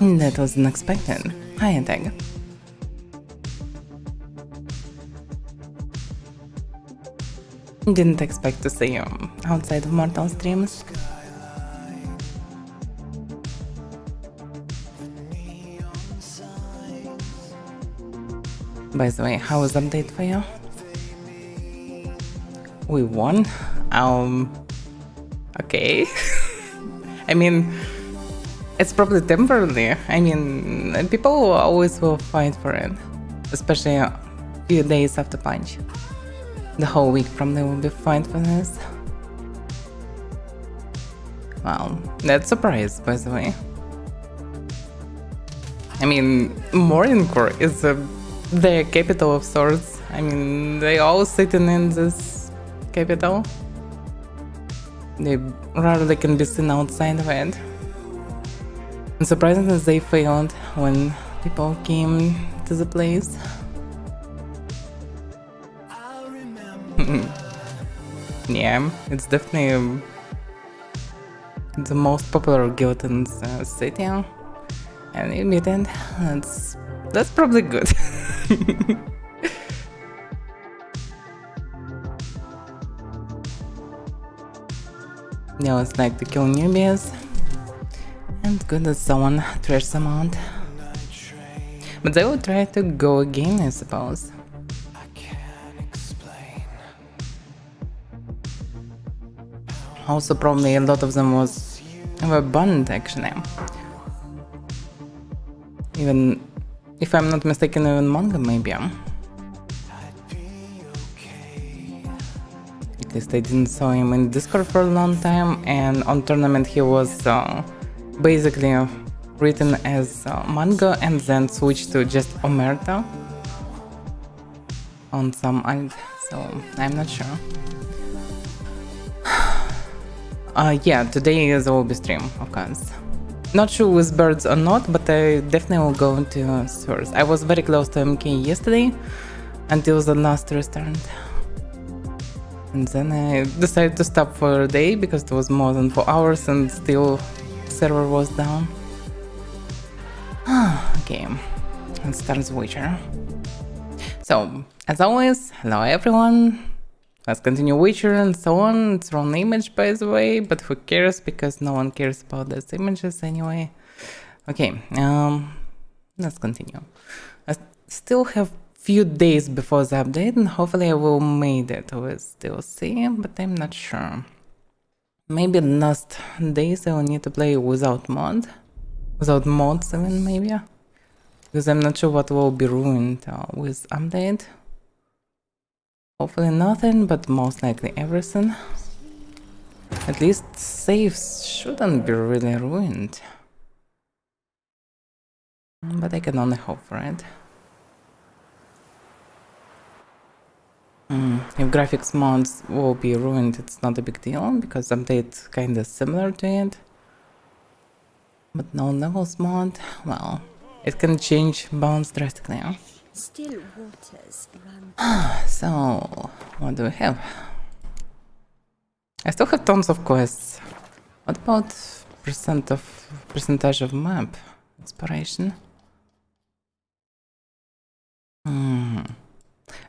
That was unexpected. Hi, Tag. Didn't expect to see you outside of Mortal Streams. By the way, how was update for you? We won? Okay. I mean, it's probably temporarily. I mean, people always will fight for it. Especially a few days after Punch. The whole week probably will be fight for this. Wow, that's a surprise, by the way. I mean, Morincore is the capital of sorts. I mean, they all sitting in this capital. They rarely can be seen outside of it. And surprisingly, they failed when people came to the place. Yeah, it's definitely the most popular guild in the city. And you beat it. That's probably good. They always like to kill newbies. And good that someone trash them out. But they will try to go again, I suppose. Also, probably a lot of them were banned, actually. Even, if I'm not mistaken, even manga, maybe. At least I didn't saw him in Discord for a long time, and on tournament he was basically written as manga and then switched to just Omerta on some alt, so I'm not sure. Yeah, today there will be stream, of course. Not sure with birds or not, but I definitely will go to source. I was very close to MK yesterday until the last restart. And then I decided to stop for a day because it was more than 4 hours and still server was down. Okay, let's start the Witcher. So, as always, hello everyone. Let's continue Witcher and so on. It's wrong image, by the way, but who cares, because no one cares about these images anyway. Okay, let's continue. I still have few days before the update, and hopefully I will make it with DLC, but I'm not sure. Maybe the last days I will need to play without mods even, maybe. Because I'm not sure what will be ruined with update. Hopefully nothing, but most likely everything. At least saves shouldn't be really ruined. But I can only hope for it. If graphics mods will be ruined, it's not a big deal, because update's kinda similar to it. But no levels mod, well, it can change bounds drastically. Still waters run. So, what do we have? I still have tons of quests. What about percentage of map exploration?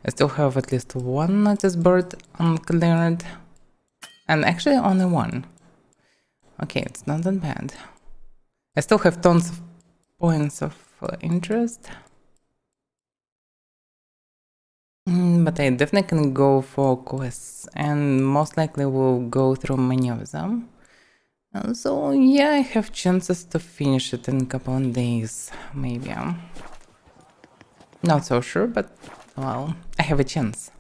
I still have at least one notice board uncleared. And actually only one. Okay, it's not that bad. I still have tons of points of interest. But I definitely can go for quests, and most likely will go through many of them. So yeah, I have chances to finish it in a couple of days, maybe. Not so sure, but well, I have a chance.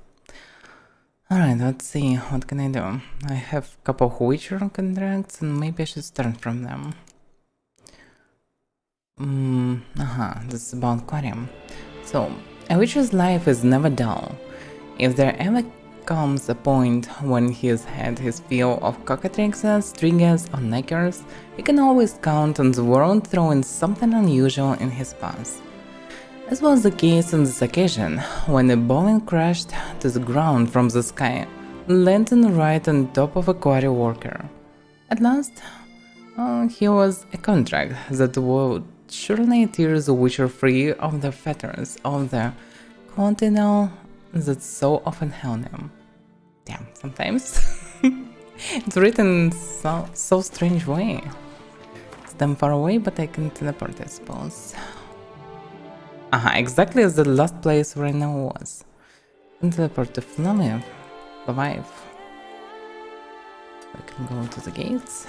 Alright, let's see, what can I do? I have a couple of Witcher contracts, and maybe I should start from them. This is about Quarium. So, a Witcher's life is never dull. If there ever comes a point when he's had his fill of cockatrices, triggers or knackers, he can always count on the world throwing something unusual in his path. As was the case on this occasion, when a bowling crashed to the ground from the sky, landing right on top of a quarry worker. At last, he was a contract that would surely tears the Witcher free of the fetters of the continental that so often held him. Damn, sometimes it's written so strange way. It's them far away, but I can teleport, I suppose. Exactly as the last place where I now was. I can teleport to Flaviv. I can go to the gates.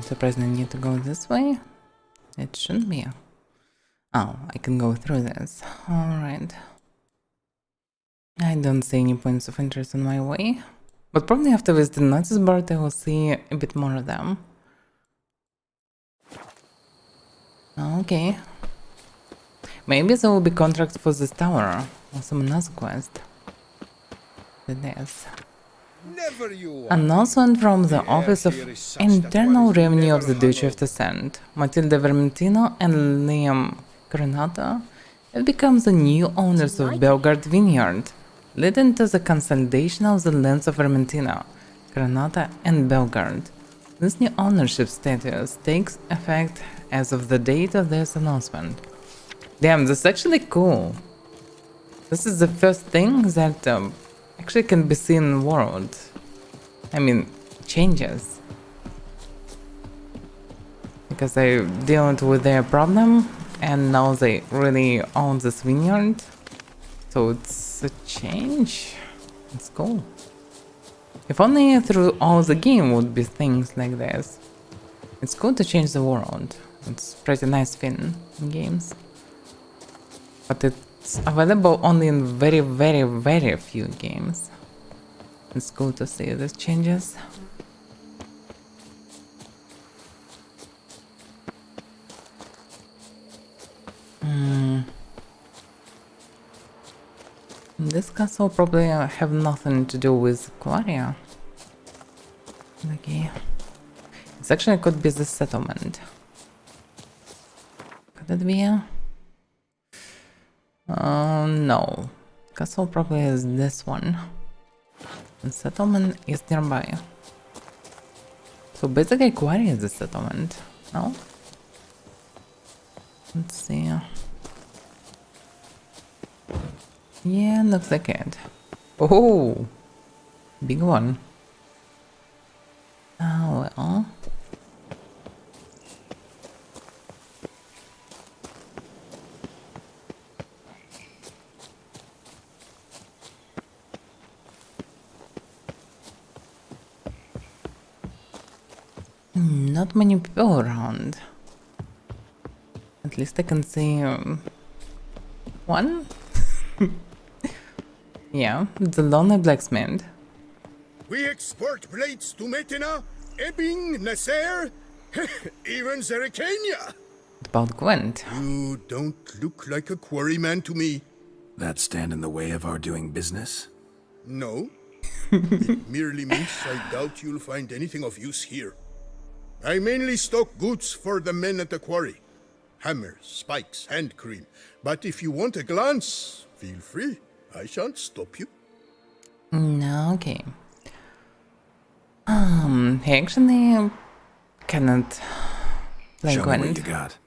Surprised I need to go this way? It shouldn't be. Oh, I can go through this. Alright. I don't see any points of interest on my way. But probably after visiting notice board I will see a bit more of them. Okay. Maybe there will be contracts for this tower or some another quest. It is. Announcement from the Office of Internal Revenue of the Duchy of Descent. Matilda Vermentino and Liam Granata have become the new owners of Belgard Vineyard, leading to the consolidation of the lands of Vermentino, Granata and Belgard. This new ownership status takes effect as of the date of this announcement. Damn, this is actually cool. This is the first thing that actually can be seen in the world. I mean, changes. Because they dealt with their problem and now they really own this vineyard. So it's a change. It's cool. If only through all the game would be things like this. It's cool to change the world. It's pretty nice thing in games. But it's available only in very few games. It's cool to see these changes. This castle probably have nothing to do with Quaria. Okay. It actually could be the settlement. Could it be? No. Castle probably is this one. The settlement is nearby. So basically Quaria is the settlement. No? Let's see. Yeah, looks like it. Oh! Big one. Oh well. Not many people around. At least I can see one. Yeah, the lonely blacksmith. We export blades to Metina, Ebbing, Nasser, even Zerikania. What about Gwent? You don't look like a quarryman to me. That stand in the way of our doing business? No. It merely means I doubt you'll find anything of use here. I mainly stock goods for the men at the quarry. Hammers, spikes, hand cream. But if you want a glance, feel free. I shan't stop you. No, okay. He actually cannot play Show me what Gwent. you got.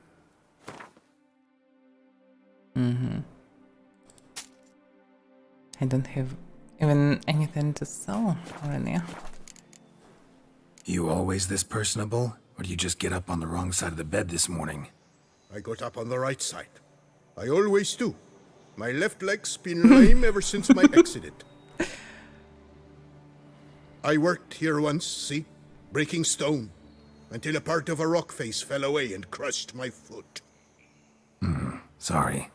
I don't have even anything to sell already. You always this personable? Or do you just get up on the wrong side of the bed this morning? I got up on the right side. I always do. My left leg's been lame ever since my accident. I worked here once, see? Breaking stone. Until a part of a rock face fell away and crushed my foot. Sorry.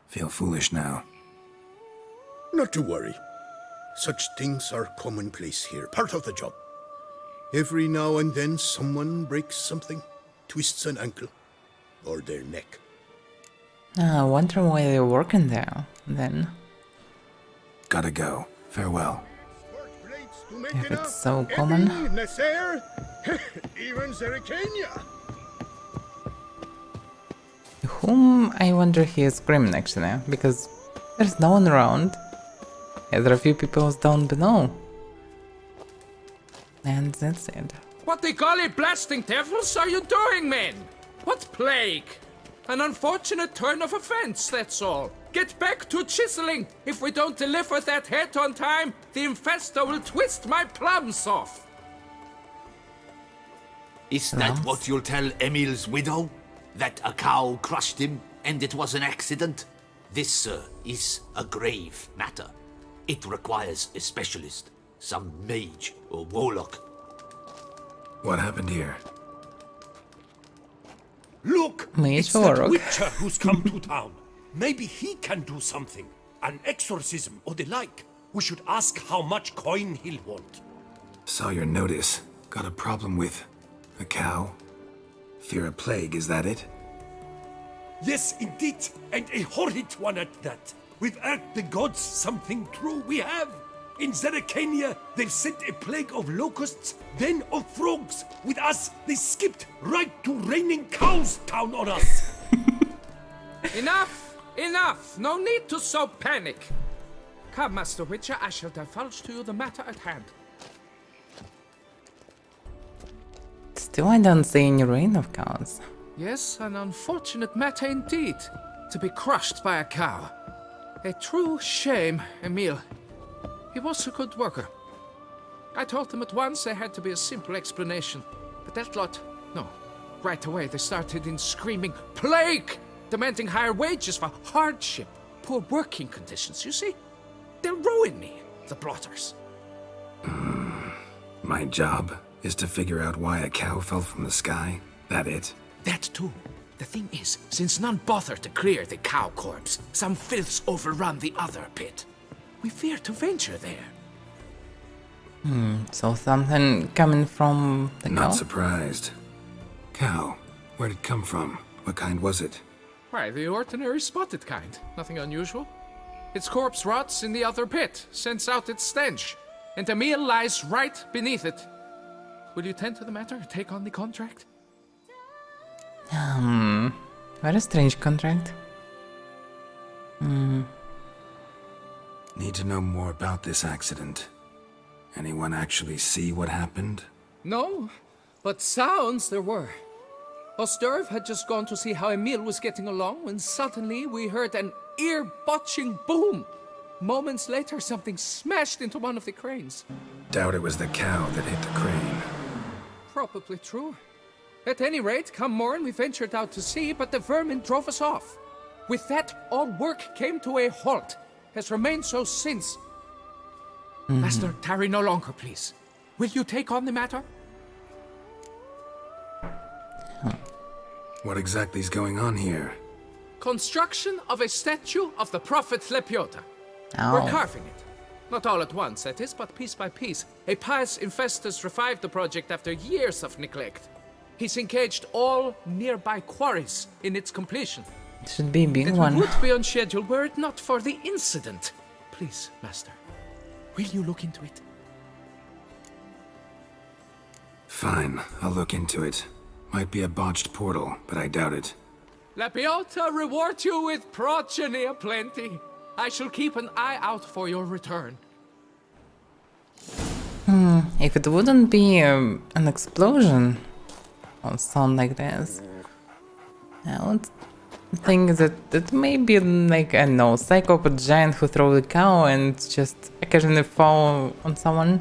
Feel foolish now. Not to worry. Such things are commonplace here, part of the job. Every now and then someone breaks something, twists an ankle, or their neck. I wonder why they're working there. then. Gotta go. Farewell. Sport blades to If Medina, it's so common. Epping, Nasser, even Zerikania. Whom I wonder he is screaming actually, because there's no one around. Yeah, there are a few people down below. And that's it. What the golly blasting devils are you doing, men? What plague? An unfortunate turn of events, that's all. Get back to chiseling. If we don't deliver that head on time, the infestor will twist my plums off. Is that what you'll tell Emil's widow? That a cow crushed him and it was an accident? This, sir, is a grave matter. It requires a specialist, some mage or warlock. What happened here? Look! Mage It's or that rogue? witcher who's come to town. Maybe he can do something. An exorcism or the like. We should ask how much coin he'll want. Saw your notice. Got a problem with a cow? Fear a plague, is that it? Yes, indeed, and a horrid one at that. We've irked the gods something true, we have. In Zerikania, they've sent a plague of locusts, then of frogs. With us, they skipped right to raining cows down on us. Enough! Enough! No need to so panic. Come, Master Witcher, I shall divulge to you the matter at hand. Still I don't see any rain of cows. Yes, an unfortunate matter indeed. To be crushed by a cow. A true shame, Emil. He was a good worker. I told them at once there had to be a simple explanation. But that lot, no. Right away they started in screaming, "Plague!" Demanding higher wages for hardship, poor working conditions, you see? They'll ruin me, the blotters. My job is to figure out why a cow fell from the sky. That it? That too. The thing is, since none bothered to clear the cow corpse, some filths overrun the other pit. We fear to venture there. So something coming from the Not cow? surprised. Cow? Where'd it come from? What kind was it? Why, the ordinary spotted kind. Nothing unusual. Its corpse rots in the other pit, sends out its stench, and Emil lies right beneath it. Will you tend to the matter, take on the contract? What a strange contract. Need to know more about this accident. Anyone actually see what happened? No, but sounds there were. Osterv had just gone to see how Emil was getting along when suddenly we heard an ear-botching boom. Moments later, something smashed into one of the cranes. Doubt it was the cow that hit the crane. Probably true. At any rate, come morn, we ventured out to sea, but the vermin drove us off. With that, all work came to a halt. Has remained so since. Master, tarry no longer, please. Will you take on the matter? What exactly is going on here? Construction of a statue of the prophet Lepiota. We're Oh, carving it. Not all at once, that is, but piece by piece. A pious infestus revived the project after years of neglect. He's engaged all nearby quarries in its completion. it should be a big And one. we would be on schedule were it not for the incident. Please, Master, will you look into it? Fine, I'll look into it. Might be a botched portal, but I doubt it. Lepiota reward you with progeny aplenty. I shall keep an eye out for your return. If it wouldn't be an explosion or sound like this, I would think that it may be like, I don't know, psychopath giant who throw the cow and just occasionally fall on someone.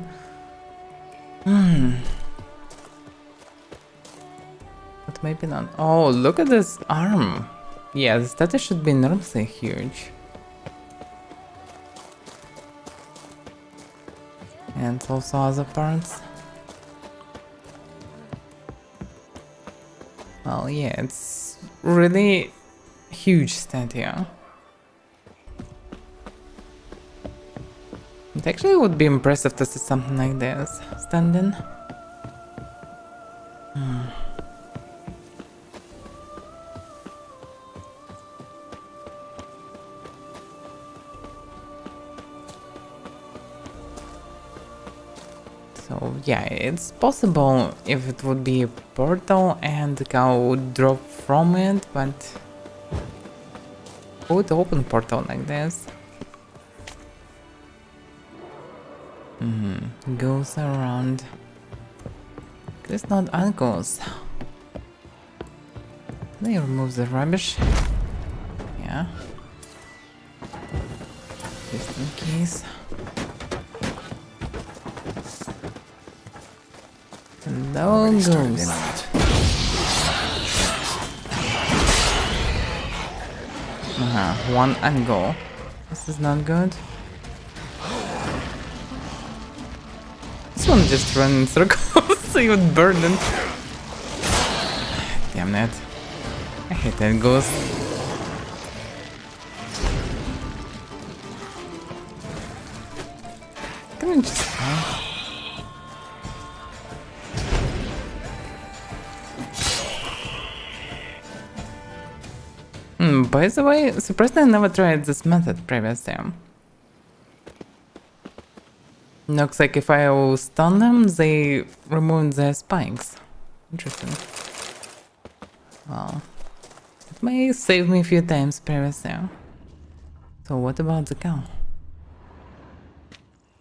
But maybe not. Oh, look at this arm. Yeah, the statue should be enormously huge. And also other parts. Well, yeah, it's really huge statue. It actually would be impressive to see something like this standing. So yeah, it's possible if it would be a portal and the cow would drop from it, but who would open portal like this? Goes around. It's not uncles. They remove the rubbish. Yeah. Just in case. Hello, Already started in ghost. on it. One angle. This is not good. This one just ran in circles, so you would burn it. Damn it. I hate that ghost. Can we just fight? By the way, surprisingly I never tried this method previously. Looks like if I will stun them, they remove their spikes. Interesting. Well, it may save me a few times previously. So what about the cow?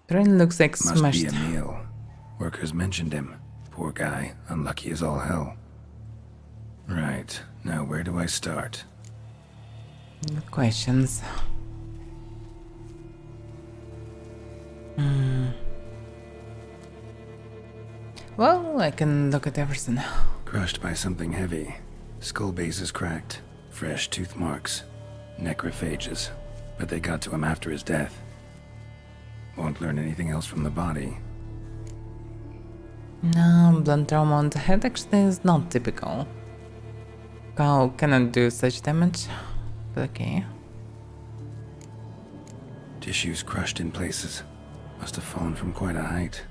Train looks like Must smashed. be Emil. Workers mentioned him. Poor guy, unlucky as all hell. Right, now where do I start? Good questions. Well, I can look at everything. Crushed by something heavy. Skull base is cracked. Fresh tooth marks. Necrophages. But they got to him after his death. Won't learn anything else from the body. No, blunt trauma on the head actually is not typical. Cow cannot do such damage. But okay. Tissues crushed in places. Must have fallen from quite a height.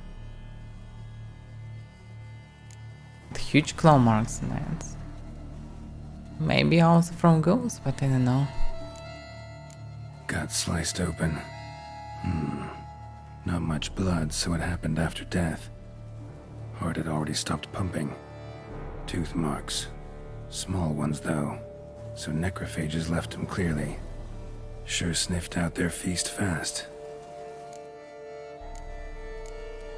The huge claw marks in it. Maybe also from ghosts, but I don't know. Got sliced open. Not much blood, so it happened after death. Heart had already stopped pumping. Tooth marks. Small ones, though. So necrophages left him clearly. Sure sniffed out their feast fast.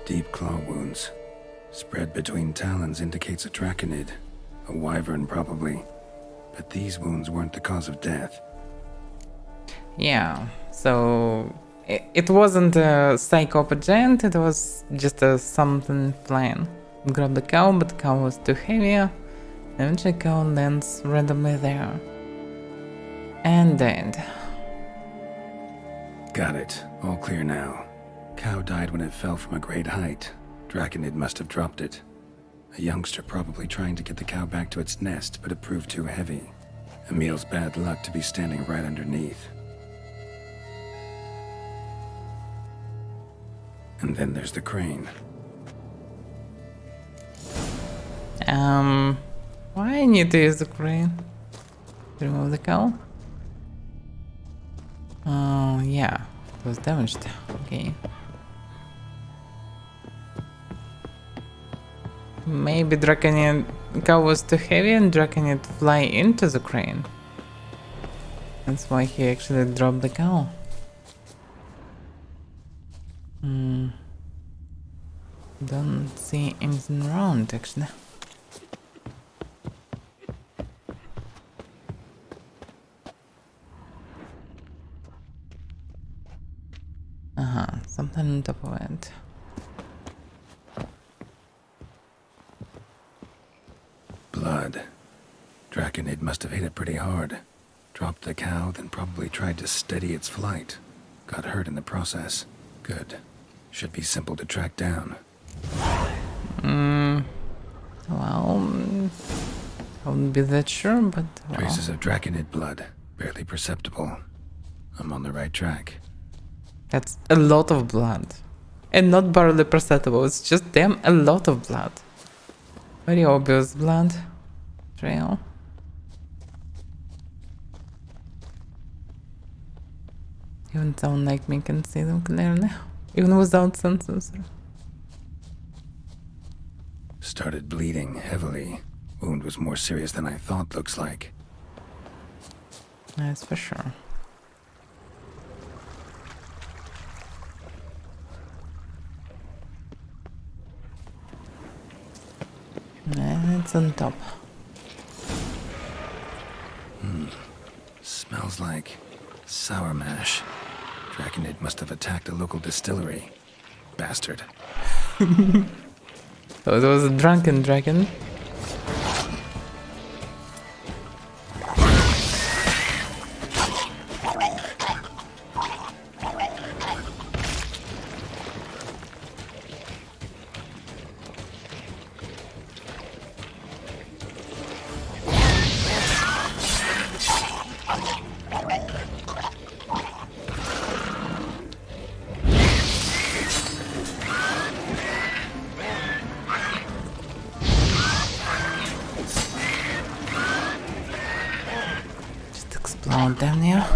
Deep claw wounds. Spread between talons indicates a draconid. A wyvern, probably. But these wounds weren't the cause of death. Yeah, so it wasn't a psychopath giant, it was just a something flying. Grabbed the cow, but the cow was too heavy. Eventually cow lands randomly there. And dead. Got it. All clear now. Cow died when it fell from a great height. Draconid must have dropped it. A youngster probably trying to get the cow back to its nest, but it proved too heavy. Emil's bad luck to be standing right underneath. And then there's the crane. Why I need to use the crane? To remove the cow? Oh, yeah. It was damaged. Okay. Maybe Draconid cow was too heavy and Draconid fly into the crane. That's why he actually dropped the cow. Don't see anything around actually. Something on top of it. Blood. Draconid must have hit it pretty hard. Dropped the cow, then probably tried to steady its flight. Got hurt in the process. Good. Should be simple to track down. Well, I wouldn't be that sure, but well. Traces of Draconid blood. Barely perceptible. I'm on the right track. That's a lot of blood. And not barely perceptible, it's just damn a lot of blood. Very obvious blood trail. Even someone like me can see them clearly, even without sensors. Started bleeding heavily. Wound was more serious than I thought, looks like. That's for sure. And it's on top. Smells like sour mash. Draconid must have attacked a local distillery. Bastard. So it was a drunken dragon. Just explode them here.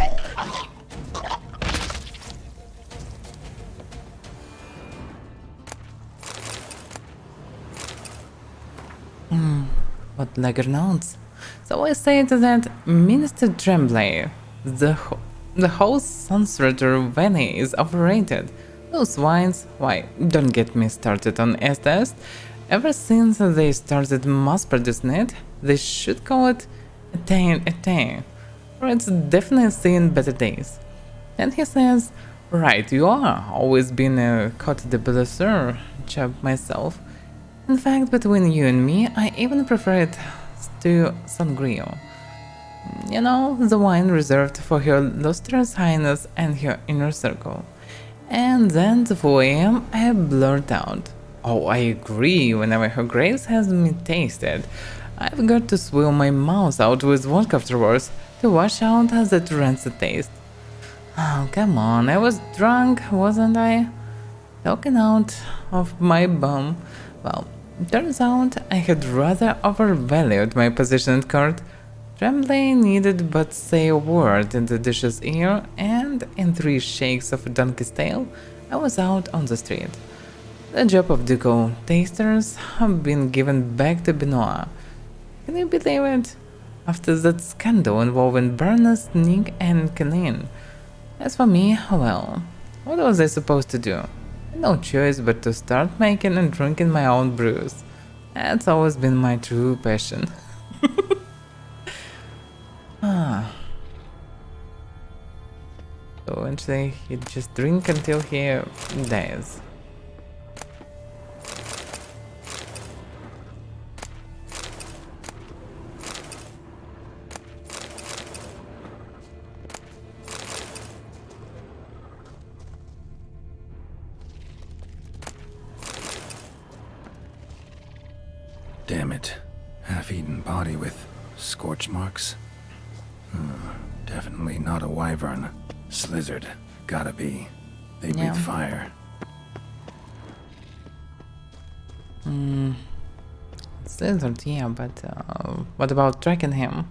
What lager notes? So I said that Minister Tremblay, the whole Sunstreater Valley is overrated. Those wines, why, don't get me started on Estes. Ever since they started mass producing it, they should call it a 10, or it's definitely seen better days. And he says, right, you are always been a Cote de Bellisseur chap myself. In fact, between you and me, I even prefer it to Sangrio. You know, the wine reserved for Her Lustrous Highness and her inner circle. And then at 4 AM, I blurted out, oh, I agree, whenever Her Grace has me tasted, I've got to swill my mouth out with vodka afterwards to wash out that rancid taste. Oh, come on, I was drunk, wasn't I? Talking out of my bum. Well, turns out I had rather overvalued my position at court. Tremblay needed but say a word in the dish's ear, and in 3 shakes of a donkey's tail, I was out on the street. The job of ducal tasters have been given back to Benoit. Can you believe it? After that scandal involving Baroness, Nick, and Canine. As for me, well, what was I supposed to do? No choice but to start making and drinking my own brews. That's always been my true passion. So eventually he just drink until he dies. Damn it. Half-eaten body with scorch marks? Definitely not a wyvern. Slizzard. Gotta be. They breathe Yeah. fire. Slizzard, yeah, but what about tracking him?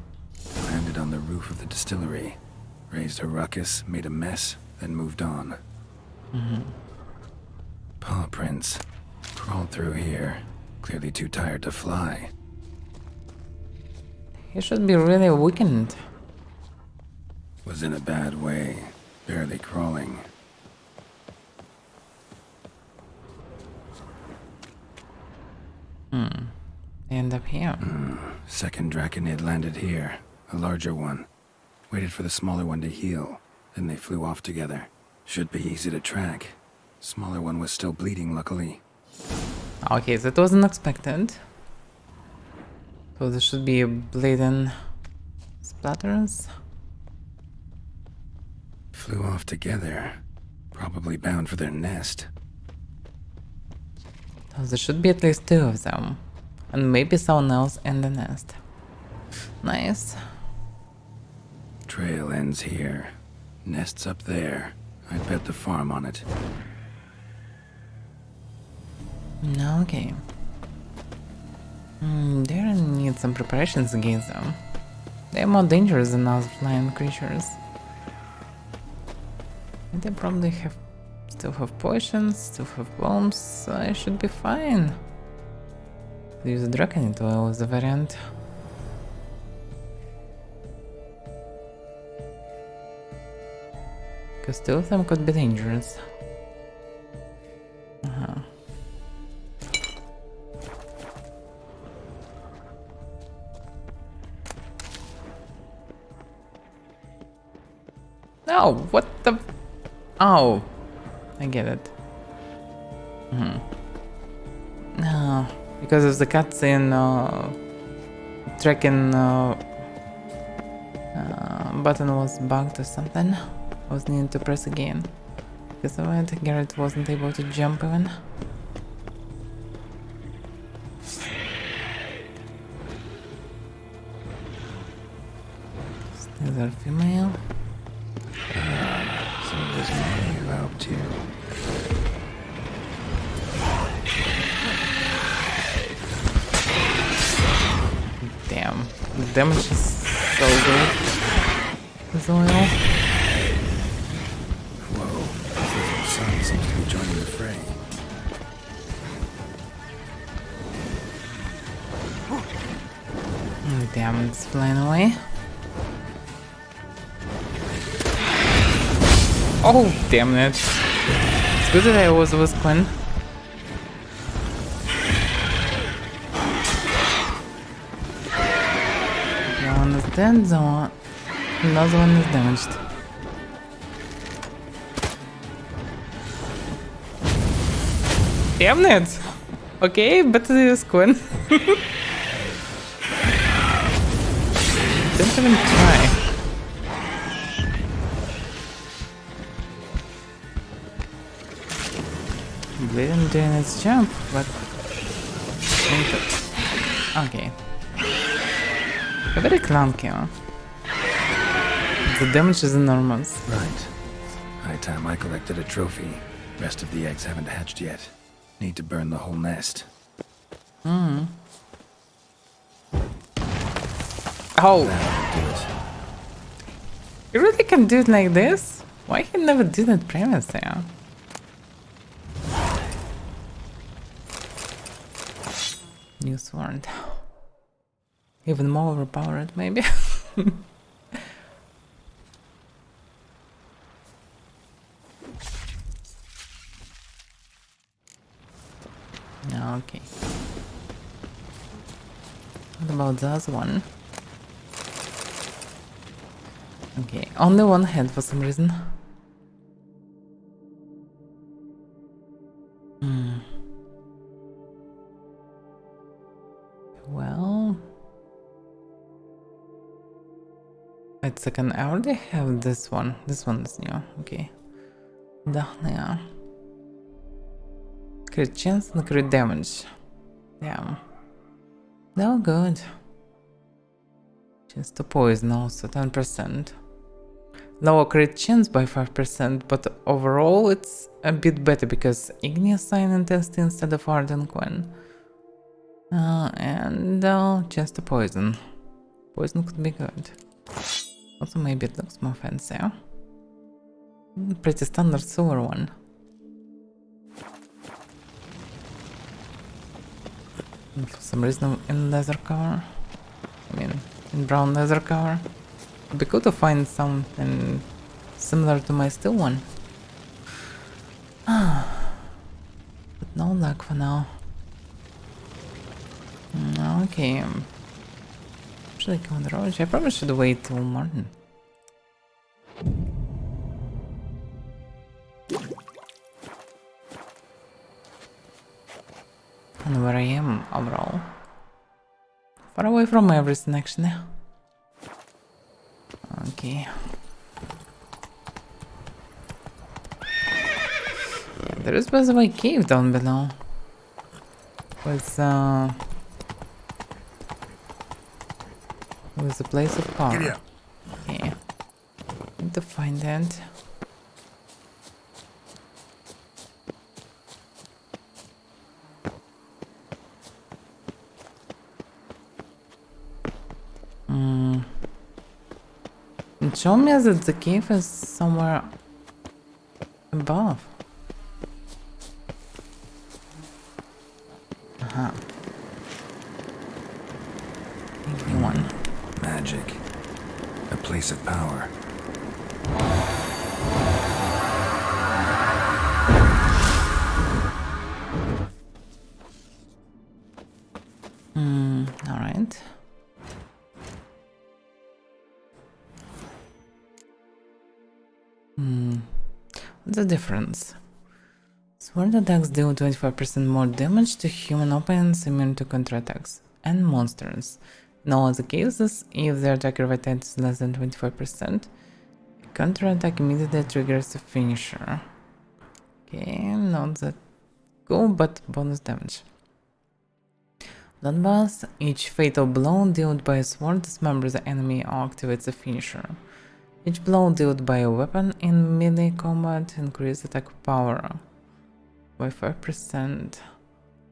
Landed on the roof of the distillery. Raised a ruckus, made a mess, then moved on. Paw prints. Crawled through here. Clearly too tired to fly. He should be really weakened. Was in a bad way. Barely crawling. End up here. Second Draconid landed here. A larger one. Waited for the smaller one to heal. Then they flew off together. Should be easy to track. Smaller one was still bleeding, luckily. Okay, that wasn't expected. So there should be bleeding splatters. Flew off together. Probably bound for their nest. So there should be at least 2 of them. And maybe someone else in the nest. Nice. Trail ends here. Nest's up there. I'd bet the farm on it. Okay. They need some preparations against them. They're more dangerous than other flying creatures. And they probably still have potions, still have bombs, so I should be fine. Use dragon oil as a variant. Because two of them could be dangerous. No, what the? Oh, I get it. No, because of the cutscene tracking button was bugged or something. I was needing to press again. Because of it, Garrett wasn't able to jump even. These are female. Some of this money you helped too. Damn, the damage is so good. This oil. Whoa, the sun seems to be joining the fray. Damn, it's flying away. Oh, damn it. It's good that I was with Quinn. That one is dead, the one... Another one is damaged. Damn it! Okay, better use Quinn. Don't even try. Bleeding doing its jump, but... Okay. Very clunky, huh? The damage is enormous. Right. High time I collected a trophy. Rest of the eggs haven't hatched yet. Need to burn the whole nest. Oh! That'll do it. You really can do it like this? Why he never did it previously? Huh? New sword. Even more overpowered, maybe? Okay. What about the other one? Okay, only one head for some reason. Well... Wait a second, I already have this one. This one is new, okay. Dahlia. Crit chance and crit damage. Damn. No good. Chance to poison also, 10%. Lower crit chance by 5%, but overall it's a bit better because Igneous Sign intensity instead of Ardent Quen. And chance to poison. Poison could be good. Also maybe it looks more fancy. Pretty standard silver one. And for some reason in leather cover. I mean, in brown leather cover. It'd be good to find something similar to my steel one. But no luck for now. Okay. Should I go on the road? I probably should wait till morning. And where I am overall. Far away from everything actually. Okay. Yeah, there is by the way cave down below. With a place of power. Okay. Need to find that. It showed me that the cave is somewhere above. magic. A place of power. Alright. What's the difference? Sword attacks deal 25% more damage to human opponents immune to counterattacks and monsters. In all other cases, if the attacker vitality is less than 25%, a counterattack immediately triggers a finisher. Okay, not that cool, but bonus damage. Bloodbath, each fatal blow dealt by a sword dismembers the enemy or activates a finisher. Each blow dealt by a weapon in melee combat increases attack power by 5%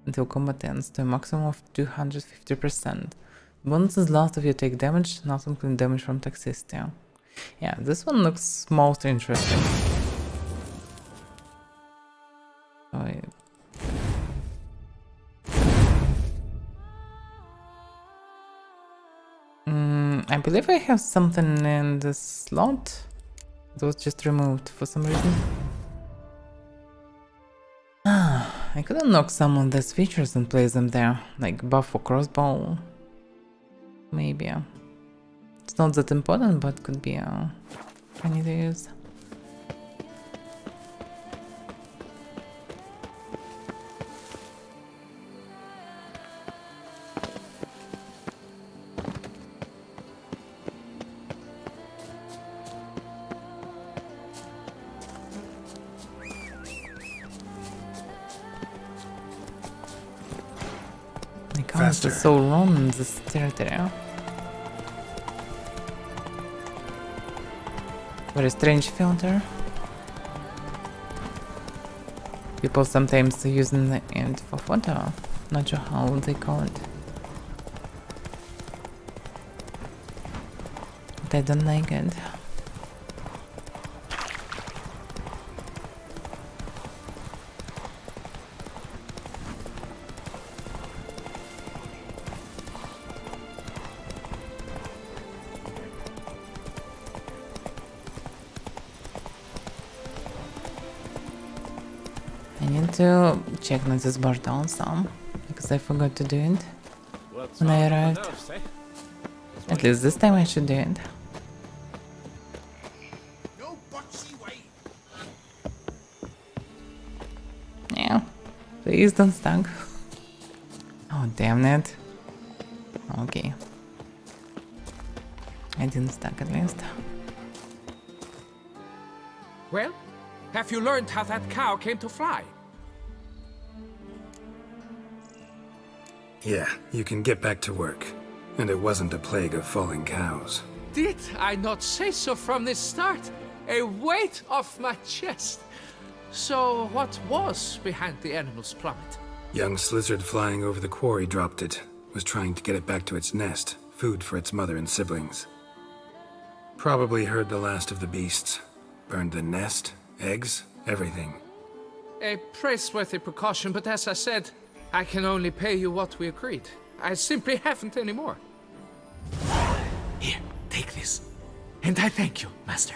until combat ends to a maximum of 250%. Bonuses last if you take damage, not including damage from toxicity. Yeah, this one looks most interesting. I believe I have something in this slot. It was just removed for some reason. I could unlock some of these features and place them there, like buff for crossbow. Maybe. It's not that important, but could be funny to use. Faster. It's so wrong in this territory. Very strange filter. People sometimes using it for photo. Not sure how they call it. But I don't like it. I need to check this bar down some, because I forgot to do it when I arrived. At least this time I should do it. No boxy way. Yeah, please don't stuck. Oh, damn it. Okay. I didn't stuck at least. Well, have you learned how that cow came to fly? Yeah, you can get back to work. And it wasn't a plague of falling cows. Did I not say so from the start? A weight off my chest. So what was behind the animal's plummet? Young lizard flying over the quarry dropped it. Was trying to get it back to its nest. Food for its mother and siblings. Probably heard the last of the beasts. Burned the nest, eggs, everything. A praiseworthy precaution, but as I said, I can only pay you what we agreed. I simply haven't any more. Here, take this. And I thank you, Master.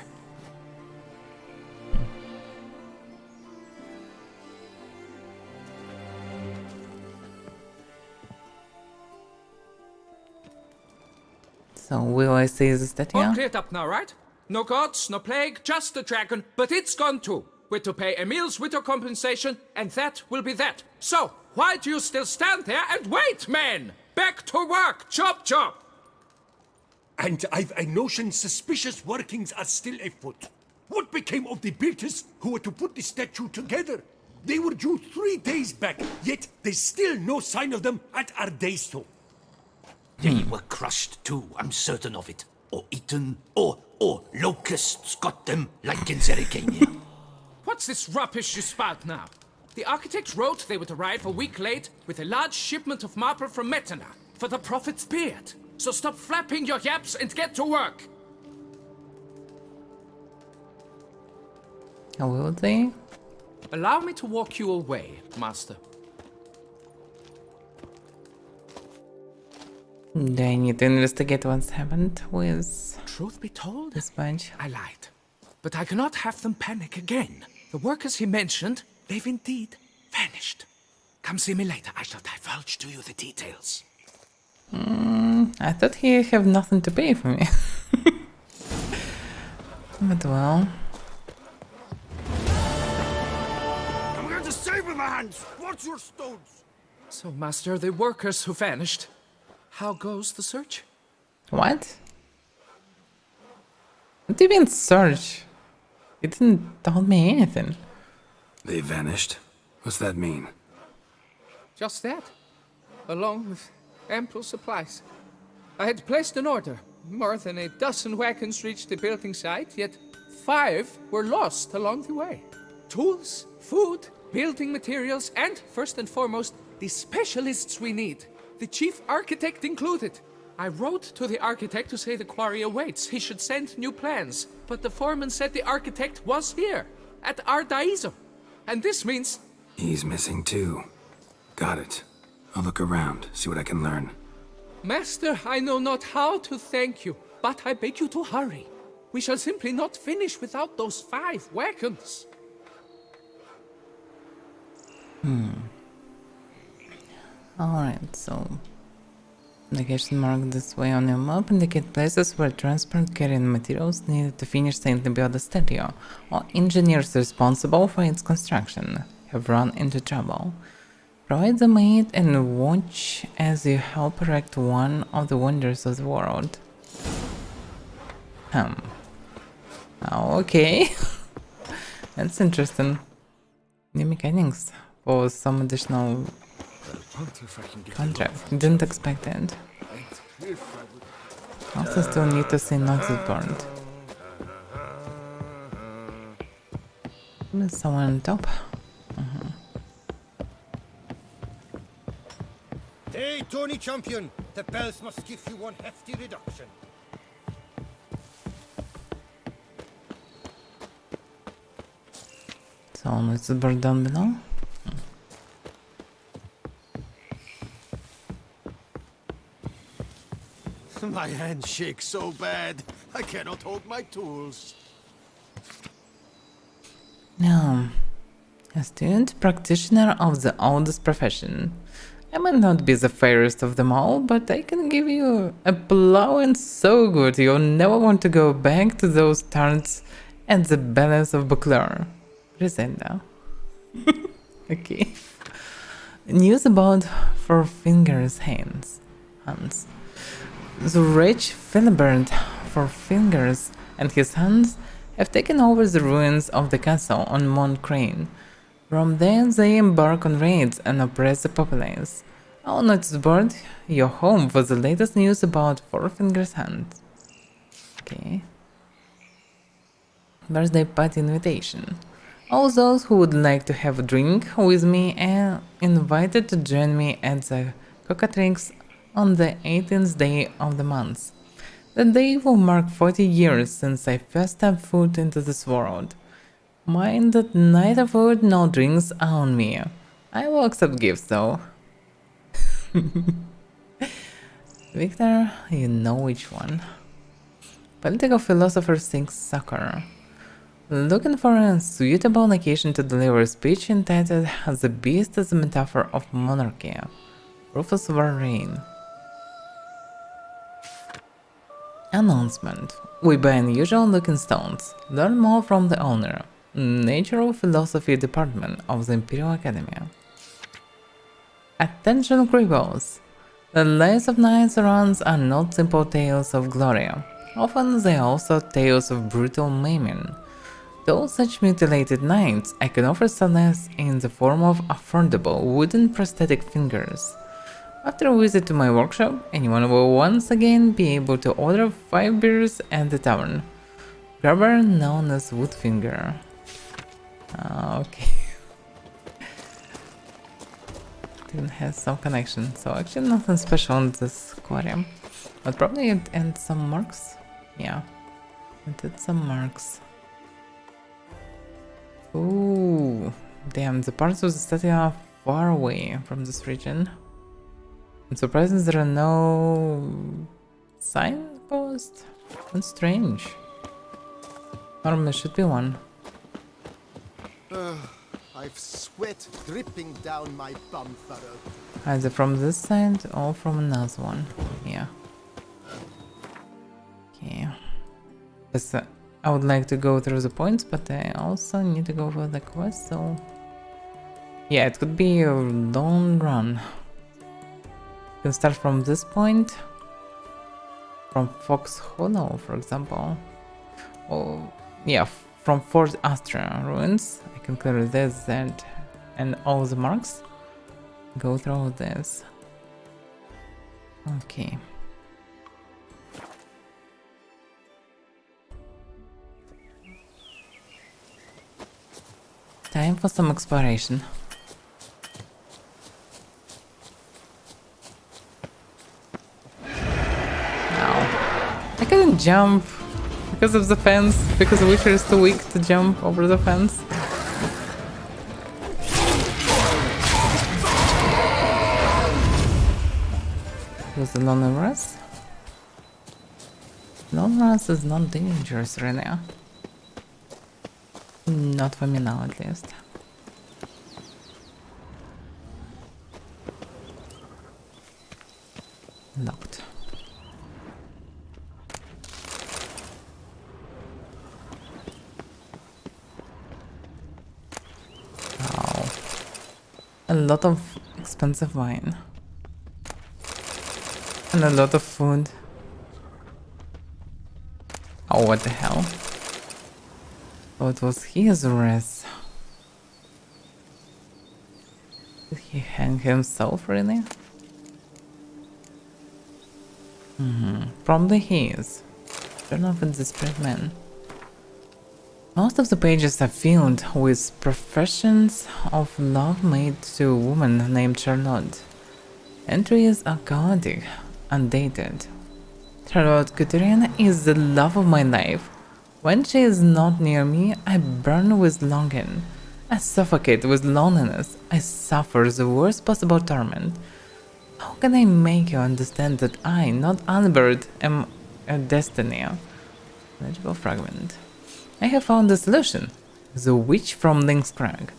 So, will I see the All statue? cleared up now, right? No gods, no plague, just the dragon, but it's gone too. We're to pay Emil's widow compensation, and that will be that. So, why do you still stand there and wait, men? Back to work, chop chop! And I've a notion suspicious workings are still afoot. What became of the builders who were to put the statue together? They were due 3 days back, yet there's still no sign of them at our daystone. They were crushed too, I'm certain of it. Or eaten, or locusts got them, like in Zerikania. What's this rubbish you spout now? The architects wrote they would arrive a week late with a large shipment of marble from Metana for the prophet's beard. So stop flapping your yaps and get to work. How will they? Allow me to walk you away, Master. Do I need to investigate what's happened with Truth be told, this bunch? I lied. But I cannot have them panic again. The workers he mentioned, they've indeed vanished. Come see me later. I shall divulge to you the details. I thought he have nothing to pay for me. But well, I'm going to save with my hands. What's your stones? So, Master, the workers who vanished, how goes the search? what? What do you mean search? He didn't tell me anything. They vanished? What's that mean? Just that, along with ample supplies. I had placed an order. More than a dozen wagons reached the building site, yet 5 were lost along the way. Tools, food, building materials, and, first and foremost, the specialists we need, the chief architect included. I wrote to the architect to say the quarry awaits. He should send new plans. But the foreman said the architect was here, at Ardaizo. And this means... He's missing too. Got it. I'll look around, see what I can learn. Master, I know not how to thank you, but I beg you to hurry. We shall simply not finish without those 5 wagons. Alright, so location marked this way on your map indicate places where transport carrying materials needed to finish Saint Nebioda statue, or engineers responsible for its construction have run into trouble. Provide them aid and watch as you help erect one of the wonders of the world. Okay. That's interesting. New mechanics for some additional contract. Didn't expect it. Also still need to see Noxus burned. There's someone on top. Hey, Tony Champion! The bells must give you one hefty reduction. So let's burn down below. My hand shakes so bad, I cannot hold my tools. Now, a student practitioner of the oldest profession. I might not be the fairest of them all, but I can give you a plowing so good you'll never want to go back to those turns at the balance of Buckler. Resenda. Okay. News about Four Fingers Hans. The rich Philibert Four Fingers and his sons have taken over the ruins of the castle on Mount Crane. From there they embark on raids and oppress the populace. I'll notice board your home for the latest news about Four Fingers Hans. Okay. Birthday party invitation. All those who would like to have a drink with me are invited to join me at the Cockatrix on the 18th day of the month. The day will mark 40 years since I first stepped foot into this world. Mind that neither food nor drinks are on me. I will accept gifts though. Victor, you know which one. Political philosopher thinks soccer. Looking for a suitable location to deliver a speech entitled The Beast as a Metaphor of Monarchy. Rufus Varane. Announcement. We buy unusual looking stones. Learn more from the owner. Natural Philosophy Department of the Imperial Academy. Attention cripples! The lives of knights errants are not simple tales of glory. Often they are also tales of brutal maiming. Though such mutilated knights, I can offer solace in the form of affordable wooden prosthetic fingers. After a visit to my workshop, anyone will once again be able to order 5 beers at the tavern. Grabber known as Woodfinger. Okay. Didn't have some connection, so actually nothing special on this aquarium. But probably it and some marks. Yeah, it did some marks. Ooh, damn, the parts of the statue are far away from this region. I'm surprised there are no signposts. That's strange. Normally there should be one. I've sweat dripping down my bum furrow. Either from this side or from another one. Yeah. Okay. Yes, I would like to go through the points, but I also need to go for the quest, so... Yeah, it could be a long run. You can start from this point. From Fox Hollow, for example. Or, yeah, from Fort Astra ruins. I can clear this, that, and all the marks. Go through this. Okay. Time for some exploration. Now, I couldn't jump because of the fence, because the Witcher is too weak to jump over the fence. Was the Lone Rust? Lone Rust is not dangerous right now. Not for me now, at least. Locked. Wow. A lot of expensive wine. And a lot of food. Oh, what the hell? Oh, it was his wrist. Did he hang himself, really? Probably he is. Turn off a desperate man. Most of the pages are filled with professions of love made to a woman named Charlotte. Entries are chaotic, undated. Charlotte Couturier is the love of my life. When she is not near me, I burn with longing. I suffocate with loneliness. I suffer the worst possible torment. How can I make you understand that I, not Albert, am a destiny? Legible fragment. I have found a solution. The witch from Link's Crag.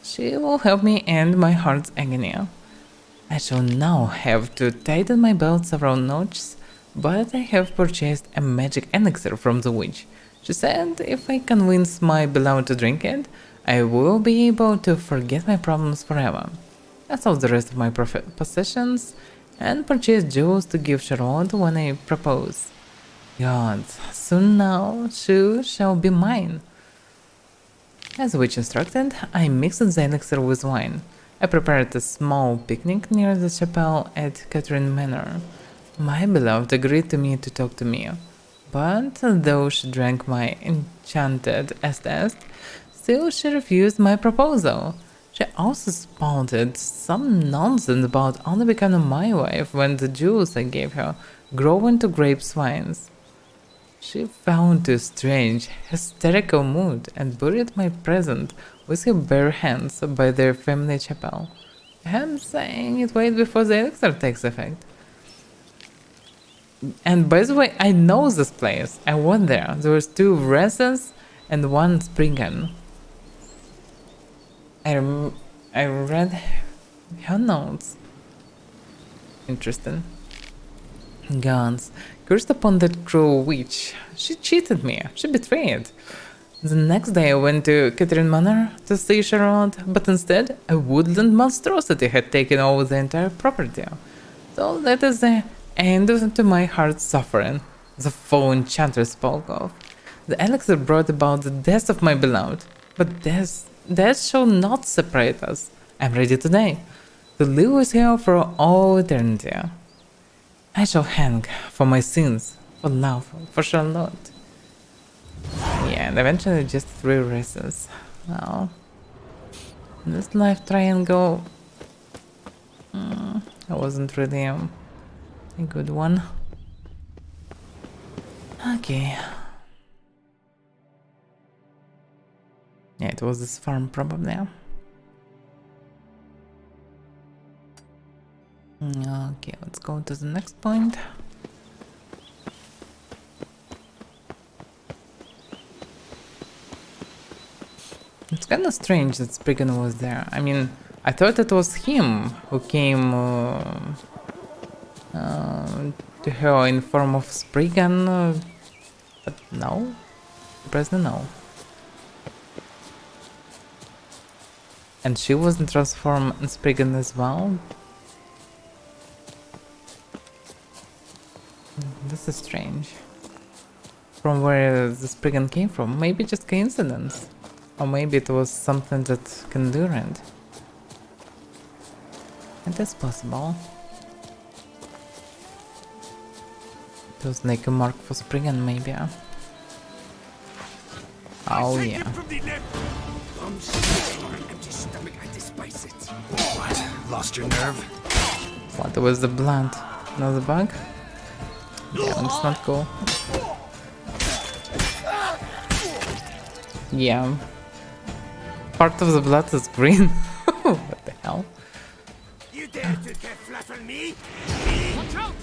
She will help me end my heart's agony. I shall now have to tighten my belt several notches, but I have purchased a magic elixir from the witch. She said if I convince my beloved to drink it, I will be able to forget my problems forever. I sold the rest of my possessions and purchased jewels to give Charlotte when I propose. Gods, soon now she shall be mine. As the witch instructed, I mixed the elixir with wine. I prepared a small picnic near the chapel at Catherine Manor. My beloved agreed to me to talk to me, but though she drank my enchanted estes, still she refused my proposal. She also spouted some nonsense about only becoming my wife when the jewels I gave her grow into grapevines. She fell into a strange, hysterical mood and buried my present with her bare hands by their family chapel. I'm saying it wait before the elixir takes effect. And by the way, I know this place. I went there. There was 2 wrestles and 1 springen. I read her notes. Interesting. Gods, cursed upon that cruel witch. She cheated me. She betrayed. The next day I went to Catherine Manor to see Charlotte, but instead a woodland monstrosity had taken over the entire property. So that is the end to my heart's suffering, the foul enchanter spoke of. The elixir brought about the death of my beloved, but death shall not separate us. I'm ready today, to live with her for all eternity. I shall hang for my sins, for love, for Charlotte. Yeah, and eventually just 3 races. Well, this life triangle... I wasn't really a good one. Okay. Yeah, it was this farm probably. Okay, let's go to the next point. It's kind of strange that Spriggan was there. I mean, I thought it was him who came to her in form of Spriggan, but no. Press the no. And she wasn't transformed in Spriggan as well. This is strange. From where the Spriggan came from? Maybe just coincidence. Or maybe it was something that can do it. It is possible. It was like a mark for Spriggan, maybe. Oh yeah. I'm sick on an empty stomach. I despise it. What? Lost your nerve? What was the blood? Another bug? Yeah, it's not cool. Yeah. Part of the blood is green. What the hell? You dare to get flat on me? Watch out!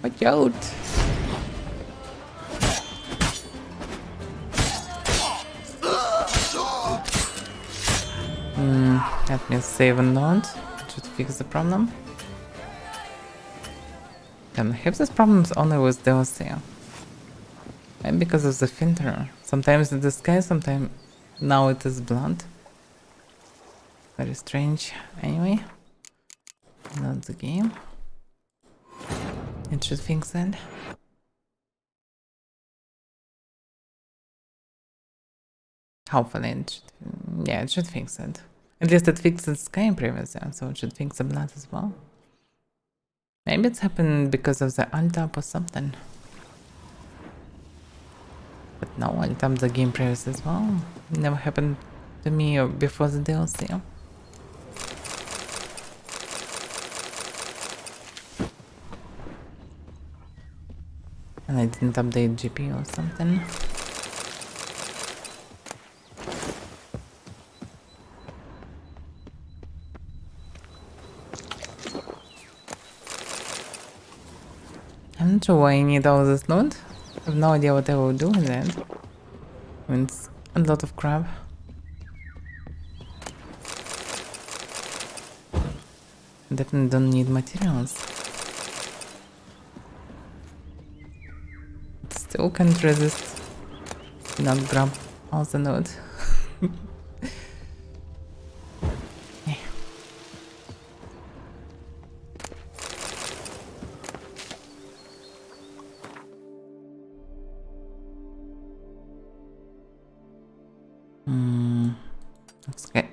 Watch out! Let me save a note. Should fix the problem. Can I have this problems only with DLC? Maybe because of the filter. Sometimes it is sky, sometimes now it is blood. Very strange. Anyway, not the game. It should fix it. Hopefully it should, yeah, it should fix it. At least it fixed the sky previously, so it should fix the blood as well. Maybe it's happened because of the alt-tab or something. But no, alt-tab the game previous as well. Never happened to me or before the DLC. And I didn't update GP or something. I'm not sure why I need all this loot. I have no idea what I will do with it. I mean, it's a lot of crap. Definitely don't need materials. Still can't resist not grab all the loot.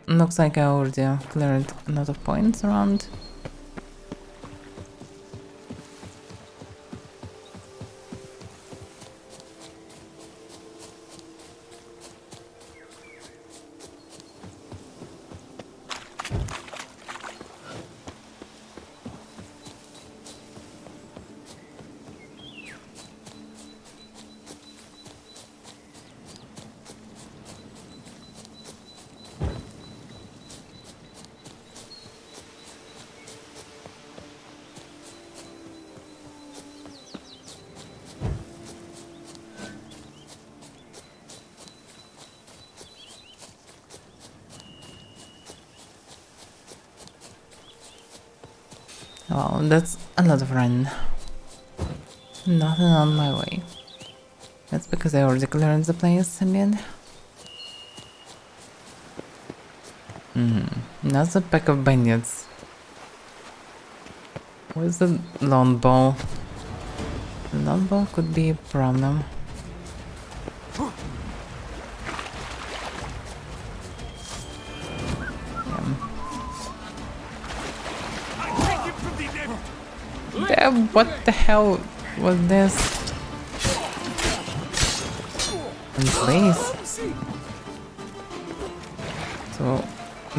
Looks like I already cleared a lot of points around. Wow, that's a lot of run. Nothing on my way. That's because I already cleared the place a bit. Another pack of bandits. Where's the longbow? The longbow could be a problem. Damn, what the hell was this? In place. So,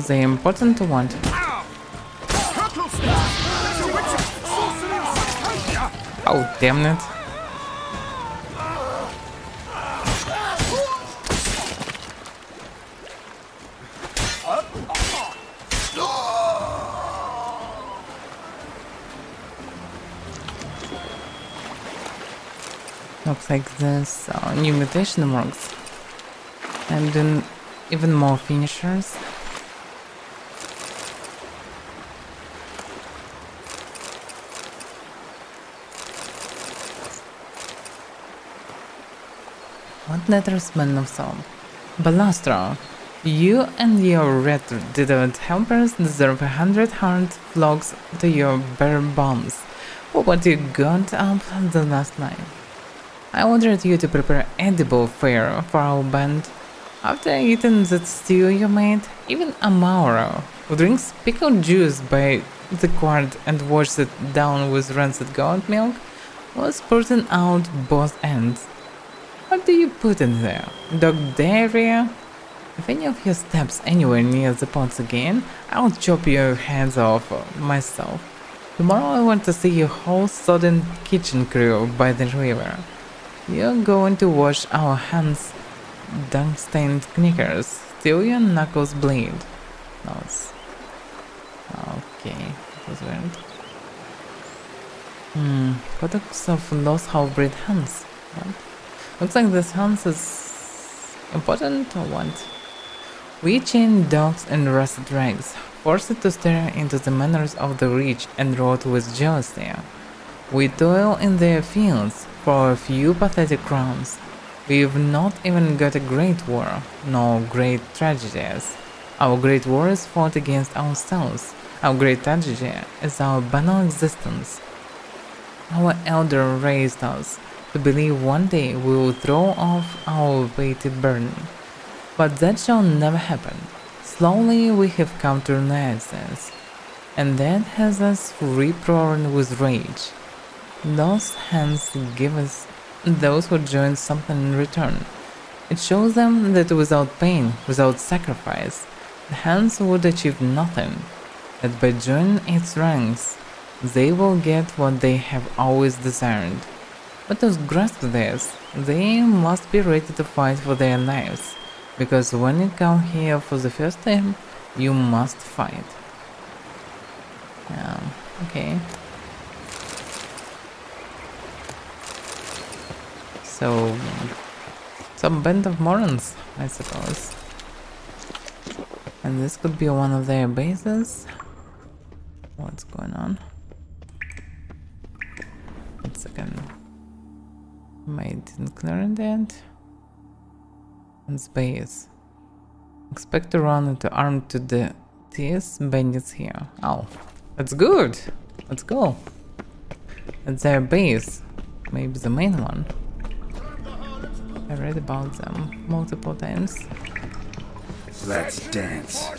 the important one. Oh, damn it. Looks like this new mutation works. I'm doing even more finishers. What letters smell of soap? Balastro, you and your red-diddled helpers deserve 100 hard flogs to your bare bones for what you got up the last night. I ordered you to prepare edible fare for our band. After eating that stew you made, even Amauro, who drinks pickled juice by the quart and washes it down with rancid goat milk, was spurting out both ends. What do you put in there? Dog diarrhea? If any of you steps anywhere near the pots again, I'll chop your heads off myself. Tomorrow I want to see your whole sodden kitchen crew by the river. You're going to wash our hands, dung-stained knickers, till your knuckles bleed. Nice. Okay, that was weird. Products of lost half-breed hands. What? Looks like this hands is important or what? We chain dogs in rusted rags, forced to stare into the manners of the rich and wrought with jealousy. We toil in their fields for a few pathetic crowns. We've not even got a great war, no great tragedies. Our great war is fought against ourselves. Our great tragedy is our banal existence. Our elder raised us to believe one day we will throw off our weighted burden. But that shall never happen. Slowly we have come to realize this, and that has us rip-roaring with rage. Those hands give us those who join something in return. It shows them that without pain, without sacrifice, the hands would achieve nothing, that by joining its ranks, they will get what they have always desired. But to grasp this, they must be ready to fight for their lives, because when you come here for the first time, you must fight. Okay. So, some band of morons, I suppose. And this could be one of their bases. What's going on? 1 second. I didn't clear that. And space. Expect to run into armed to the teeth bandits here. Oh, that's good. Let's go. It's their base. Maybe the main one. I read about them multiple times. Let's dance.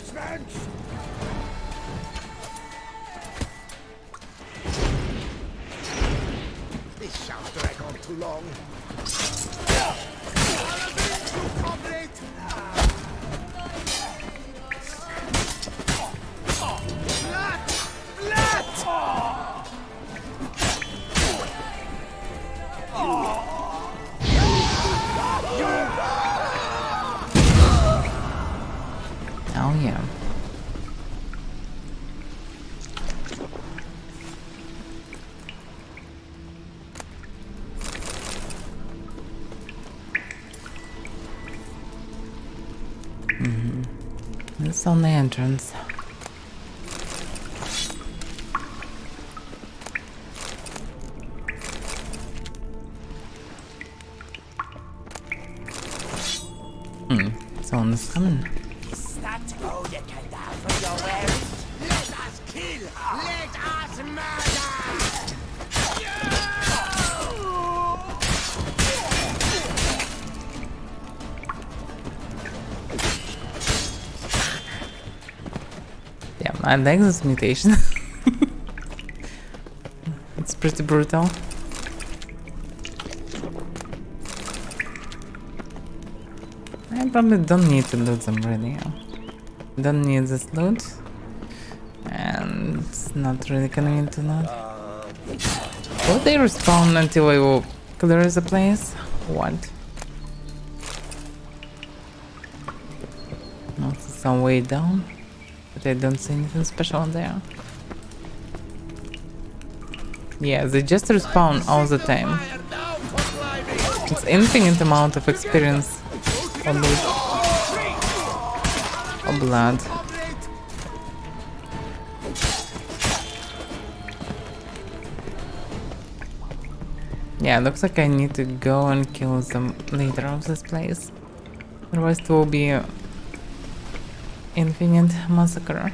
This shall drag on too long. Oh yeah. This on the entrance. Someone's coming. That all you can do for your wearing? Let us kill! Let us murder! Yeah, I like this mutation. It's pretty brutal. I probably don't need to loot them really. Don't need this loot. And it's not really convenient to loot. Will they respawn until I will clear the place? What? Also some way down. But I don't see anything special there. Yeah, they just respawn all the time. It's infinite amount of experience on this. Oh, blood. Yeah, looks like I need to go and kill some leader of this place. Otherwise it will be an infinite massacre.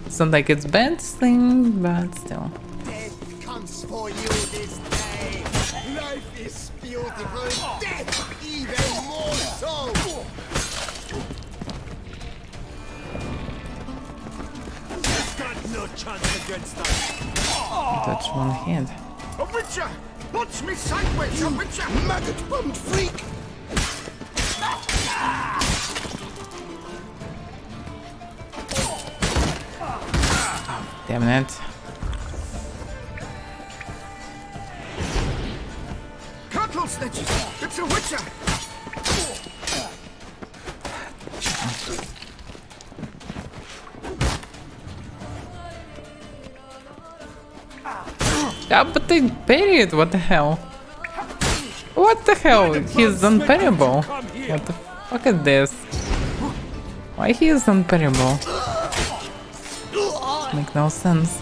It's not like it's bad thing, but still. Death comes for you this day. Life is beautiful. Death even more so. You've got no chance against us. Touch one head. A witcher! Watch me sideways, a witcher! Maggot-bummed freak! Damn it. Cattle snitches! It's a witcher! Ah, but they buried. What the hell? What the hell? He's unparable. What the fuck is this? Why he is unparable? Make no sense.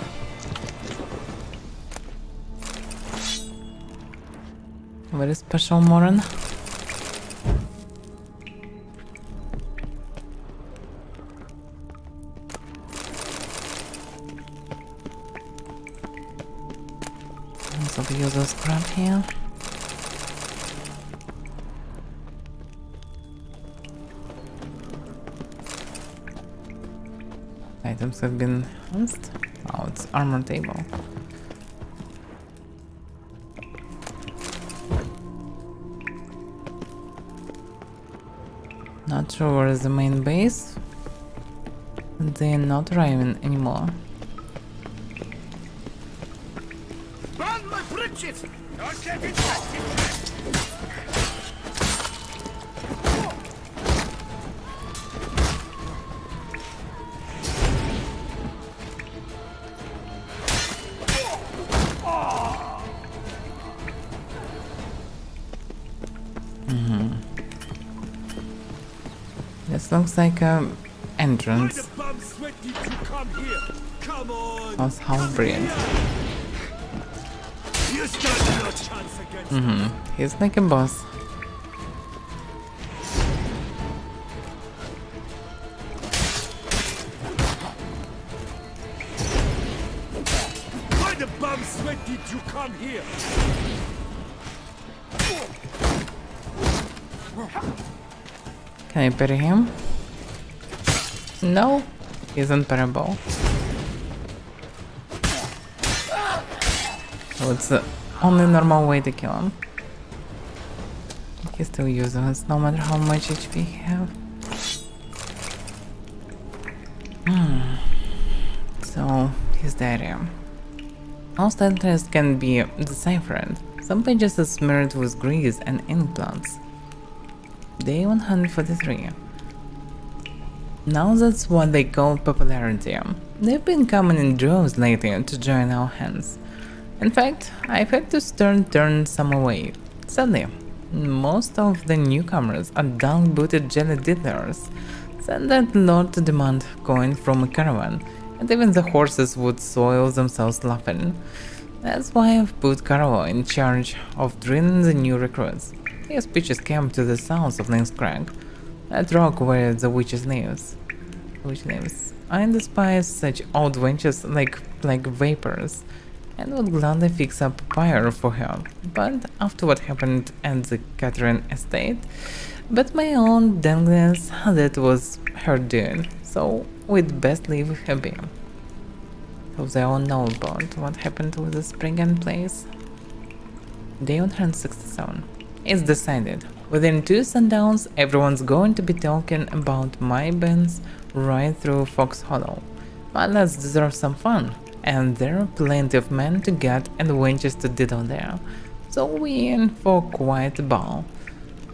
Very special Moran. So the user scrap here. Items have been lost. Oh, it's armor table. Not sure where is the main base. They're not arriving anymore. Burn my bridges! Don't get it! This looks like a entrance. Bum sweaty to come here. Come on. Of how brilliant. You stand no chance against He's like a boss. Why the bum sweaty to come here? Can I parry him? No, he's unparable. So it's the only normal way to kill him. He's still useless, no matter how much HP he have. So, here's the area. Most entries can be deciphered. Some pages are smeared with grease and ink blots. Day 143. Now that's what they call popularity. They've been coming in droves lately to join our hands. In fact, I've had to turn some away. Sadly, most of the newcomers are down-booted jelly diddlers, sent that lord to demand coin from a caravan, and even the horses would soil themselves laughing. That's why I've put Carlo in charge of drilling the new recruits. His pitches camp to the south of Link's Crag, that rock where the witches lives. I despise such old wenches like vapors, and would gladly fix up a pyre for her, but after what happened at the Catherine estate, but my own danglings that was her doing, so we'd best leave her be. So they all know about what happened with the spring and place. Day 167. It's decided. Within 2 sundowns, everyone's going to be talking about my bands right through Fox Hollow. But let's deserve some fun, and there are plenty of men to get and wenches to diddle there, so we in for quite a ball.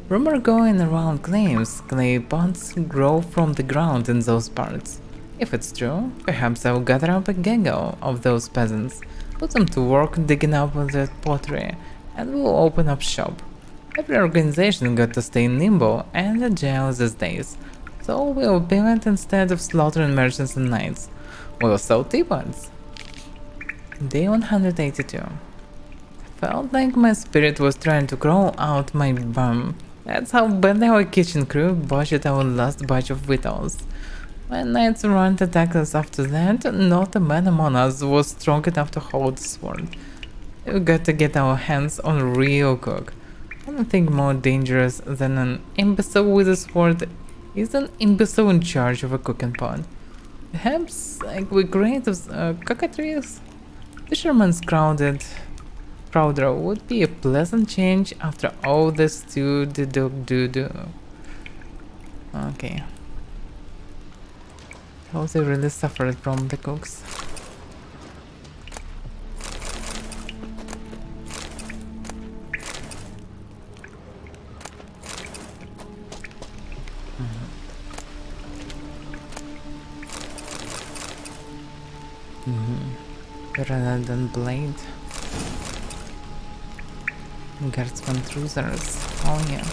Rumor going around claims clay pots grow from the ground in those parts. If it's true, perhaps I'll gather up a gaggle of those peasants, put them to work digging up that pottery, and we'll open up shop. Every organization got to stay nimble and agile these days, so we'll pivot instead of slaughtering merchants and knights. We'll sell teapots. Day 182. Felt like my spirit was trying to crawl out my bum. That's how badly our kitchen crew botched our last batch of victuals. When knights weren't attacked us after that, not a man among us was strong enough to hold the sword. We got to get our hands on a real cook. I don't think more dangerous than an imbecile with a sword is an imbecile in charge of a cooking pot. Perhaps like we create cockatrice? Fisherman's crowder would be a pleasant change after all this do. Okay. How they really suffered from the cooks. Rather than blade. Guardsman cruisers. Oh yeah.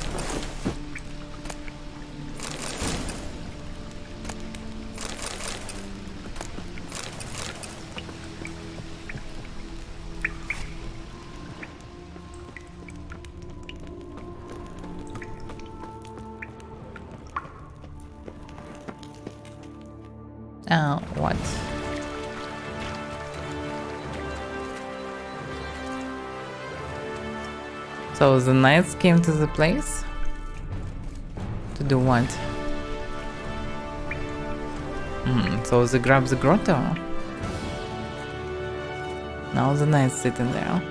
What? So the knights came to the place? To do what? So they grabbed the grotto? Now the knights sitting there.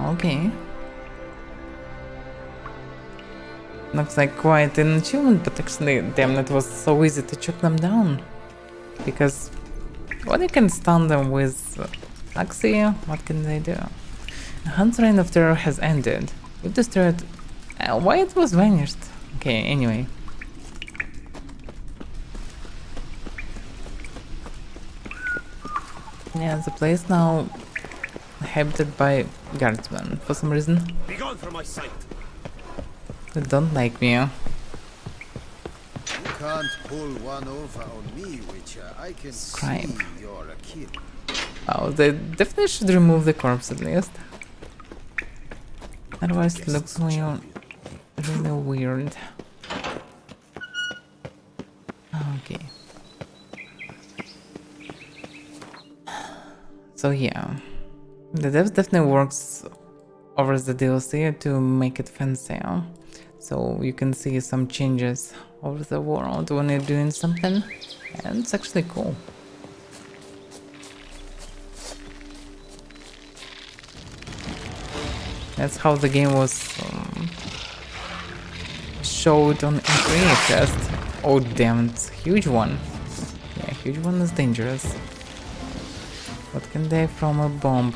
Okay. Looks like quite an achievement, but actually, damn, it was so easy to chop them down. Because what you can stun them with Axia, what can they do? The Hunt's reign of terror has ended. We've destroyed... why it was vanished? Okay, anyway. Yeah, the place now inhabited by guardsmen for some reason. Be gone from my sight. They don't like me. You can't pull one over on me, Witcher. I can Crime. see you're a kid. Oh, they definitely should remove the corpse at least. Otherwise it looks really weird. Okay. So yeah, the dev definitely works over the DLC to make it fancier. So you can see some changes over the world when you're doing something, and it's actually cool. That's how the game was showed on E3 test. Oh damn, it's a huge one. Yeah, huge one is dangerous. What can they from a bomb?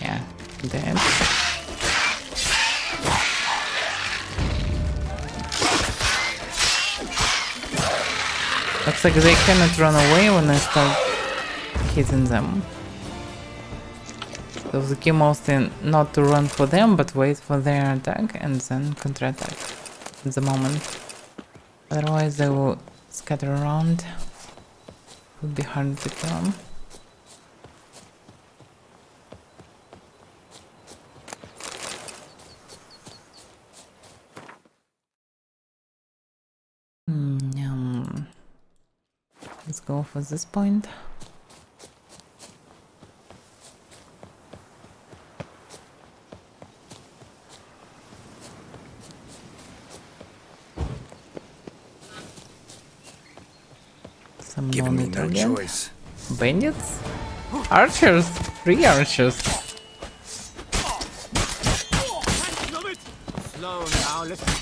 Yeah, dead. Looks like they cannot run away when I start hitting them. So the key mostly not to run for them, but wait for their attack and then counterattack at the moment. Otherwise they will scatter around. It would be hard to kill them. Let's go for this point. Some Giving me no non-target. choice. Bandits? Archers! 3 archers! Slow now, listen.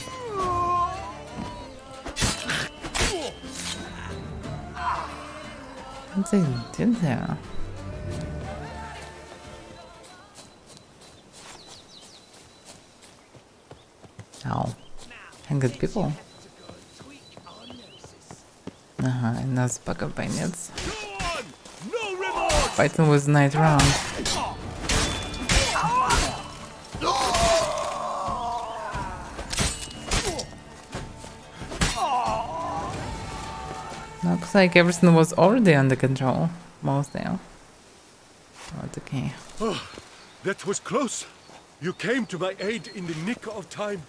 What they did there? good people. Another pack of bandits. Fighting with night round. Looks like everything was already under control. Mostly. But okay. That was close. You came to my aid in the nick of time.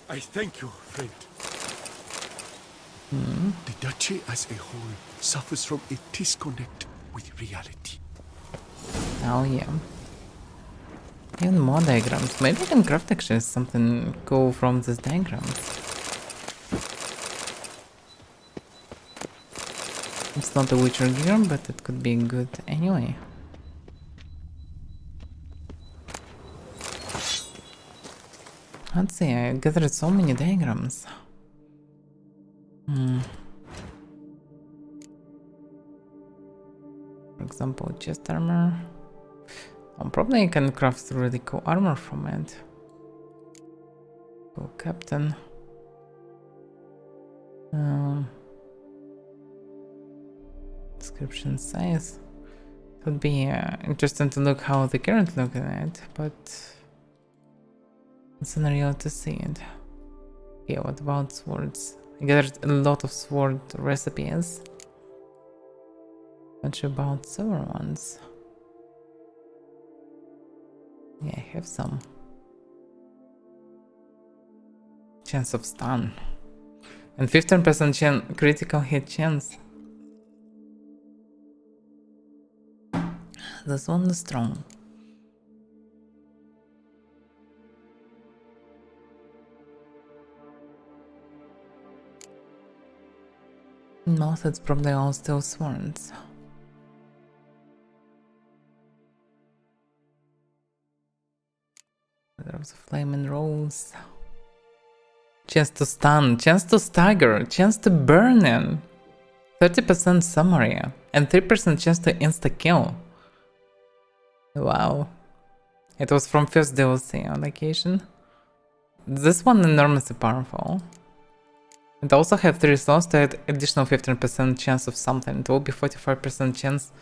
I thank you, friend. The duchy as a whole suffers from a disconnect with reality. Oh yeah. Even more diagrams. Maybe I can craft actually something cool from these diagrams. It's not a Witcher gear, but it could be good anyway. Let's see, I gathered so many diagrams. For example, chest armor. Probably I can craft really cool armor from it. Cool captain. Description size. It would be interesting to look how the current look at it, but it's unreal to see it. Okay, what about swords? I gathered a lot of sword recipes. Not sure about silver ones. Yeah, I have some. Chance of stun. And 15% critical hit chance. This one is strong. Most it's probably all still swords. There's a flaming rose. Chance to stun, chance to stagger, chance to burn in. 30% summary and 3% chance to insta-kill. Wow. It was from first DLC on occasion. This one enormously powerful. It also have 3 slots to add additional 15% chance of something. It will be 45% chance.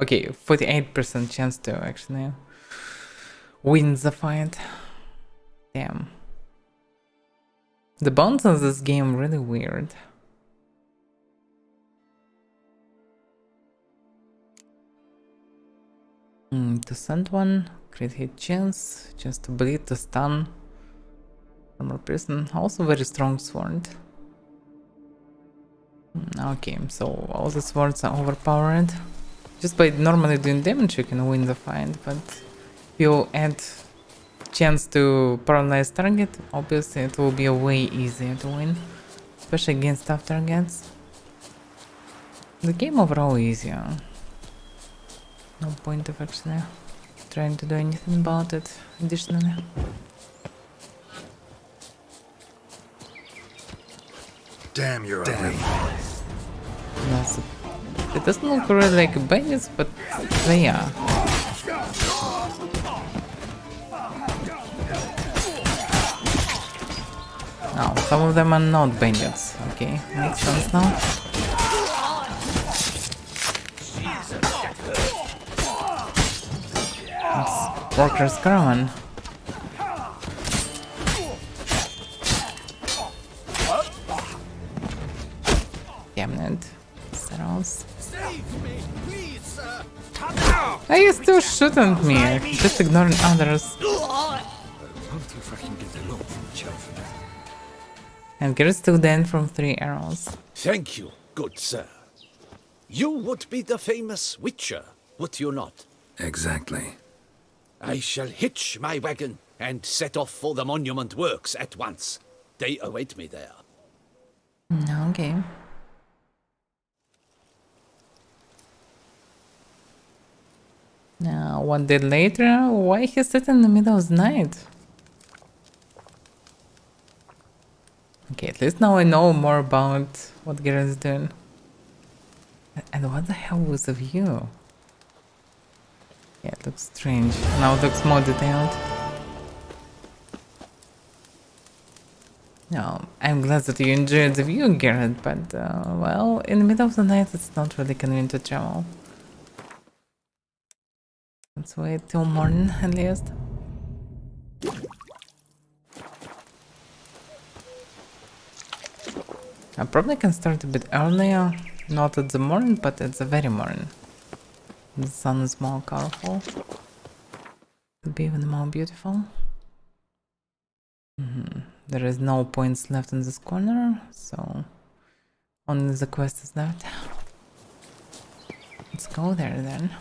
Okay, 48% chance to actually win the fight. Damn. The bounce in this game really weird. To send one, crit hit chance, chance to bleed, to stun. Armor person, also very strong sword. Okay, so all the swords are overpowered. Just by normally doing damage you can win the fight, but if you add chance to paralyze target, obviously it will be way easier to win, especially against tough targets. The game overall easier. No point of actually trying to do anything about it additionally. Damn, you're ugly. Yes, it doesn't look really like bandits, but they are. Now, some of them are not bandits. Okay, makes sense now. It's Workers' Caravan. Damn it. Settles. Are you still shooting me? Just ignoring others. And Garrett's still dead from 3 arrows. Thank you, good sir. You would be the famous Witcher, would you not? Exactly. I shall hitch my wagon and set off for the monument works at once. They await me there. Okay. Now, 1 day later, why he sit in the middle of the night? Okay, at least now I know more about what Garrett is doing. And what the hell was the view? Yeah, it looks strange. Now it looks more detailed. No, I'm glad that you enjoyed the view, Garrett, but, well, in the middle of the night it's not really convenient to travel. Let's wait till morning at least. I probably can start a bit earlier, not at the morning, but at the very morning. The sun is more colorful. It'll be even more beautiful. There is no points left in this corner, so only the quest is left. Let's go there then.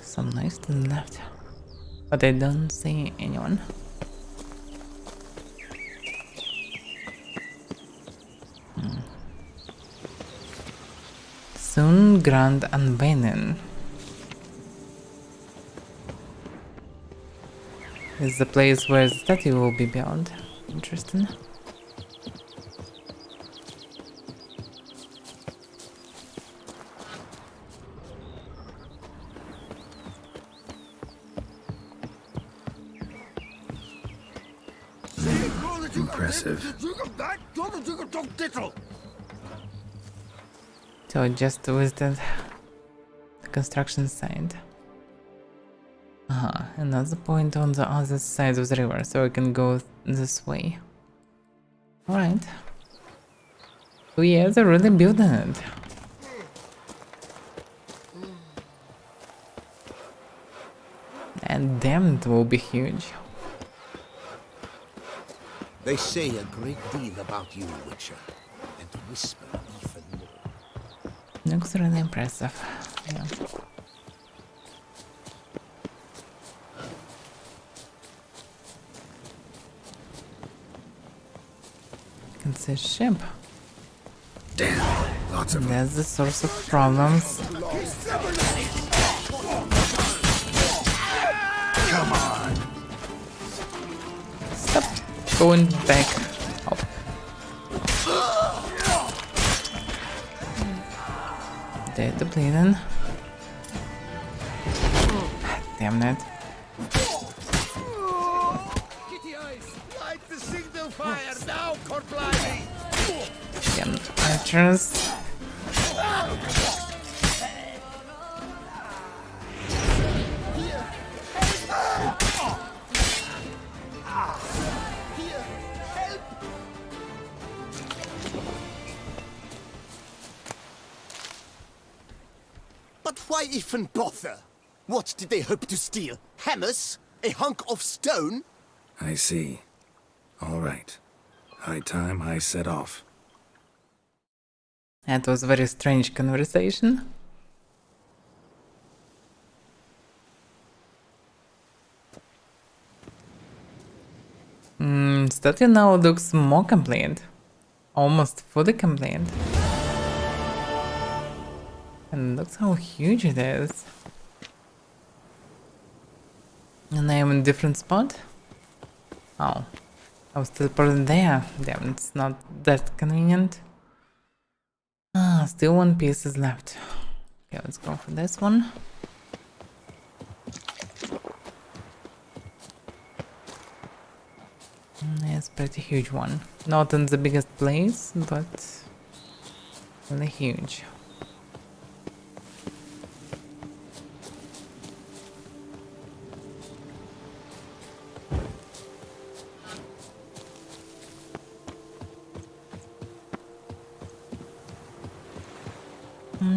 Some nice to the left, but I don't see anyone. Soon Grand Unveiling is the place where the statue will be built. Interesting. Impressive. So I just visited the construction site. Another point on the other side of the river, so I can go this way. Alright. So yeah, they're really building it. And damn, it will be huge. They say a great deal about you, Witcher, and whisper even more. Looks really impressive. Yeah. It's a ship. Damn, lots of them. That's the source of problems. Come on. Stop going back up. Dead to bleeding. Damn it. Kitty eyes, light the signal fire now, Corblivey! Damn archers. But why even bother? What did they hope to steal? Hammers? A hunk of stone? I see. All right. High time I set off. That was a very strange conversation. Statue now looks more complete. Almost fully complete. And look how huge it is. And I am in a different spot? Oh. I was teleported there. Damn, it's not that convenient. Still one piece is left. Okay, let's go for this one. It's a pretty huge one. Not in the biggest place, but really huge.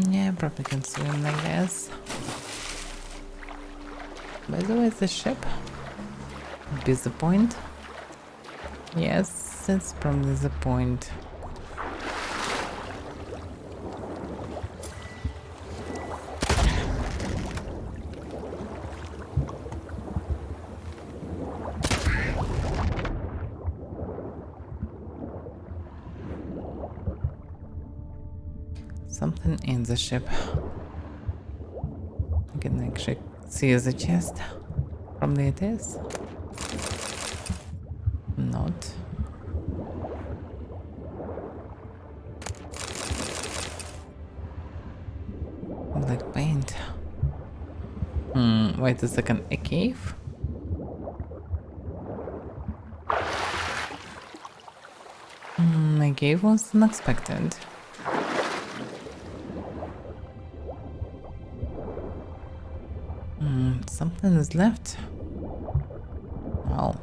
Yeah, probably can swim like this. By the way, the ship would be the point. Yes, it's probably the point. Something in the ship. I can actually see the chest. Probably it is. Not. Like paint. Wait a second. A cave? A cave was unexpected. Something is left. Oh.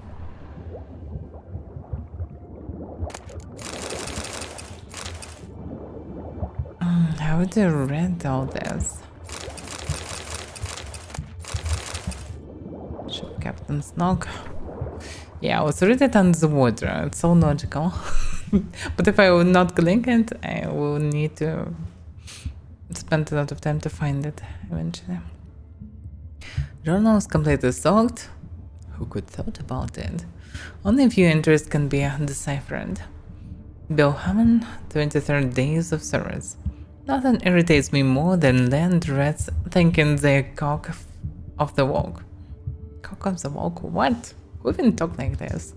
How would I read all this? Ship Captain's Nog. Yeah, I was reading it under the water. It's so logical. But if I would not click it, I will need to spend a lot of time to find it eventually. Journal is completely soaked. Who could thought about it? Only a few entries can be deciphered. Bill Hammond, 23rd days of service. Nothing irritates me more than land rats thinking they're cock of the walk. Cock of the walk? What? Who even talk like this?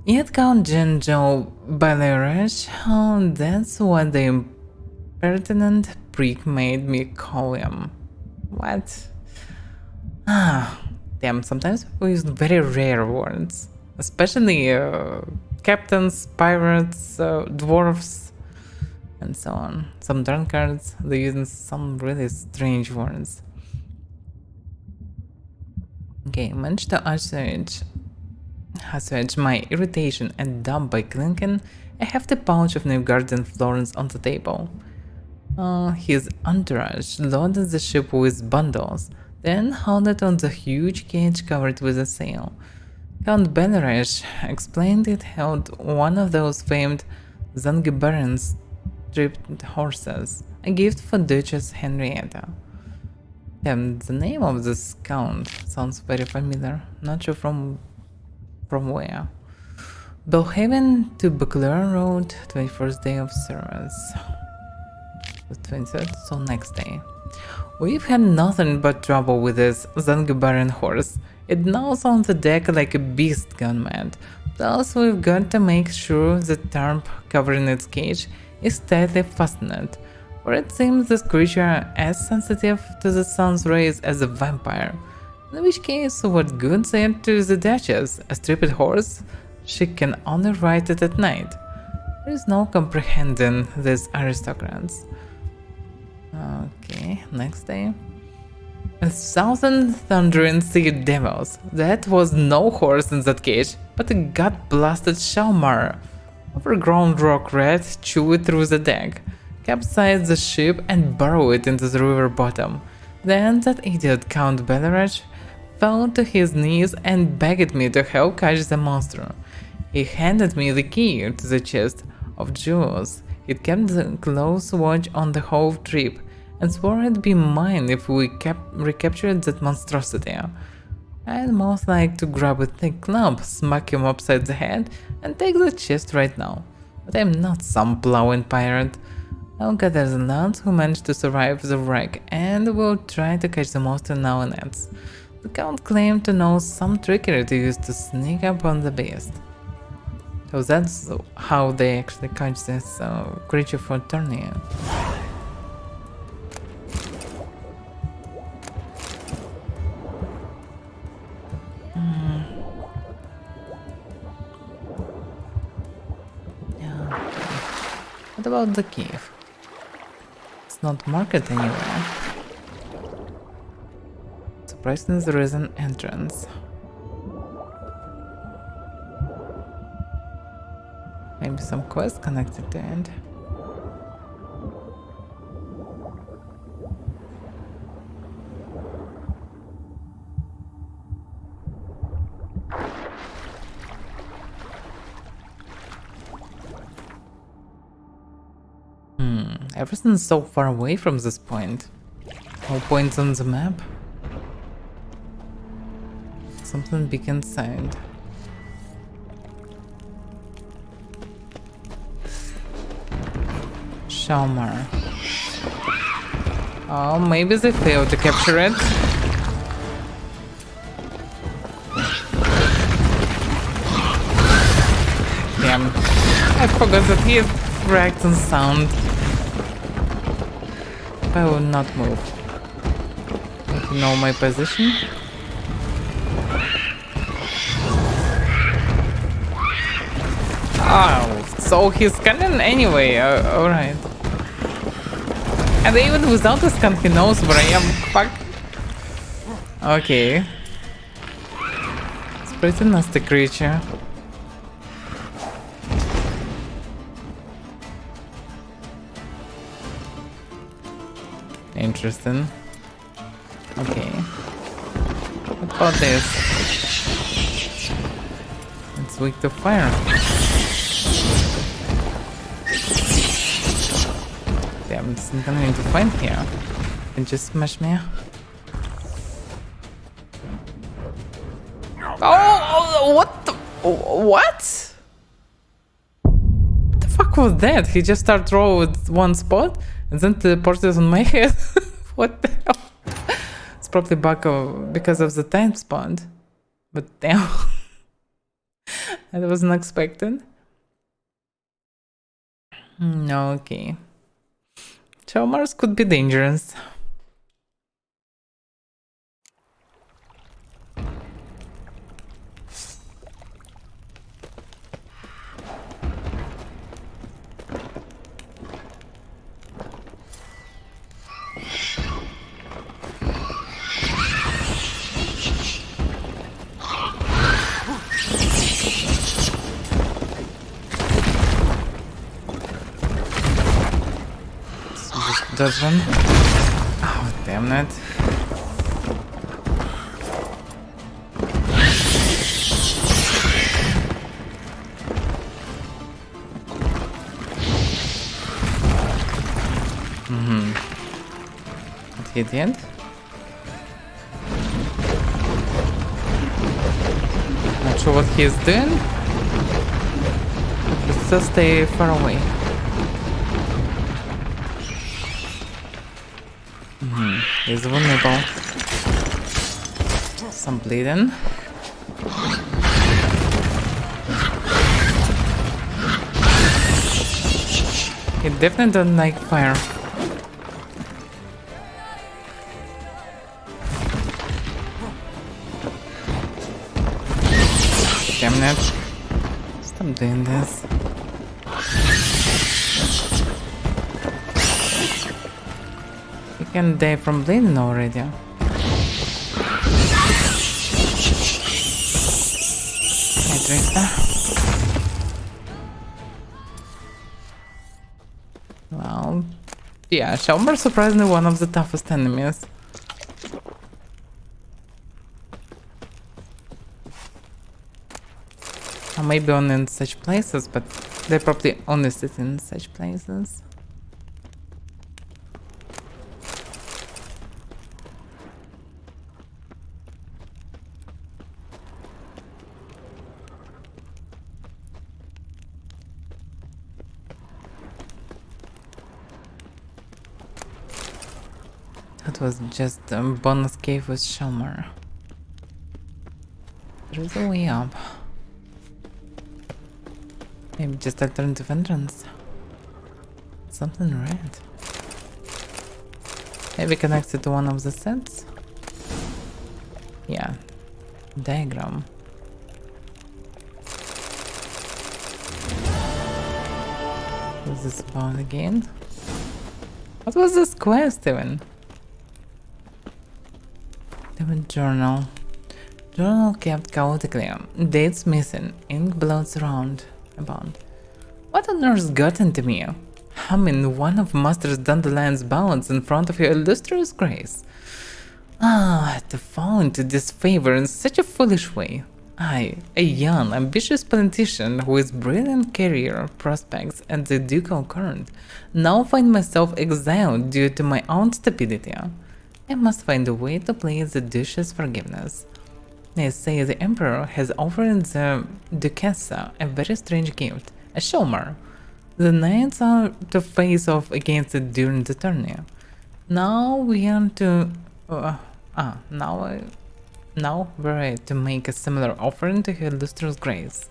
Yet Count Genjo Balerash, oh, that's what the impertinent prick made me call him. What? Ah, damn, sometimes we use very rare words. Especially captains, pirates, dwarves, and so on. Some drunkards, they use some really strange words. Okay, managed to assuage my irritation and dump by clinking a hefty pouch of Newgarden florins on the table. His entourage loaded the ship with bundles, then hauled it on the huge cage covered with a sail. Count Belerish explained it held one of those famed Zangibaran stripped horses, a gift for Duchess Henrietta. The name of this count sounds very familiar, not sure from where. Belhaven to Buckler Road, 21st day of service. The 23rd, so next day. We've had nothing but trouble with this Zangibaran horse. It gnaws on the deck like a beast gone mad. Plus, we've got to make sure the tarp covering its cage is tightly fastened, for it seems this creature as sensitive to the sun's rays as a vampire. In which case, what good said to the Duchess? A stripped horse? She can only ride it at night. There is no comprehending these aristocrats. Okay, next day. 1,000 thundering sea devils. That was no horse in that cage, but a gut-blasted Shalmar. Overgrown rock rat chewed through the deck, capsized the ship and burrowed it into the river bottom. Then that idiot Count Belerish fell to his knees and begged me to help catch the monster. He handed me the key to the chest of jewels. He'd kept a close watch on the whole trip, and swore it'd be mine if we recaptured that monstrosity. I'd most like to grab a thick club, smack him upside the head, and take the chest right now. But I'm not some plowing pirate. I'll gather the lads who managed to survive the wreck, and we'll try to catch the monster now and nets. The Count claimed to know some trickery to use to sneak up on the beast. So that's how they actually catch this creature for tourney. What about the cave? It's not marked anywhere. Surprisingly, there is an entrance. Maybe some quest connected to it. Everything's so far away from this point. All points on the map. Something big inside. Shalmar. Oh, maybe they failed to capture it. Damn. I forgot that he reacts on sound. I will not move. Need to know my position. Oh, so he's scanning anyway. Alright. And even without the scan, he knows where I am. Fuck. Okay. It's a pretty nasty creature. Interesting. Okay. What about this? It's weak to fire. Damn, it's nothing to find here. And just smash me. Oh, what the? What? What the fuck was that? He just started throwing with one spot and then teleported on my head. What the hell? It's probably because of the time spot. But damn. That wasn't expected. Okay. Chalmers could be dangerous. That one. Oh, damn it. What he did? Not sure what he's doing. Let's just stay far away. He's vulnerable. Some bleeding. He definitely doesn't like fire. Damn it. Stop doing this. You can die from bleeding already. Hey, Drifter. Well, yeah, Shelmer surprisingly one of the toughest enemies. Or maybe only in such places, but they probably only sit in such places. That was just a bonus cave with Shelmer. There is a way up. Maybe just alternative entrance. Something red. Maybe connected to one of the sets? Yeah. Diagram. What's this about again? What was this quest even? Even journal. Journal kept chaotically. Dates missing. Ink blots around about. What on earth got into me? Humming one of Master's Dandelion's ballads in front of your illustrious grace. Ah, to fall into disfavor in such a foolish way. I, a young, ambitious politician with brilliant career prospects at the ducal court, now find myself exiled due to my own stupidity. I must find a way to play the Duchess' forgiveness. They say the Emperor has offered the Duchessa a very strange gift, a Shelmer. The knights are to face off against it during the tourney. Now we are to... now we're ready to make a similar offering to her lustrous grace.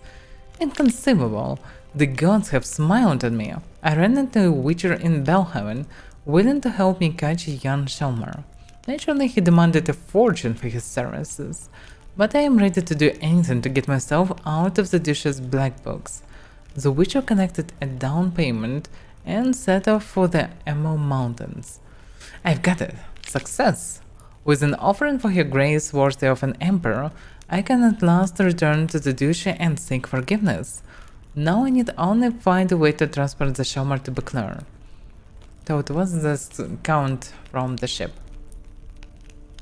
Inconceivable! The gods have smiled at me. I ran into a witcher in Belhaven, willing to help me catch a young Shelmer. Naturally, he demanded a fortune for his services, but I am ready to do anything to get myself out of the duchess' black books. The witcher collected a down payment and set off for the Emerald Mountains. I've got it! Success! With an offering for her grace worthy of an emperor, I can at last return to the duchy and seek forgiveness. Now I need only find a way to transport the Shelmer to Beclure. So it was this count from the ship.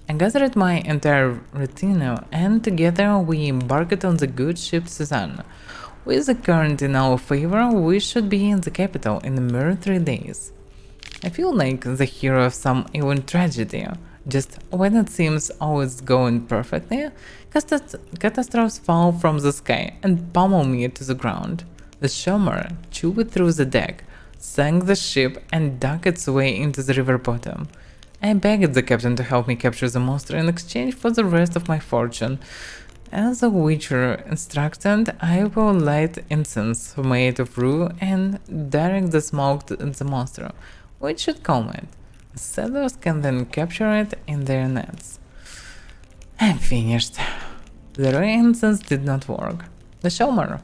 I gathered my entire retinue and together we embarked on the good ship Suzanne. With the current in our favor, we should be in the capital in a mere 3 days. I feel like the hero of some even tragedy. Just when it seems all is going perfectly, catastrophes fall from the sky and pummel me to the ground. The Shelmer chewed through the deck, sank the ship and dug its way into the river bottom. I begged the captain to help me capture the monster in exchange for the rest of my fortune. As the witcher instructed, I will light incense made of rue and direct the smoke to the monster, which should calm it. The settlers can then capture it in their nets. I'm finished. The rue incense did not work. The Shelmer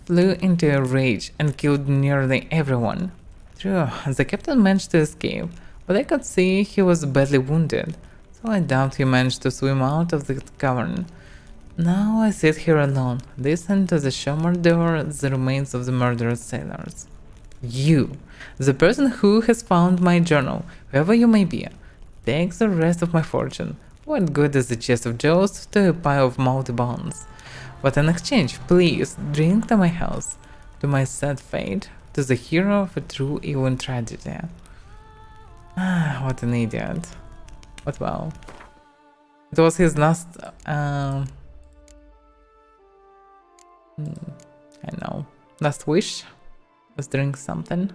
flew into a rage and killed nearly everyone. True, the captain managed to escape, but I could see he was badly wounded, so I doubt he managed to swim out of the cavern. Now I sit here alone, listen to the Shelmer devour the remains of the murdered sailors. You, the person who has found my journal, whoever you may be, take the rest of my fortune. What good is the chest of jewels to a pile of moldy bones? But in exchange, please drink to my health, to my sad fate, to the hero of a true even tragedy. Ah, what an idiot. But well, it was his last, I know, last wish. Let's drink something.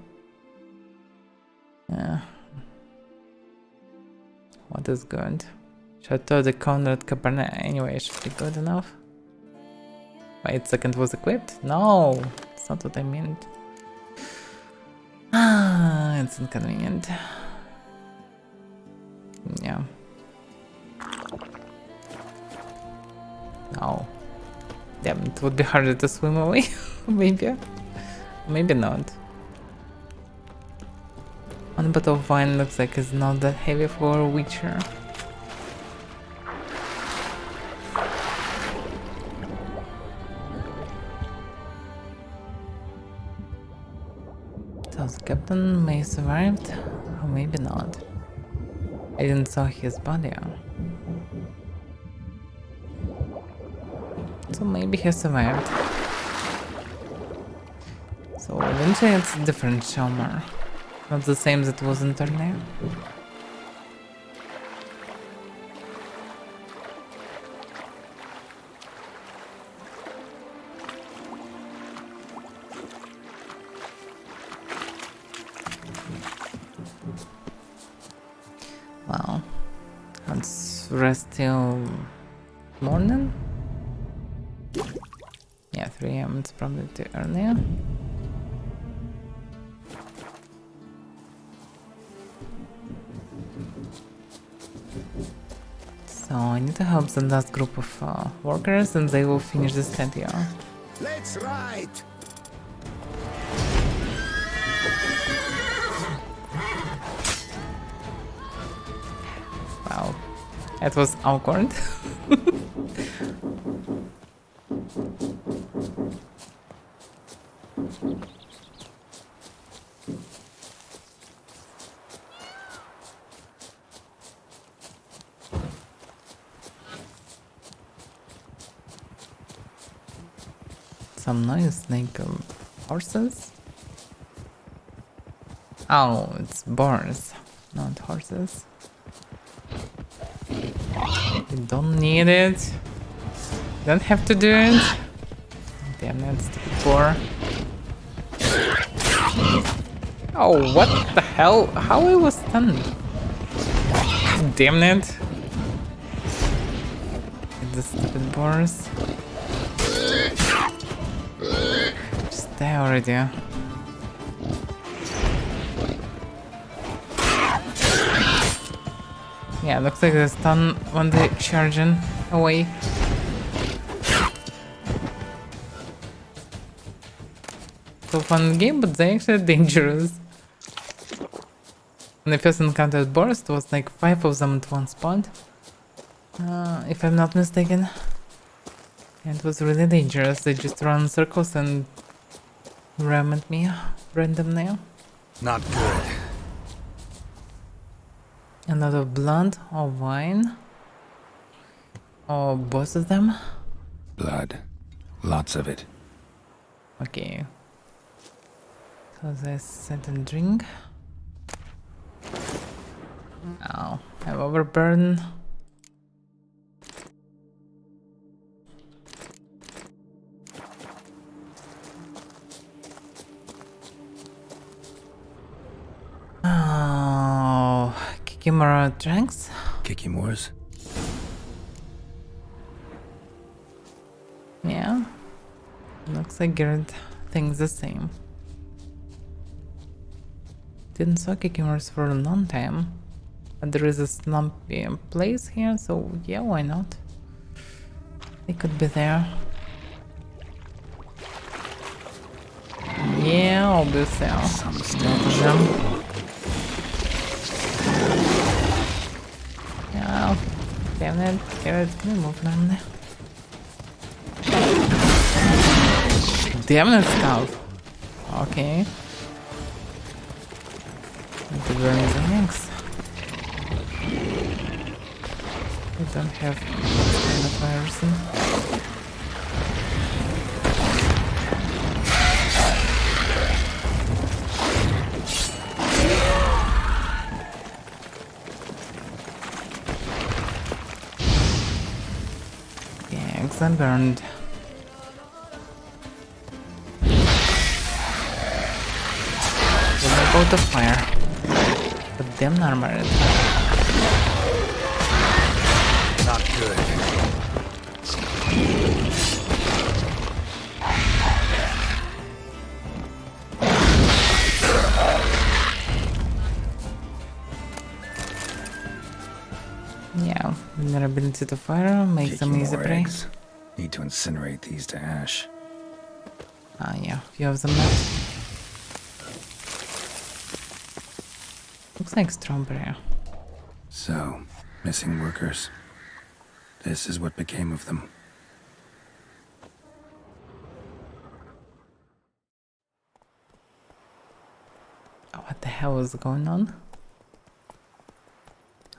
Yeah. What is good? Chateau de Conrad Cabernet. Anyway, it should be good enough. Wait, second was equipped? No, that's not what I meant. Ah, it's inconvenient. Yeah. No. Damn, it would be harder to swim away. Maybe. Maybe not. One bottle of wine looks like it's not that heavy for a witcher. So the captain may have survived, or maybe not. I didn't saw his body. So maybe he survived. So eventually it's a different Shelmer. Not the same that was in Tourney. Well, let's rest till morning. Yeah, 3 AM, it's probably too early. So I need to help the last group of workers and they will finish the study. Let's ride! Wow, that was awkward. Some noise like horses. Oh, it's boars, not horses. You don't need it. You don't have to do it. Damn it, stupid boar. Oh, what the hell? How I was stunned? Damn it. The stupid boars. Just die already. Yeah, looks like they stun when they charging away. So fun game, but they're actually dangerous. When I first encountered boars, it was like 5 of them at one spot. If I'm not mistaken. And it was really dangerous. They just run in circles and ram at me randomly. Not good. A lot of blood or wine. Or both of them. Blood. Lots of it. Okay. So they sit and drink. Oh, I've overburned. Oh, Kikimura drinks. Kikimores? Yeah. Looks like Garrett thinks the same. Didn't saw Kikimores for a long time. But there is a slumpy place here, so yeah, why not? They could be there. Yeah, obviously. Some Them. Yeah, damn it. Garrett, can you move normally? Damn it, stuff. Okay. To burn the eggs. We don't have kind of person. Yeah, eggs are burned. We'll go to fire. But them armored. Not good. Yeah, vulnerability to fire makes them easy Kikimore prey. eggs. Need to incinerate these to ash. Ah, yeah, few of them left. Looks like strawberry. So, missing workers. This is what became of them. Oh, what the hell is going on?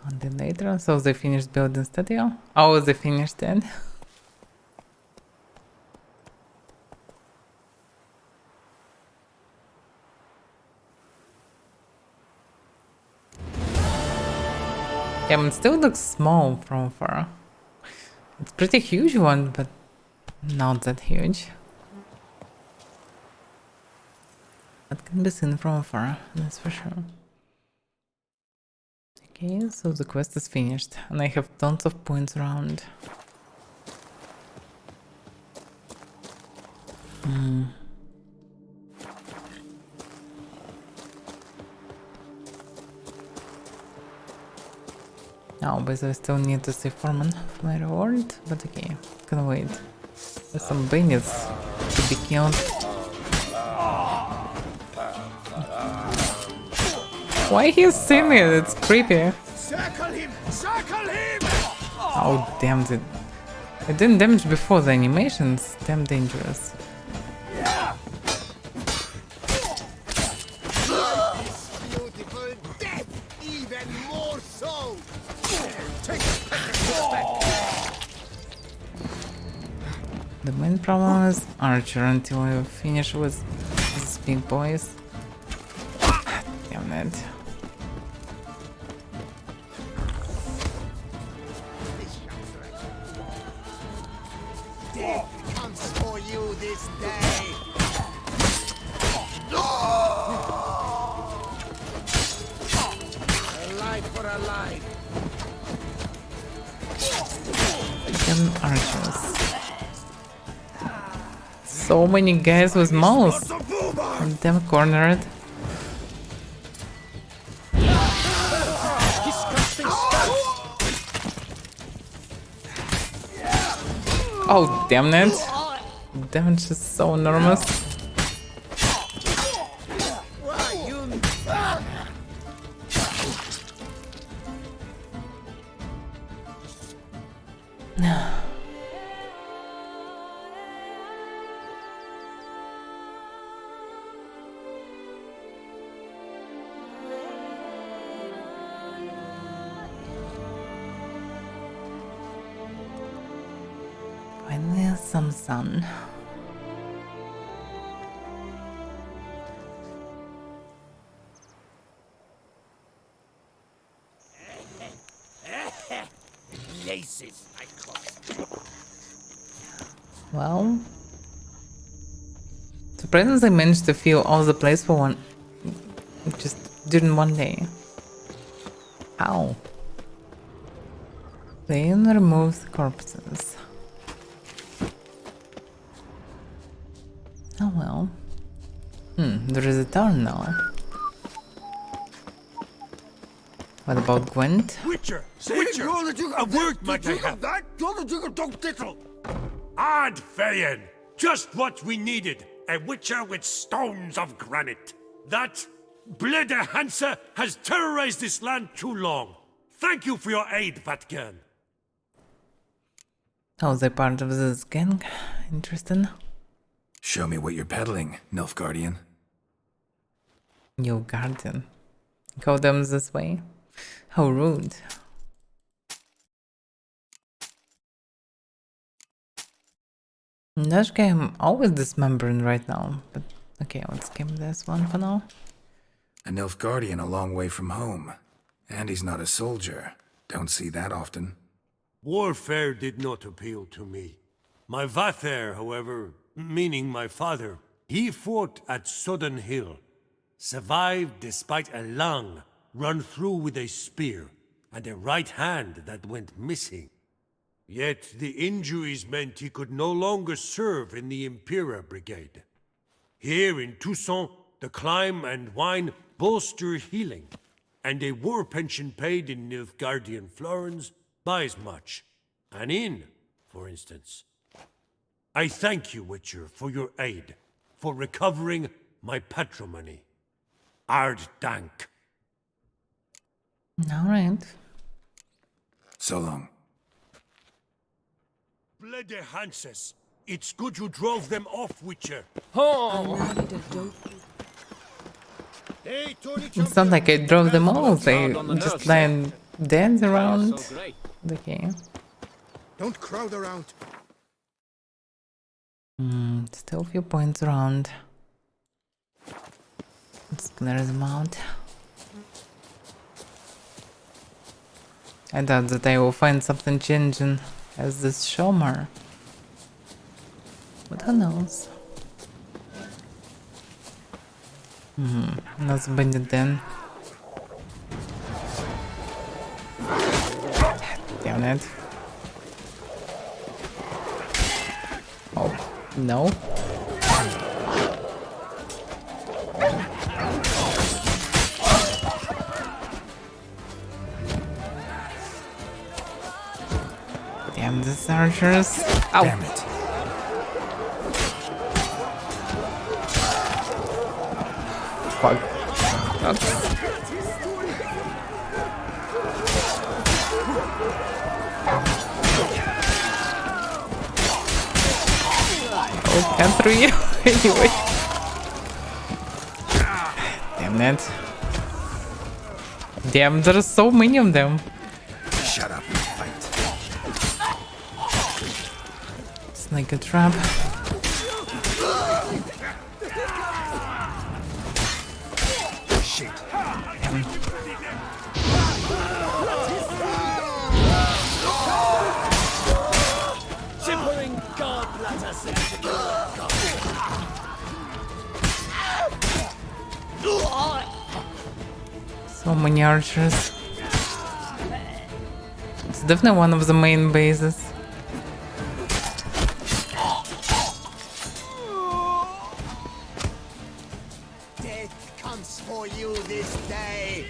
On the later, so they finished building studio? Oh, they finished it. Yeah, it still looks small from far. It's pretty huge one, but not that huge. That can be seen from afar, that's for sure. Okay, so the quest is finished, and I have tons of points around. Oh, but I still need to see Foreman for my reward, but okay, can wait. There's some bandits to be killed. Why he's singing it? It's creepy. Circle him! Circle him! Oh, damn it. It didn't damage before the animations. Damn dangerous. Beautiful death, even more so. The main problem is Archer until I finish with these big boys. Damn it. Death comes for you this day. Dragon archers. So many guys with mouths. Damn cornered. Oh, damn it. Damage is so enormous. Finally, some sun. Laces, I call it. Well, surprisingly, I managed to feel all the place for one, just during one day. How? Clean removes corpses. Oh well. There is a town now. What about Gwent? Witcher! Witcher! A word might I have? Ad Feyen! Just what we needed! A Witcher with stones of granite! That Blede Hansa has terrorized this land too long! Thank you for your aid, Vatgan! Oh, they're part of this gang? Interesting. Show me what you're peddling, Nilfgaardian. Your garden. Go them this way. How rude. That guy I'm always dismembering right now, but okay, let's skip this one for now. A Nilfgaardian a long way from home. And he's not a soldier. Don't see that often. Warfare did not appeal to me. My Vather, however, meaning my father, he fought at Sodden Hill. Survived despite a lung run through with a spear, and a right hand that went missing. Yet the injuries meant he could no longer serve in the Impera Brigade. Here in Toussaint, the climb and wine bolster healing, and a war pension paid in Nilfgaardian florins buys much. An inn, for instance. I thank you, Witcher, for your aid, for recovering my patrimony. Ard Dank. Alright. So long. Blede Hanses, it's good you drove them off, Witcher. It's not like I drove them all, they just lying dead around. Okay. Don't crowd around. Still a few points around. Let's clear them out. I doubt that I will find something changing as this Shomer. But who knows? Let's bend it then. Damn it. Oh, no. Damn these archers. Ow. Damn it. Fuck. Oops. Oh, can't through you. Anyway. Damn it. Damn, there's so many of them. Shut up and fight. It's like a trap. Shit. Shivering gallbladder So many archers. It's definitely one of the main bases. comes for you this day.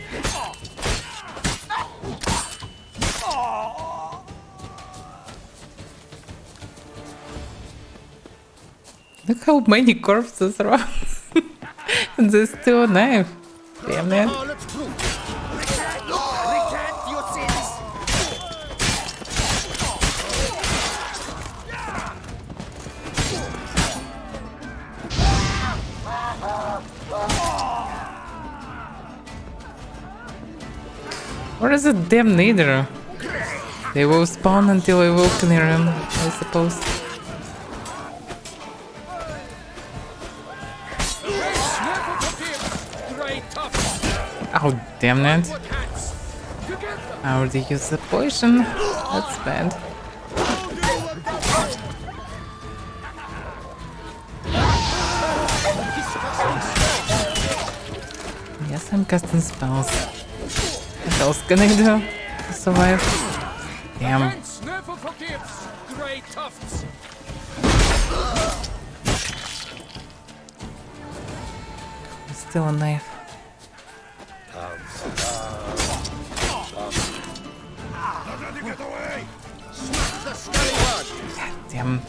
Look how many corpses around. There's still a knife. Damn it. Let's prove. Recant your sins. Where is the damn leader? They will spawn until I will clear him, I suppose. Oh, damn it. I already used the poison. That's bad. Yes, I'm casting spells. What else can I do to survive? Damn. Never forgives, grey tufts. Still a knife. Damn.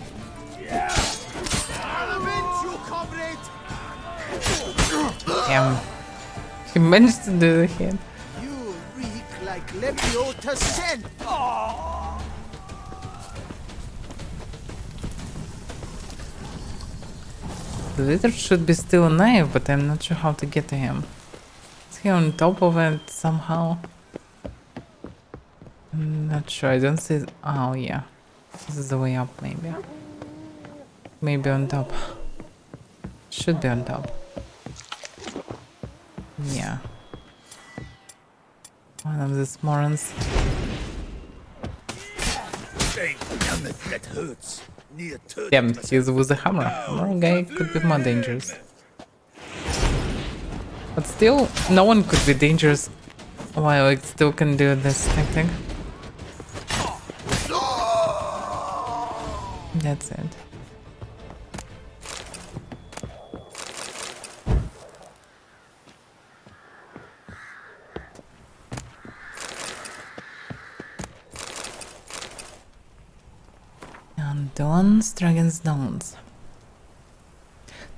Damn. He managed to do the hit. You reek like Lepiota scent. The leader should be still alive, but I'm not sure how to get to him. Is he on top of it somehow? I'm not sure, I don't see... Oh yeah. This is the way up, maybe. Maybe on top. Should be on top. Yeah. One of these morons. That hurts. Near Damn, he's with a hammer. Hammer guy could be more dangerous. But still, no one could be dangerous while it still can do this tactic. That's it. And Dawn's Dragon's Dawns.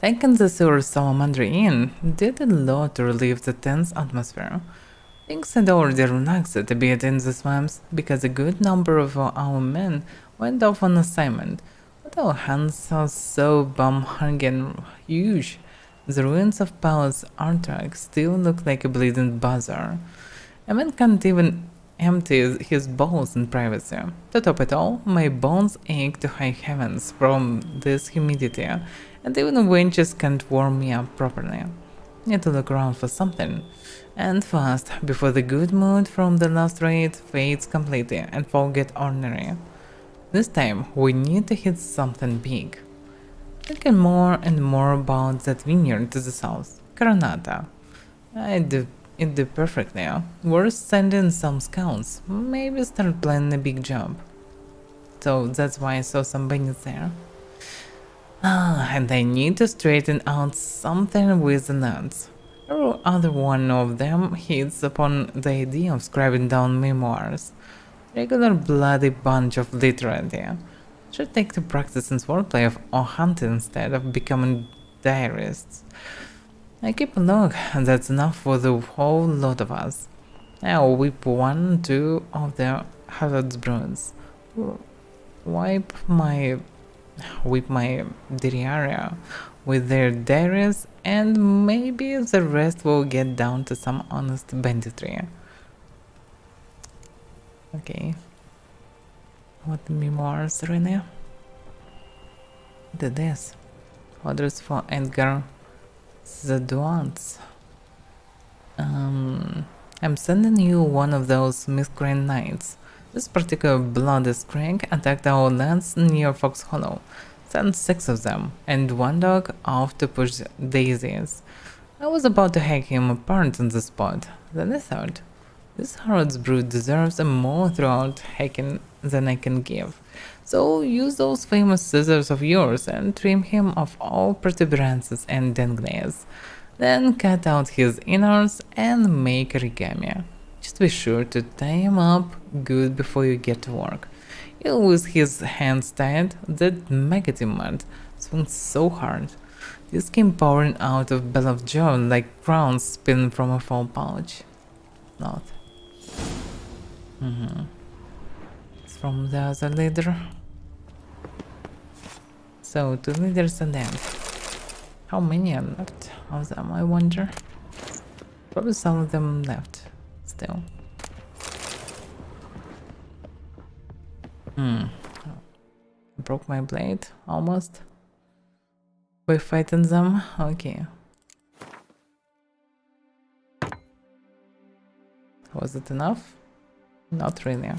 Taking the Silver Salamander in did a lot to relieve the tense atmosphere. Things had already relaxed a bit in the swamps because a good number of our men went off on assignment, but our hands are so bum-hungry and huge. The ruins of Palace Artrak still look like a bleeding bazaar. A man can't even empty his bowels in privacy. To top it all, my bones ache to high heavens from this humidity, and even wenches can't warm me up properly. Need to look around for something, and fast, before the good mood from the last raid fades completely and forget ordinary. This time, we need to hit something big. Thinking more and more about that vineyard to the south, Coronata. It did perfectly. We're sending some scouts, maybe start planning a big job. So that's why I saw some bandits there. And I need to straighten out something with the nuts. Or other one of them hits upon the idea of scribing down memoirs. Regular bloody bunch of literati. Should take to practice in swordplay or hunting instead of becoming diarists. I keep a log, and that's enough for the whole lot of us. I'll whip 1-2 of the Harrod's broods. Whip my Diriaria with their diaries, and maybe the rest will get down to some honest banditry. Okay. What memoirs, Rene? Did this. Orders for Edgar the Duans. I'm sending you one of those miscreant knights. This particular bloody scrank attacked our lands near Fox Hollow. Sent 6 of them, and 1 dog off to push daisies. I was about to hack him apart on the spot. Then I thought, this Harrod's brood deserves a more throughout hacking than I can give. So use those famous scissors of yours and trim him of all protuberances and dangles. Then cut out his innards and make origami. Just be sure to tie him up good before you get to work. He'll lose his hands tied. That maggoty mud swung so hard. This came pouring out of Bell of Joe like crowns spinning from a full pouch. Not. It's from the other leader. So, 2 leaders are dead. How many are left of them, I wonder? Probably some of them left still. Broke my blade almost by fighting them. Okay. Was it enough? Not really.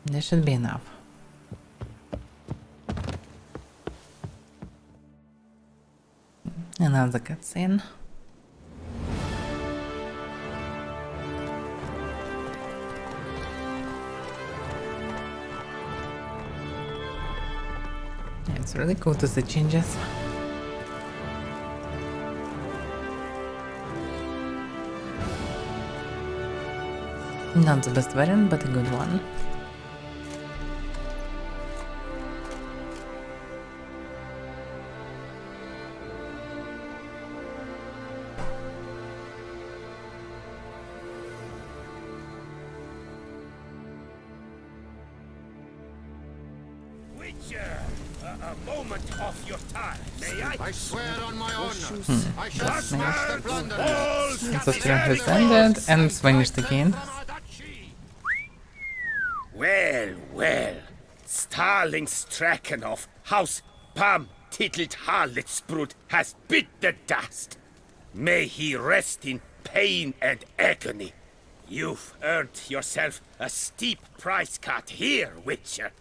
There should be enough. Another cutscene. Yeah, it's really cool to see changes. Not the best variant, but a good one. A moment of your time, may I? I swear on my honor, I shall smash the plunderers. So turn has ended and it's vanished again. Well, well, Starling Strakenov, House Pam Tittled Harlotsbrut has bit the dust. May he rest in pain and agony. You've earned yourself a steep price cut here, Witcher.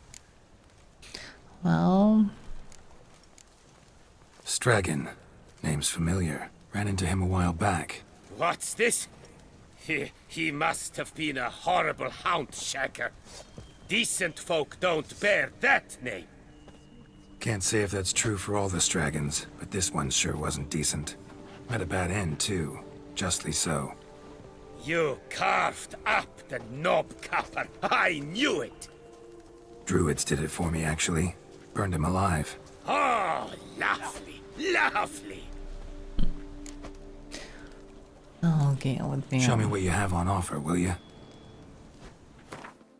Well, Stragan. Name's familiar. Ran into him a while back. What's this? He must have been a horrible hound shaker. Decent folk don't bear that name. Can't say if that's true for all the Stragons, but this one sure wasn't decent. Had a bad end, too. Justly so. You carved up the knob copper. I knew it. Druids did it for me, actually. Burned him alive. Oh, lovely, lovely. okay, let me Show me what you have on offer, will you?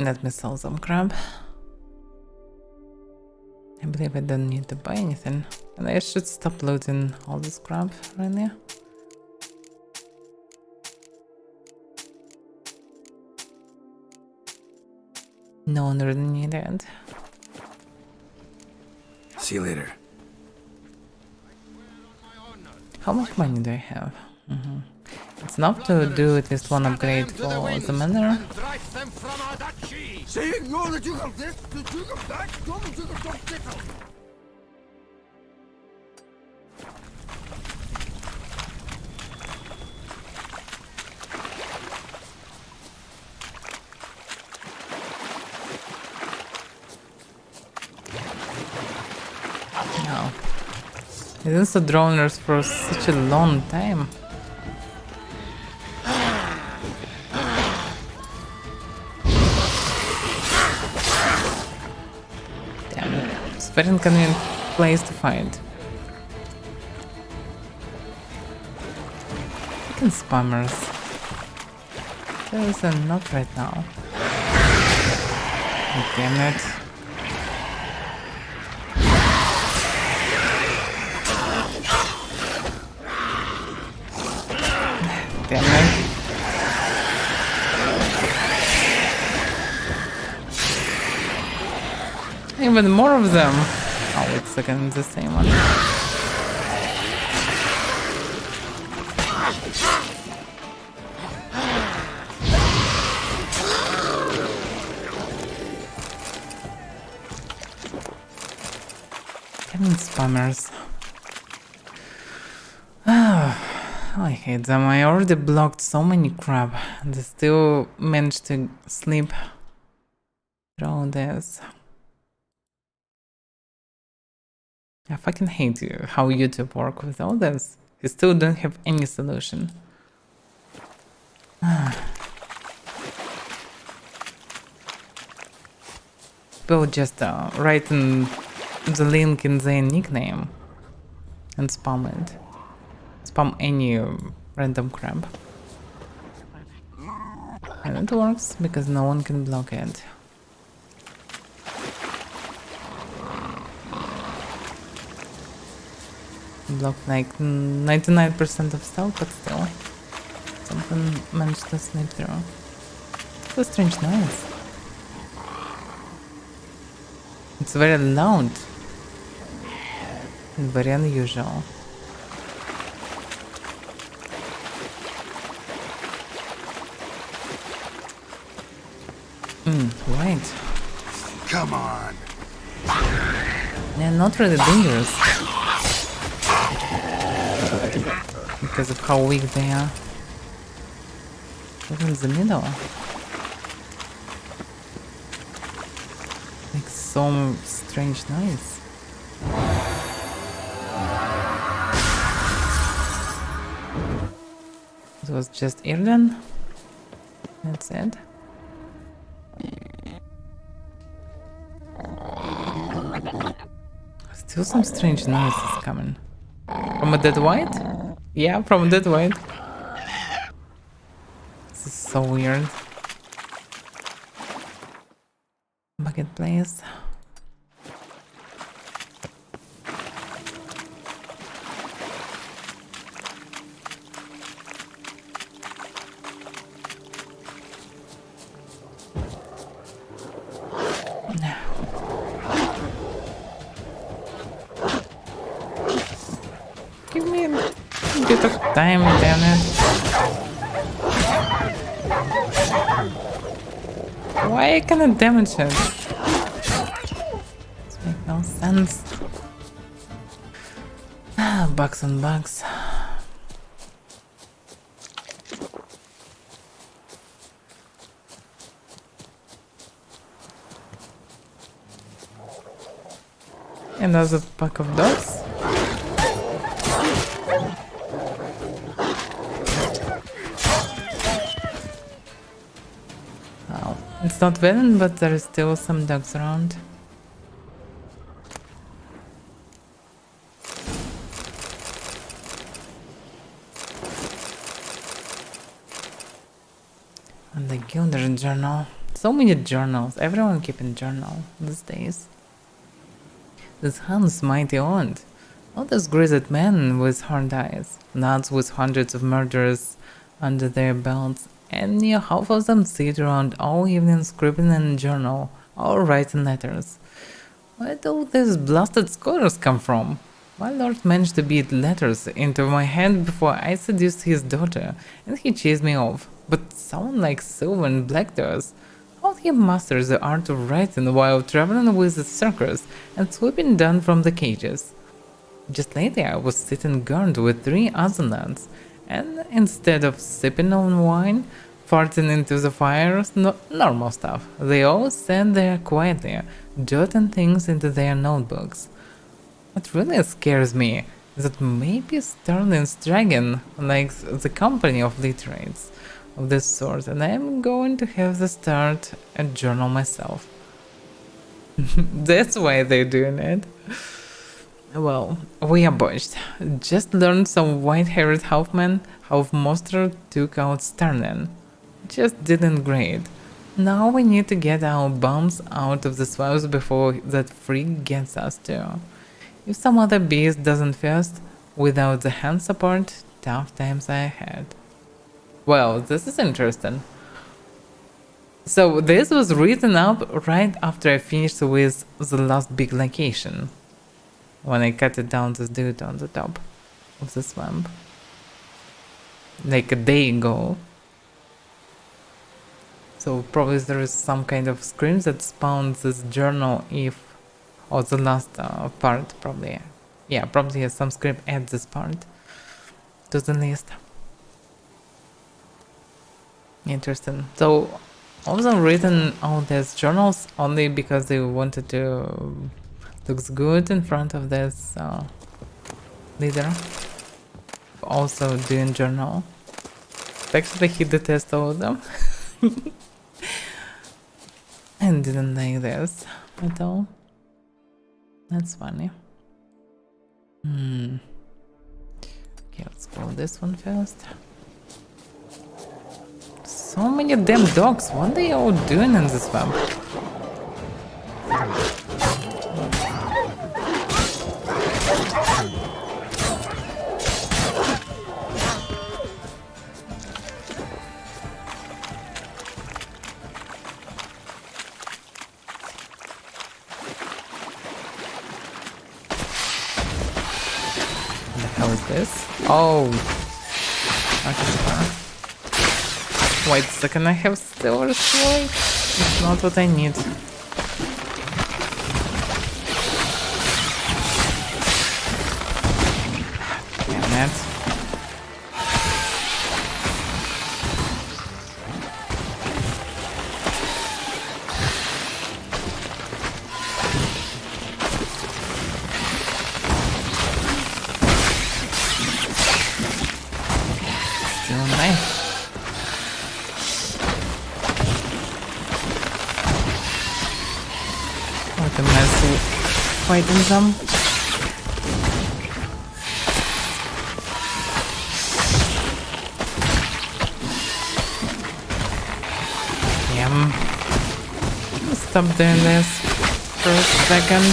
let me sell some crab. I believe I don't need to buy anything. And I should stop looting all this crap right now. No one really needed. See you later. How much money do I have? It's enough to do at least one upgrade for the manor. No. I didn't see droners for such a long time. Damn it. It's a very inconvenient place to fight. Fucking spammers. There's a not right now. Damn it. Damn it. Even more of them. Oh, wait a second, it's the same one. Damn it, spammers. I hate them. I already blocked so many crap and I still managed to sleep through this. I fucking hate you how YouTube work with all this. You still don't have any solution. People just write in the link in their nickname and spam it. Spam any random crap. And it works because no one can block it. Block like 99% of stuff, but still. Something managed to slip through. It's a strange noise. It's very loud. And very unusual. Right. Come on. They're not really dangerous. Because of how weak they are. Look in the middle. Makes some strange noise. It was just Irden. That's it. Still some strange noises coming. From a dead white? Yeah, from a dead white. This is so weird. Bucket place. Give me a bit of time, damn it. Why I cannot damage it? This makes no sense. Bugs and bugs. Another pack of dogs. Wow. It's not venom, but there is still some dogs around. And the Gilder journal. So many journals. Everyone keeping journal these days. This Hans mighty aunt. All those grizzled men with hard eyes. Nuts with hundreds of murders under their belts. And near half of them sit around all evening scribbling in a journal or writing letters. Where do these blasted scholars come from? My lord managed to beat letters into my hand before I seduced his daughter, and he chased me off. But someone like Sylvan Black does. How he masters the art of writing while traveling with the circus and swooping down from the cages. Just lately I was sitting guard with 3 other lads, and instead of sipping on wine, farting into the fire, normal stuff, they all stand there quietly, jotting things into their notebooks. What really scares me is that maybe Sterling's dragon likes the company of literates of this sort, and I am going to have to start a journal myself. That's why they're doing it. Well, we are botched. Just learned some white-haired half-man, half-monster took out Sterling. Just didn't great. Now we need to get our bums out of the swamps before that freak gets us too. If some other beast doesn't first, without the hand support, tough times are ahead. Well, this is interesting. So this was written up right after I finished with the last big location. When I cut it down this dude on the top of the swamp. Like a day ago. So probably there is some kind of script that spawns this journal if... or the last part probably. Yeah, probably has some script at this part to the list. Interesting. So, also written all these journals only because they wanted to looks good in front of this leader. Also doing journal. Actually, he detests all of them. And didn't like this at all. That's funny. Okay, let's go this one first. So many damn dogs. What are they all doing in this web? What the hell is this? Oh, okay. Wait a second, I have silver sword. It's not what I need. Damn it. Still nice. What a mess fighting them. Stop doing this for a second.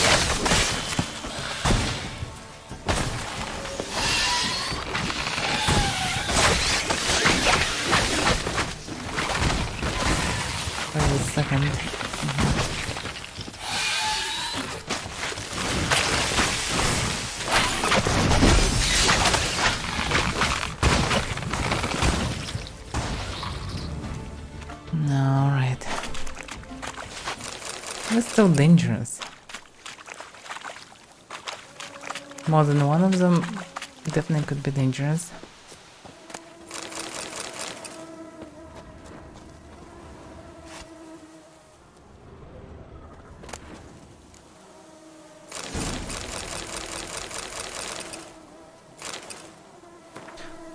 Wait a second. Alright. It's still dangerous. More than one of them definitely could be dangerous.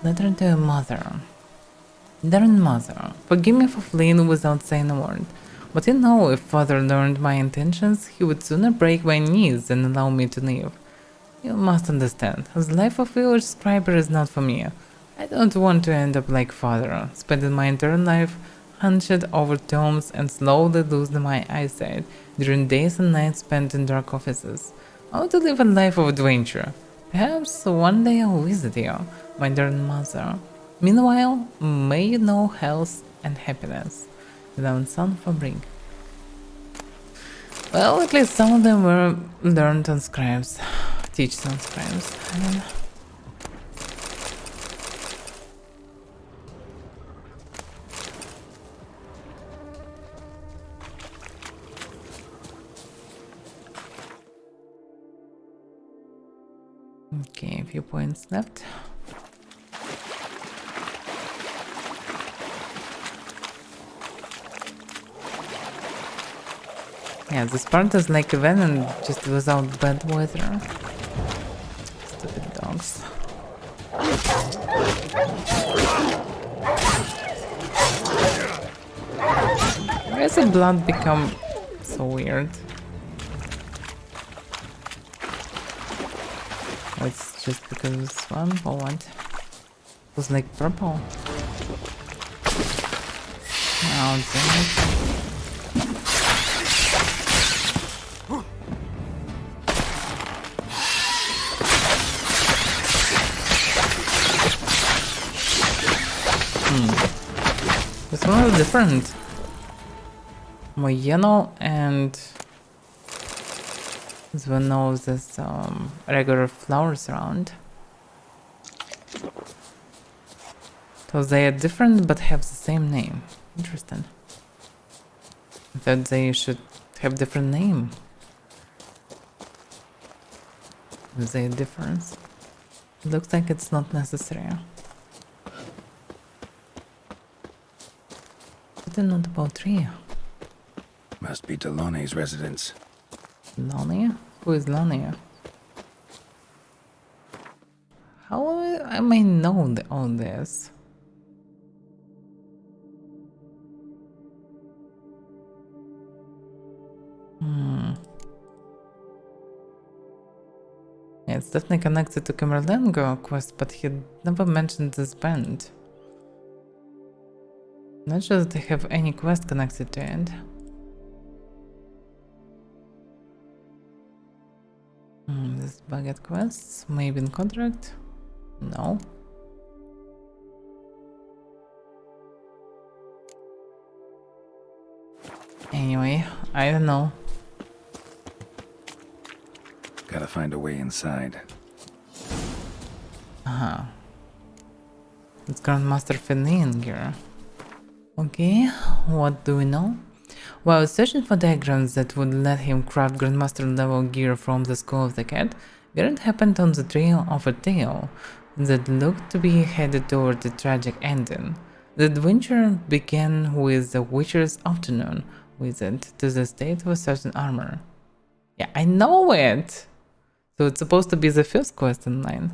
Letter to a mother. Dear mother, forgive me for fleeing without saying a word. But you know, if father learned my intentions, he would sooner break my knees than allow me to live. You must understand, the life of village scriber is not for me. I don't want to end up like father, spending my entire life hunched over tomes and slowly losing my eyesight during days and nights spent in dark offices. I want to live a life of adventure. Perhaps one day I'll visit you, my dear mother. Meanwhile, may you know health and happiness. Without son for bring. Well, at least some of them were learned on scribes. Teach on scribes. I mean. Okay, a few points left. Yeah, this part is like a Venom, just without bad weather. Stupid dogs. Why does the blood become so weird? It's just because of this one, or what? It was like purple. Oh, damn it. This one is different. More yellow, and this one knows this regular flowers around. So they are different but have the same name. Interesting. I thought they should have different name. Is there a difference? It looks like it's not necessary. the note about tree? Must be Delaunay's residence. Lonnie? Who is Lonnie? How I may know all this? Yeah, it's definitely connected to Camerlengo quest, but he never mentioned this band. Not sure that they have any quest connected to it. This baguette quests, maybe in contract? No. Anyway, I don't know. Gotta find a way inside. It's Grandmaster Finin here. Okay, what do we know? While searching for diagrams that would let him craft Grandmaster level gear from the skull of the cat, Garrett happened on the trail of a tale that looked to be headed toward a tragic ending. The adventure began with the Witcher's afternoon visit to the state of a certain armor. Yeah, I know it! So it's supposed to be the first quest in line.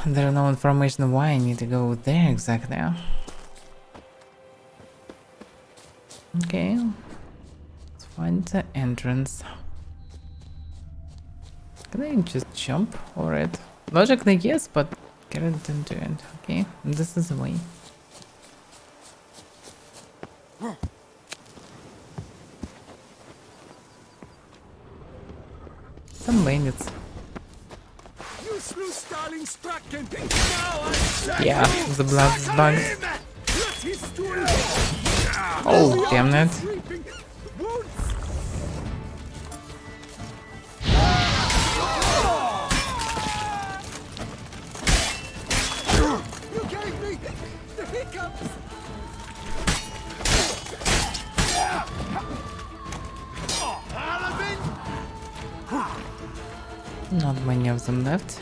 There are no information why I need to go there exactly. Okay, let's find the entrance. Can I just jump over it? Logically, yes, but Garrett didn't do it. Okay, this is the way. Some bandits. You slew Starling Stracken. Now I sack Yeah, you. the blood is bugged. Let his stool Oh, damn it. sleeping. Wounds. You gave me the hiccups. Not many of them left.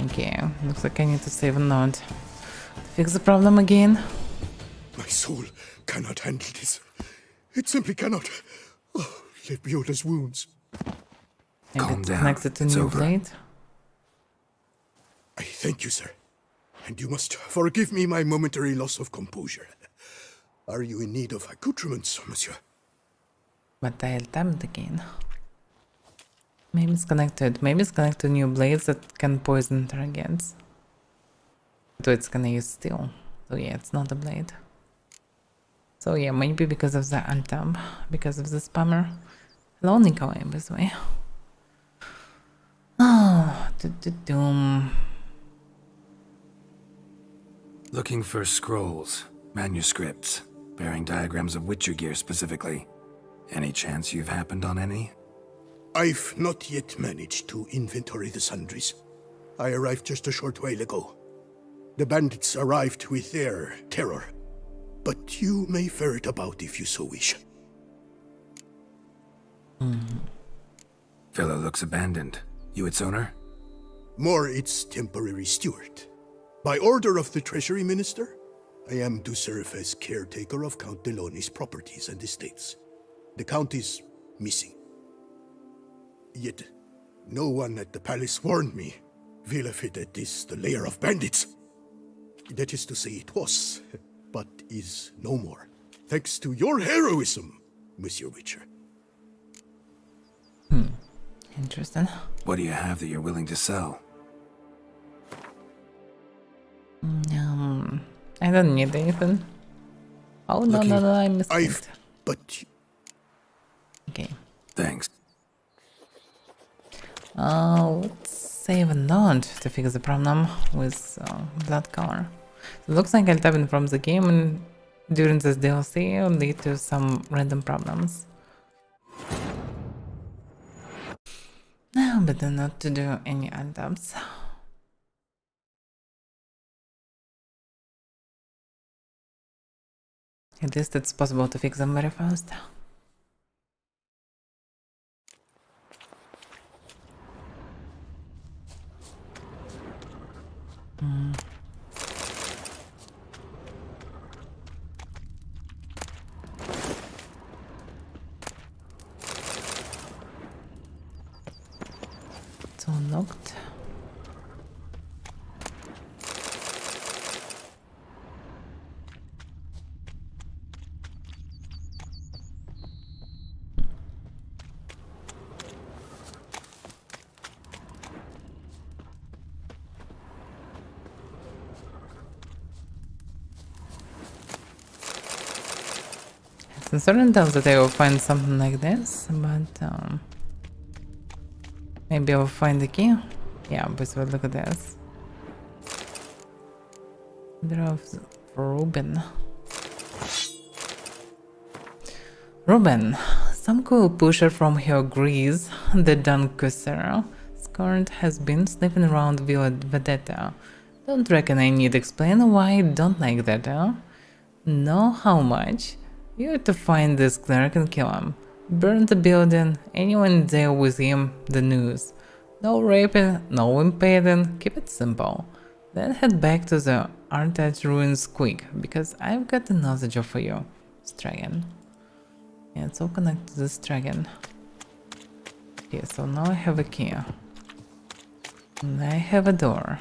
Okay, looks like I need to save a note to fix the problem again. My soul cannot handle this. It simply cannot. Oh, Lebioda's wounds. Maybe Calm it's down. connected to It's new over. blade. I thank you, sir. And you must forgive me my momentary loss of composure. Are you in need of accoutrements, monsieur? But I tapped again. Maybe it's connected. Maybe it's connected to new blades that can poison targets. So it's gonna use steel. So yeah, it's not a blade. So yeah, maybe because of the untap, because of the spammer. Hello, Nikolai, by the way. Oh, doom. Looking for scrolls, manuscripts, bearing diagrams of Witcher gear specifically. Any chance you've happened on any? I've not yet managed to inventory the sundries. I arrived just a short while ago. The bandits arrived with their terror. But you may ferret about if you so wish. Villa looks abandoned. You its owner? More its temporary steward. By order of the Treasury Minister, I am to serve as caretaker of Count Deloni's properties and estates. The Count is missing. Yet, no one at the palace warned me. Villa fitted is the lair of bandits. That is to say, it was, but is no more. Thanks to your heroism, Monsieur Witcher. Interesting. What do you have that you're willing to sell? I don't need anything. Oh, no, Looking- no, no, I missed I've... it. But Okay. Thanks. Let's save a note to fix the problem with blood color. So it looks like I'll tap in from the game and during this DLC it'll lead to some random problems. Now better not to do any untabs. At least it's possible to fix them very fast. It's all locked. It's certain tells that I will find something like this, but maybe I will find the key. Yeah, but so look at this. Ruben. Ruben, some cool pusher from here agrees that Don Cusero Scorned has been sniffing around Villa Vedetta. Don't reckon I need explain why I don't like that, huh? Know how much? You have to find this cleric and kill him. Burn the building, anyone there with him, the news. No raping, no impeding, keep it simple. Then head back to the Artach ruins quick, because I've got another job for you. Dragon. Yeah, it's all connected to this dragon. Okay, so now I have a key. And I have a door.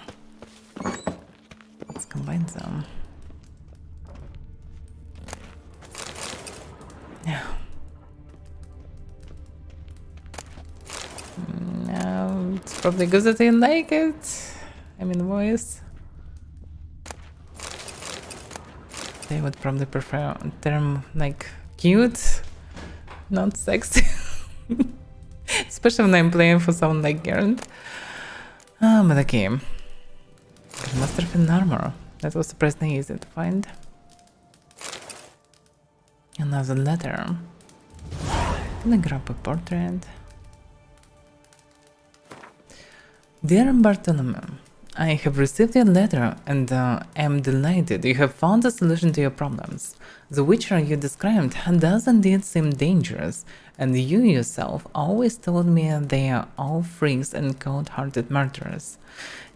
Let's combine them. Yeah. No, it's probably good that I like it. I mean, voice. They would probably prefer a term like cute, not sexy. Especially when I'm playing for someone like Geralt. But okay. Master of an armor. That was surprisingly easy to find. Another letter. Gonna grab a portrait. Dear Bartholomew, I have received your letter and am delighted you have found a solution to your problems. The Witcher you described does indeed seem dangerous, and you yourself always told me they are all freaks and cold-hearted murderers.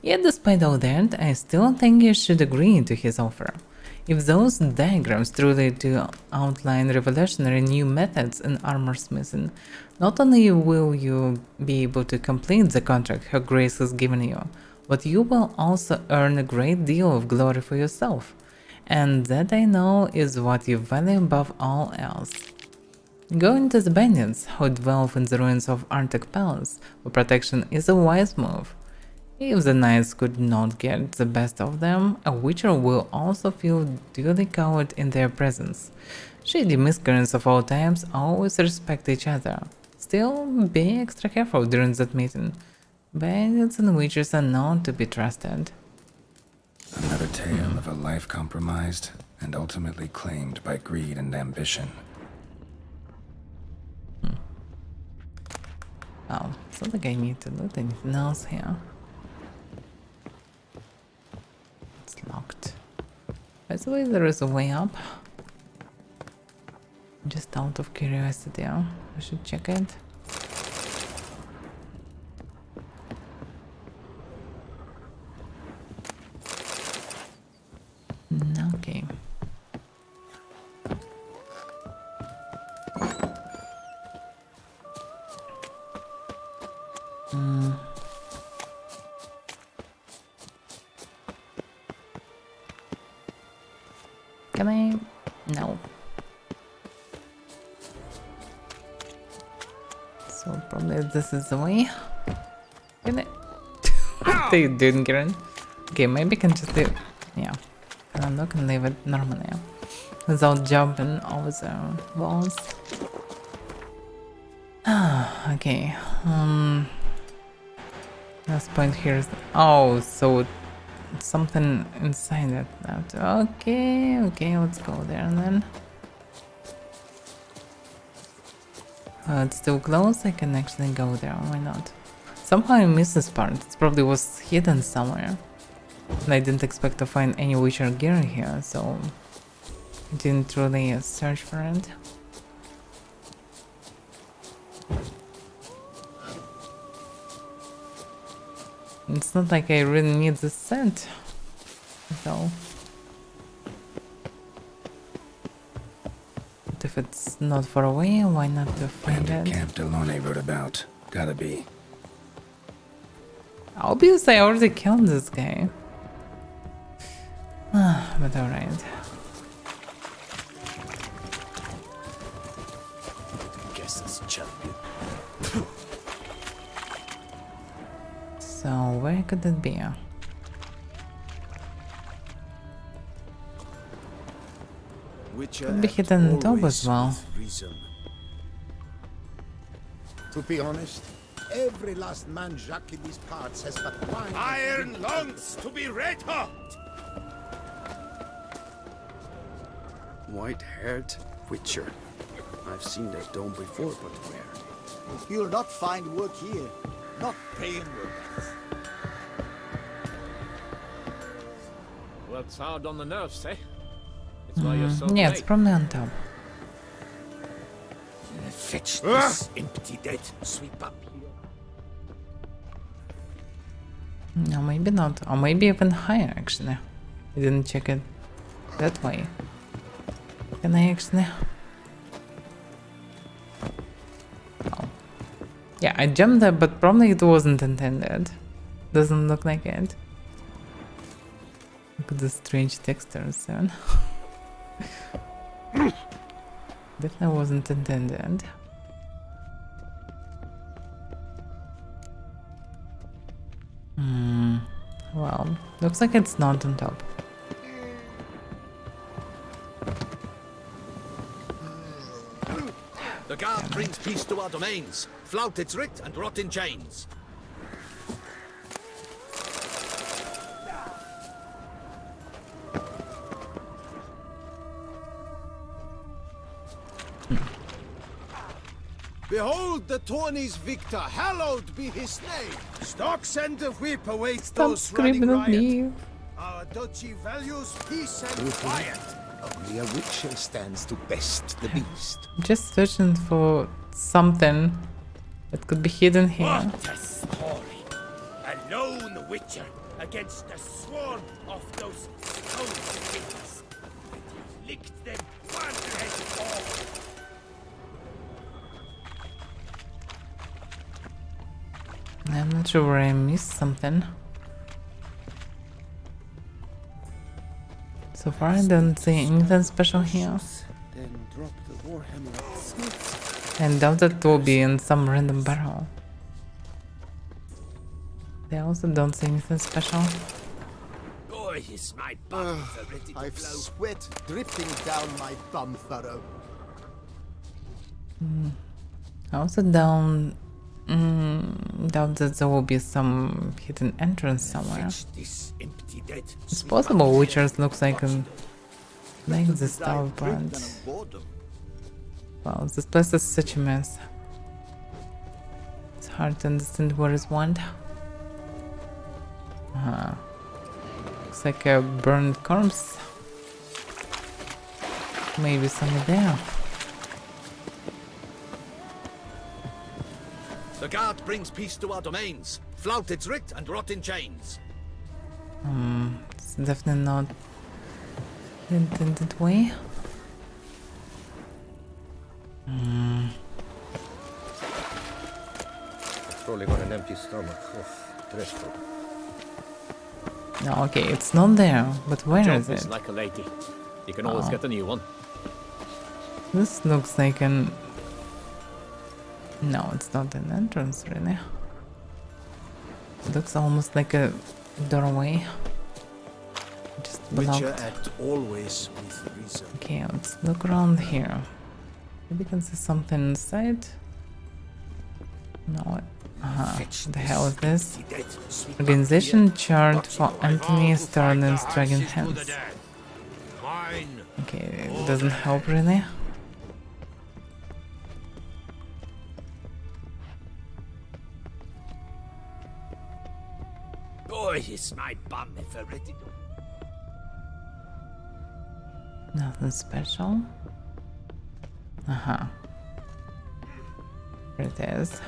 Yet despite all that, I still think you should agree to his offer. If those diagrams truly do outline revolutionary new methods in armor smithing, not only will you be able to complete the contract Her Grace has given you, but you will also earn a great deal of glory for yourself. And that I know is what you value above all else. Going to the bandits who dwell in the ruins of Arctic Palace for protection is a wise move. If the knights could not get the best of them, a Witcher will also feel duly cowed in their presence. Shady miscreants of all times always respect each other. Still, be extra careful during that meeting. Bandits and Witchers are known to be trusted. Another tale of a life compromised and ultimately claimed by greed and ambition. Oh, it's not like I need to loot anything else here. It's locked. By the way, there is a way up. Just out of curiosity, I should check it. Okay. Can I? No. So probably this is the way. Can I? They didn't get in. Okay, maybe I can just do. Yeah. And I'm not gonna leave it normally without jumping over the walls. Okay. Last point here is. Oh, so something inside that. Okay, let's go there and then. It's still closed. I can actually go there. Why not? Somehow I missed this part. It probably was hidden somewhere. And I didn't expect to find any Witcher gear here, so I didn't really search for it. It's not like I really need this set. though. But if it's not far away, why not to find Bandit it? camp Delone wrote about. Gotta be. Obviously, I already killed this guy. But alright. Guess it's champion. So, where could it be? Witcher Could be act hidden on top always as well. with reason. To be honest, every last man Jacques in these parts has but one. Iron longs to be red hot! White-haired Witcher. I've seen that dome before, but where? You'll not find work here. Not paying work. Works hard on the nerves, eh? It's why you're so Yeah, it's late. probably on top. Fetch this empty dead. Sweep up here. No, maybe not. Or maybe even higher, actually. I didn't check it that way. Can I actually... Oh. Yeah, I jumped there, but probably it wasn't intended. Doesn't look like it. Look at the strange textures soon. Definitely wasn't intended. Well, looks like it's not on top. The guard brings peace to our domains. Flout its writ and rot in chains. Behold the tourney's victor, hallowed be his name. Stocks and the whip awaits Stop those running screaming at riot. me. Our duchy values peace and quiet. Only a witcher stands to best the beast. I'm just searching for something that could be hidden here. What a story! A lone witcher against a swarm of those stone spitters. Licked them one and all. I'm not sure where I missed something. So far I don't see anything special here. Then drop the warhammer at Smith. And doubt that will be in some random barrel. I also don't see anything special. Boy, is my bum ready to I've blow. sweat dripping down my bum furrow. I also don't doubt that there will be some hidden entrance somewhere. Fetch this empty dead. It's possible Witchers looks like this tower Dive drink plant. than a boredom. Wow, this place is such a mess. It's hard to understand where is one. Looks like a burned corpse. Maybe somewhere there. The guard brings peace to our domains. Flout its writ and rot in chains. It's definitely not the intended way. Probably got an empty stomach. Dreadful. No, okay, it's not there, but where is Jump is it? like a lady. You can always get a new one. This looks like an... No, it's not an entrance, really. It looks almost like a doorway. Just Witcher blocked. act always with reason. Okay, let's look around here. Maybe we can see something inside. No. Fetch What the hell is this? empty dead. Sweep up Organization chart Watch for it. Anthony Sterling's Dragon Hands. Mine. Okay, it doesn't help really. Boy, is my bum ever ready to... Nothing special. Here it is.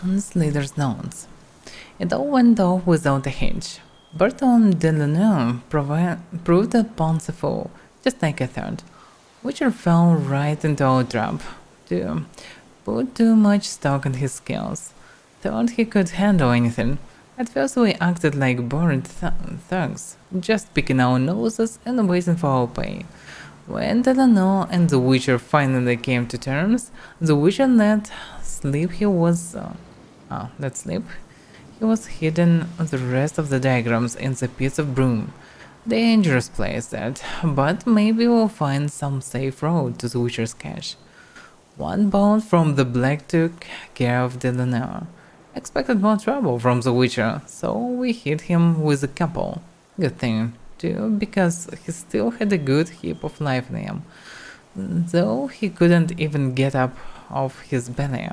on Slither's notes. It all went off without a hitch. Bertrand Delano proved a bountiful, just like I thought. Witcher fell right into our trap. Put too much stock in his skills. Thought he could handle anything. At first we acted like bored thugs, just picking our noses and waiting for our pay. When Delano and the Witcher finally came to terms, the Witcher let slip he was hidden the rest of the diagrams in the piece of broom. Dangerous place that, but maybe we'll find some safe road to the Witcher's cache. One bolt from the Black took care of Delano. Expected more trouble from the Witcher, so we hit him with a couple. Good thing, too, because he still had a good heap of life in him, though he couldn't even get up off his belly.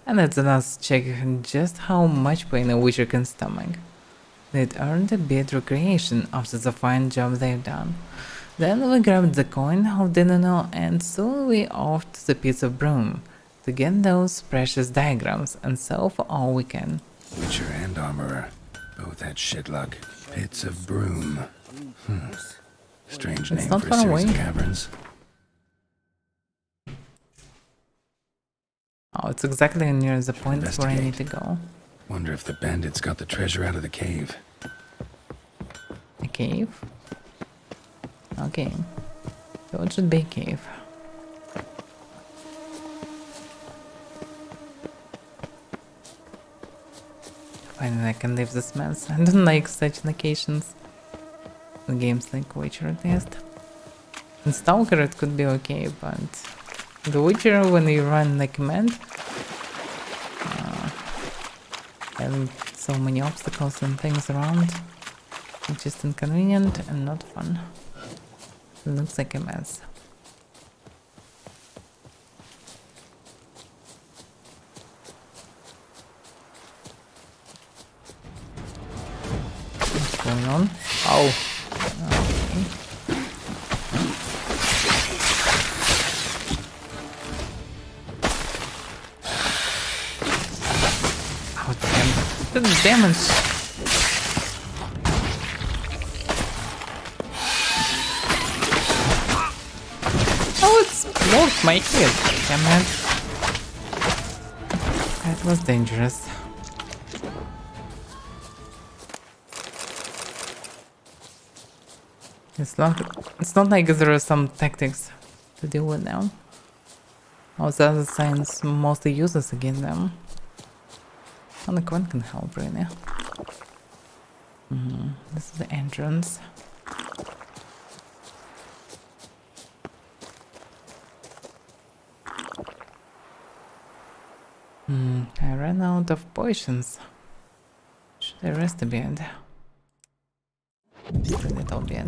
And at the last check just how much pain a Witcher can stomach. They'd earned a bit recreation after the fine job they've done. Then we grabbed the coin of Delano and soon we off to the piece of broom to get those precious diagrams and sell for all we can. Witcher and armorer both had shit luck. Pits of broom. Strange It's name not for a far series away. of caverns. Oh, it's exactly near the point where I need to go. Wonder if the bandits got the treasure out of the cave. A cave? Okay. So it should be a cave. Finally I can leave this mess. I don't like such locations. In games like Witcher at least. In Stalker it could be okay, but The Witcher, when you run like mad, and so many obstacles and things around, it's just inconvenient and not fun. It looks like a mess. What's going on? Oh. Okay. Oh, damn. The damage. Oh, it's blocked my head. Damn it. That was dangerous. It's not like there are some tactics to deal with now. All the other signs mostly useless against them. Only one can help, really. This is the entrance. I ran out of potions. Should I rest a bit? A little bit.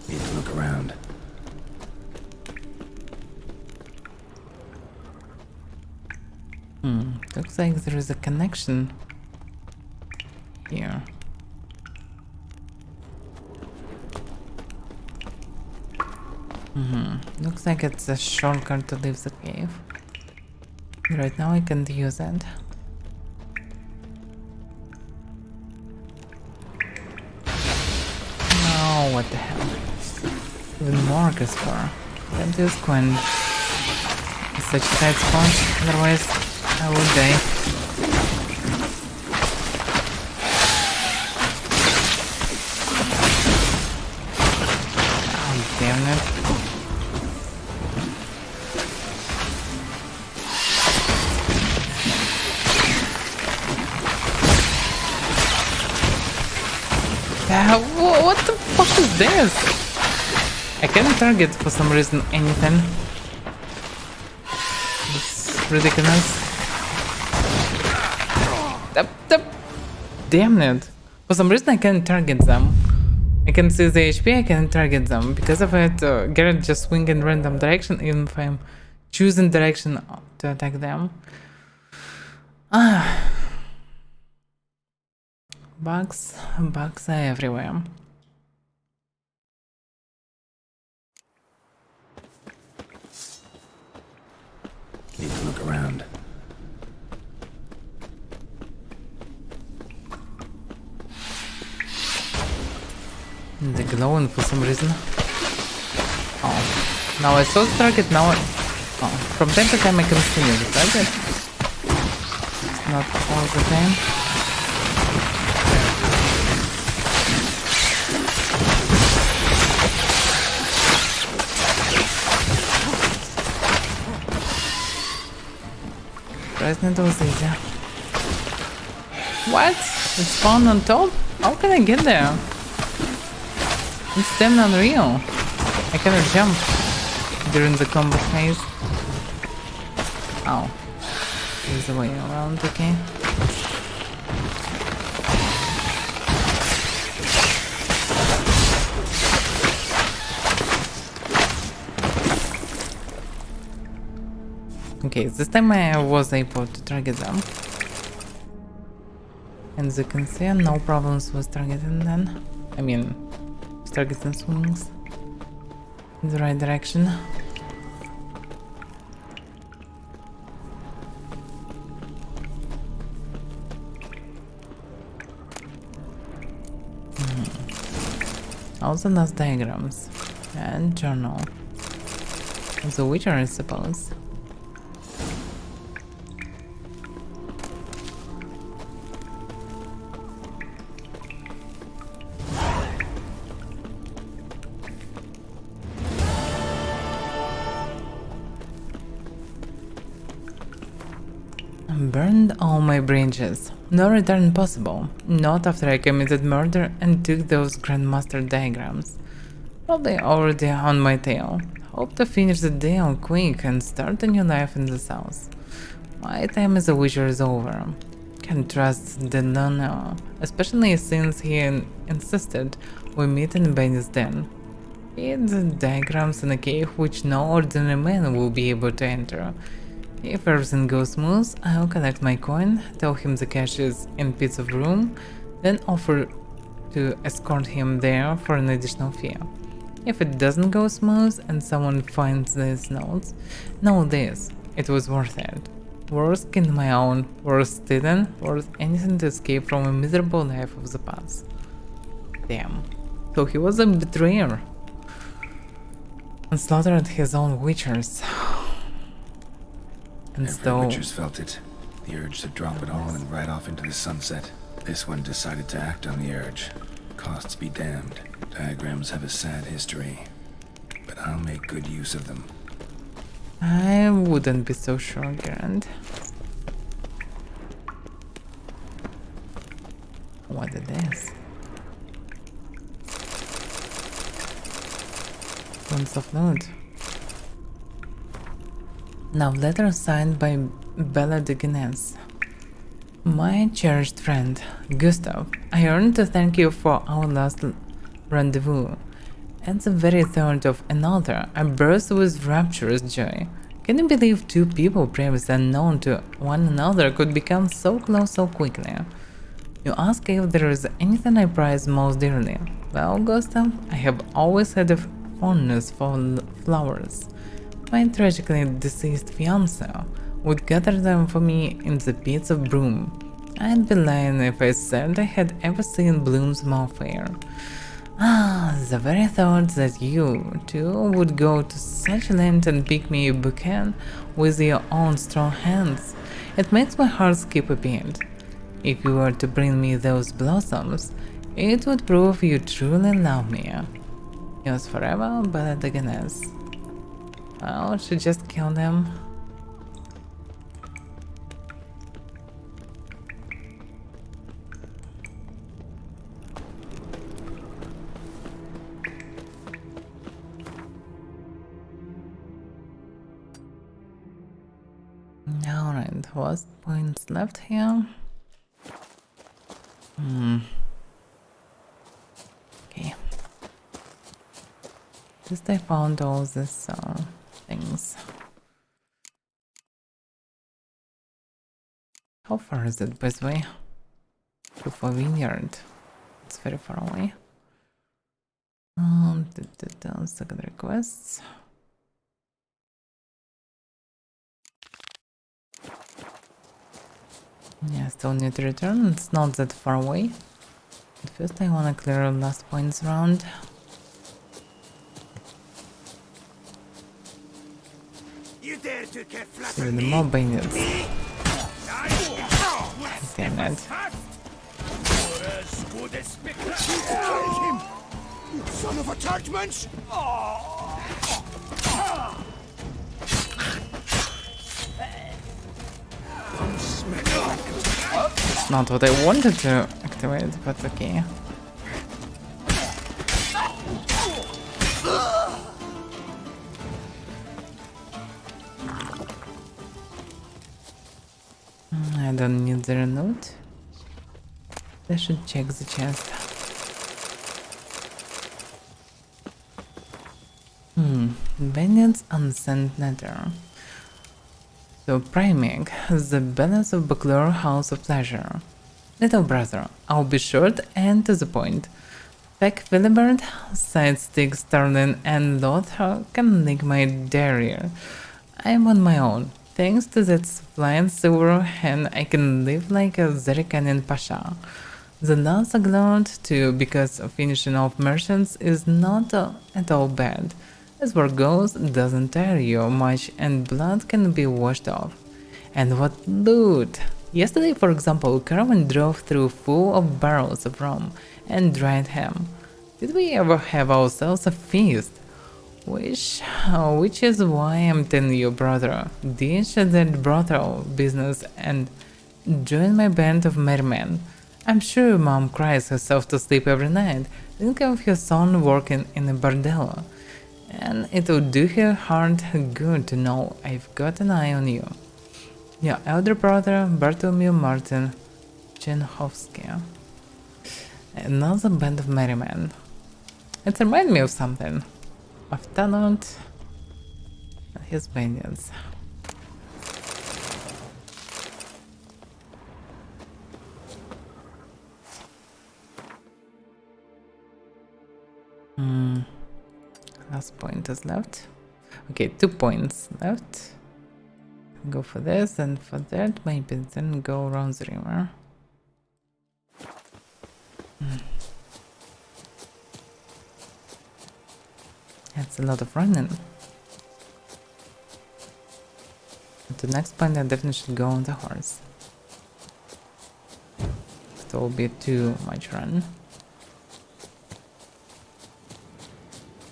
Need to look around. Looks like there is a connection here. Looks like it's a shortcut to leave the cave. Right now I can't use it. No, what the hell? Even more for. Can't use Quinn. It's such a tight spot, otherwise I would die. Oh, damn it. What the fuck is this? I can't target for some reason anything. It's ridiculous. Damn it. For some reason I can't target them. I can see the HP, I can't target them. Because of it, Garrett just swing in random direction even if I'm choosing direction to attack them. Bugs are everywhere. They're glowing for some reason. Oh, now I saw the target, now oh, from time to time I can see the target. It's not all the time. It was easy. What? It's spawned on top? How can I get there? It's damn unreal. I cannot jump during the combat phase. Oh. There's a way around, okay. Okay, this time I was able to target them. And as you can see, no problems with targeting them. I mean, targeting swings in the right direction. Also those diagrams and journal. The Witcher, I suppose. Burned all my branches. No return possible. Not after I committed murder and took those Grandmaster diagrams. Probably already on my tail. Hope to finish the deal quick and start a new life in the south. My time as a witcher is over. Can't trust the Nano, especially since he insisted we meet in Benny's den. He had diagrams in a cave which no ordinary man will be able to enter. If everything goes smooth, I'll collect my coin, tell him the cash is in piece of room, then offer to escort him there for an additional fee. If it doesn't go smooth and someone finds these notes, know this, it was worth it. Worth killing my own, worth stealing, worth anything to escape from a miserable life of the past. Damn. So he was a betrayer. And slaughtered his own witchers. And Every so Witcher's felt it. The urge to drop it all and ride off into the sunset. This one decided to act on the urge. Costs be damned. Diagrams have a sad history. But I'll make good use of them. I wouldn't be so sure, Garand. What it is? Tons of loot. Now letter signed by Bella de Guinness. My cherished friend, Gustav, I yearn to thank you for our last rendezvous. At the very thought of another, I burst with rapturous joy. Can you believe two people previously unknown to one another could become so close so quickly? You ask if there is anything I prize most dearly. Well, Gustav, I have always had a fondness for flowers. My tragically deceased fiancé would gather them for me in the pits of broom. I'd be lying if I said I had ever seen blooms more fair. Ah, the very thought that you, too, would go to such length and pick me a bouquet with your own strong hands. It makes my heart skip a beat. If you were to bring me those blossoms, it would prove you truly love me. Yours forever, Bella de Guinness. Well, should just kill them. Alright, what points left here? Okay. Just I found all these things. How far is it, by the way? To a vineyard. It's very far away. Second requests. Yeah, still need to return. It's not that far away. First I wanna clear last points round. You dare to get flat See the more bandits. Damn it. as good as kill him! You son of attachments! It's not what I wanted to activate, but okay. I don't need the note. I should check the chest. Bandits unsent nether. So priming the balance of Baclor House of Pleasure. Little brother, I'll be short and to the point. Peck Willibert, Sidestick Starlin and Lothar can lick my derriere. I'm on my own. Thanks to that flying silver hen, I can live like a Zerikanin Pasha. The last glowed too, because finishing off merchants is not at all bad. As war goes, doesn't tire you much and blood can be washed off. And what loot! Yesterday, for example, caravan drove through full of barrels of rum and dried ham. Did we ever have ourselves a feast? Which is why I'm telling you, brother, ditch that brothel business and join my band of merrymen. I'm sure your mom cries herself to sleep every night. Think of your son working in a bordello. And it would do her heart good to know I've got an eye on you. Your elder brother, Bartholomew Martin Chenhovsky. Another band of merrymen. It reminds me of something. Of talent and his bandits. Last point is left. Okay, 2 points left. Go for this and for that, maybe then go around the river. That's a lot of running. At the next point I definitely should go on the horse. It will be too much run.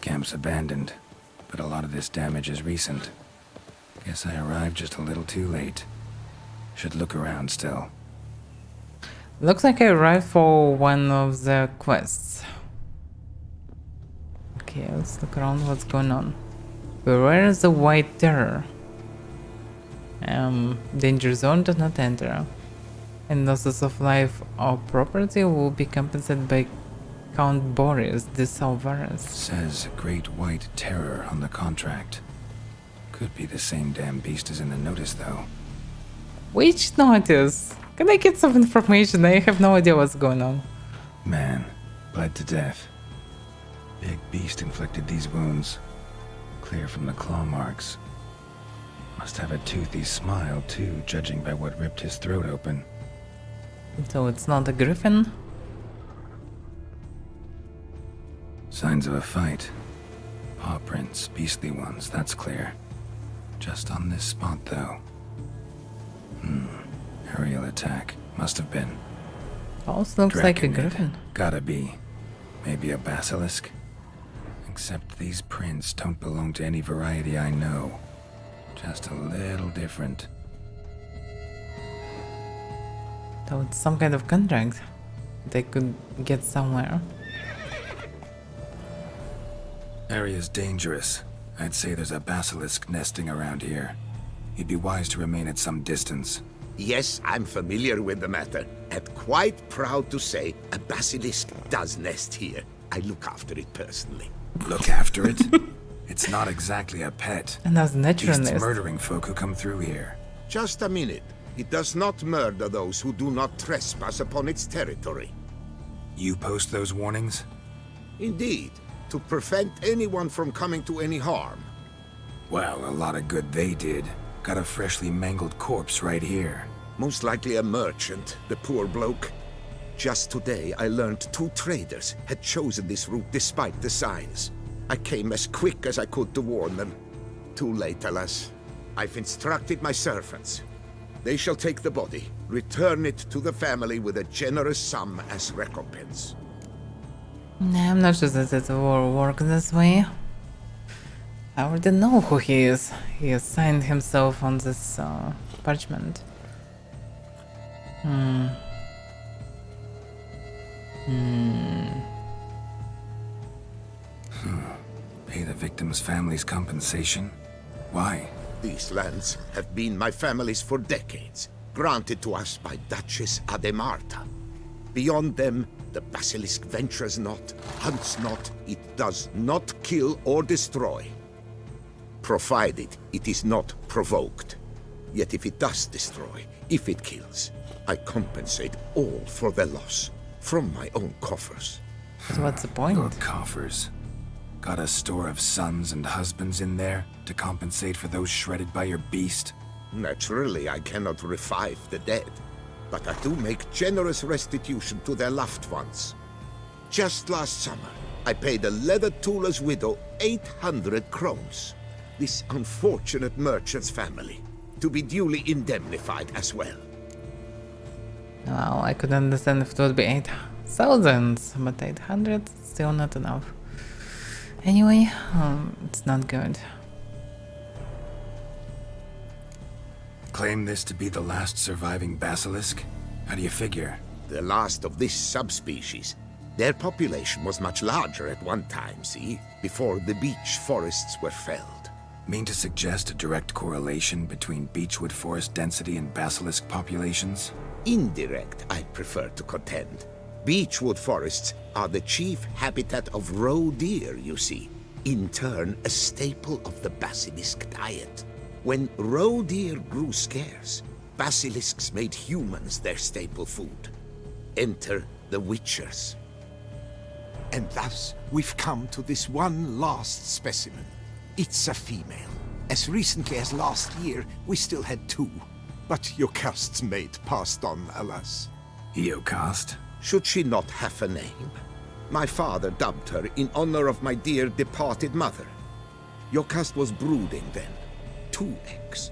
Camp's abandoned, but a lot of this damage is recent. Guess I arrived just a little too late. Should look around still. Looks like I arrived for one of the quests. Okay, let's look around what's going on. Where is the White Terror? Danger zone does not enter. And losses of life or property will be compensated by Count Boris de Salvares. Says Great White Terror on the contract. Could be the same damn beast as in the notice, though. Which notice? Can I get some information? I have no idea what's going on. Man, bled to death. Big beast inflicted these wounds. Clear from the claw marks. Must have a toothy smile, too, judging by what ripped his throat open. So it's not a griffin? Signs of a fight. Paw prints, beastly ones, that's clear. Just on this spot, though. Aerial attack. Must have been. Also looks like a Draconid. griffin. Gotta be. Maybe a basilisk? Except these prints don't belong to any variety I know. Just a little different. So it's some kind of contract they could get somewhere. Area's dangerous. I'd say there's a basilisk nesting around here. You'd be wise to remain at some distance. Yes, I'm familiar with the matter, and quite proud to say a basilisk does nest here. I look after it personally. Look after it? It's not exactly a pet. And as Beast's naturalist. murdering folk who come through here. Just a minute. It does not murder those who do not trespass upon its territory. You post those warnings? Indeed, to prevent anyone from coming to any harm. Well, a lot of good they did. Got a freshly mangled corpse right here. Most likely a merchant, the poor bloke. Just today, I learned 2 traders had chosen this route despite the signs. I came as quick as I could to warn them. Too late, alas. I've instructed my servants. They shall take the body, return it to the family with a generous sum as recompense. Nah, I'm not sure that it will work this way. I already know who he is. He has signed himself on this parchment. Pay the victim's family's compensation? Why? These lands have been my family's for decades, granted to us by Duchess Ademarta. Beyond them, the basilisk ventures not, hunts not, it does not kill or destroy. Provided it is not provoked. Yet if it does destroy, if it kills, I compensate all for the loss, from my own coffers. But what's the point? Your coffers. Got a store of sons and husbands in there to compensate for those shredded by your beast? Naturally, I cannot revive the dead, but I do make generous restitution to their loved ones. Just last summer, I paid a leather tooler's widow 800 crowns. This unfortunate merchant's family, to be duly indemnified as well. Well, I could understand if it would be 8,000, but 800 still not enough. Anyway, it's not good. Claim this to be the last surviving basilisk? How do you figure? The last of this subspecies. Their population was much larger at one time, see? Before the beech forests were felled. Mean to suggest a direct correlation between beechwood forest density and basilisk populations? Indirect, I prefer to contend. Beechwood forests are the chief habitat of roe deer, you see. In turn, a staple of the basilisk diet. When roe deer grew scarce, basilisks made humans their staple food. Enter the witchers. And thus, we've come to this one last specimen. It's a female. As recently as last year, we still had 2. But Jocast's mate passed on, alas. Jocast? Should she not have a name? My father dubbed her in honor of my dear departed mother. Jocast was brooding then. 2 eggs.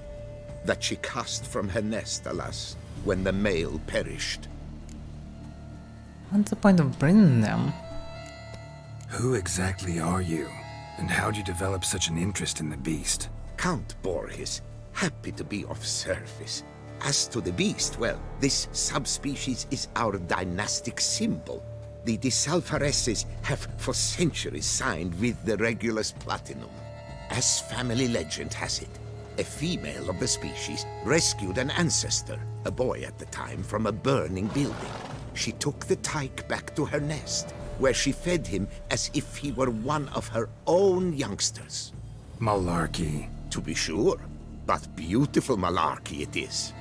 That she cast from her nest, alas, when the male perished. What's the point of bringing them? Who exactly are you? And how'd you develop such an interest in the beast? Count Borges, happy to be of service. As to the beast, well, this subspecies is our dynastic symbol. The de Salfareses have for centuries signed with the Regulus Platinum. As family legend has it, a female of the species rescued an ancestor, a boy at the time, from a burning building. She took the tyke back to her nest, where she fed him as if he were one of her own youngsters. Malarkey. To be sure, but beautiful malarkey it is.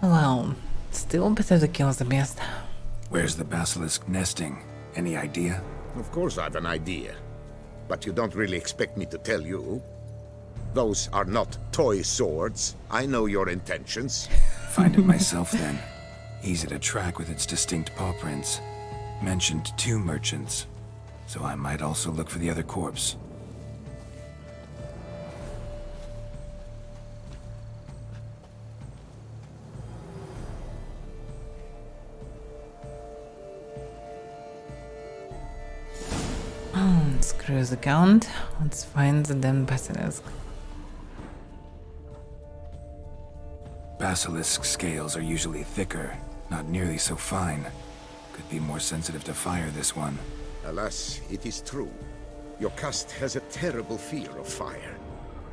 Well, still better to kill the beast. Where's the basilisk nesting? Any idea? Of course I've an idea. But you don't really expect me to tell you. Those are not toy swords. I know your intentions. Find it myself then. Easy to track with its distinct paw prints. Mentioned 2 merchants, so I might also look for the other corpse. Screw the count. Let's find the damn basilisk. Basilisk scales are usually thicker, not nearly so fine. Could be more sensitive to fire, this one. Alas, it is true. Jocast has a terrible fear of fire.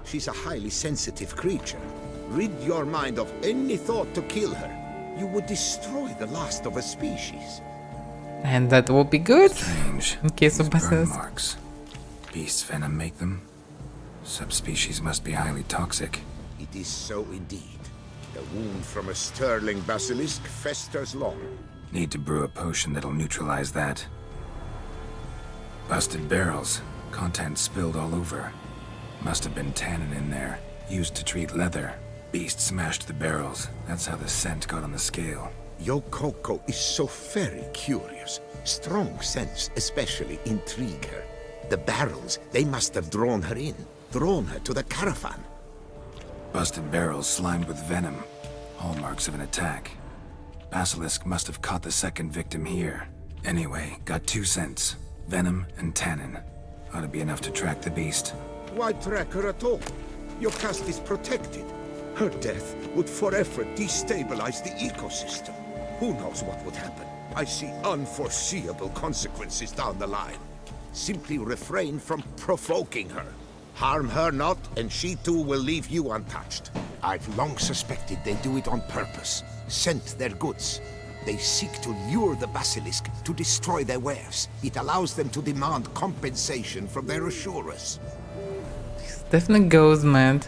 She's a highly sensitive creature. Rid your mind of any thought to kill her. You would destroy the last of a species. And that will be good. Strange. In case of These burn basilisk. marks. Beast's venom make them? Subspecies must be highly toxic. It is so indeed. The wound from a sterling basilisk festers long. Need to brew a potion that'll neutralize that. Busted barrels. Contents spilled all over. Must have been tannin in there, used to treat leather. Beast smashed the barrels. That's how the scent got on the scale. Yokoko is so very curious. Strong scents especially intrigue her. The barrels, they must have drawn her in, drawn her to the caravan. Busted barrels slimed with venom. Hallmarks of an attack. Basilisk must have caught the second victim here. Anyway, got 2 scents. Venom and tannin. Ought to be enough to track the beast. Why track her at all? Your caste is protected. Her death would forever destabilize the ecosystem. Who knows what would happen? I see unforeseeable consequences down the line. Simply refrain from provoking her. Harm her not, and she too will leave you untouched. I've long suspected they do it on purpose. Scent their goods. They seek to lure the basilisk to destroy their wares. It allows them to demand compensation from their assurers. Definitely goes mad.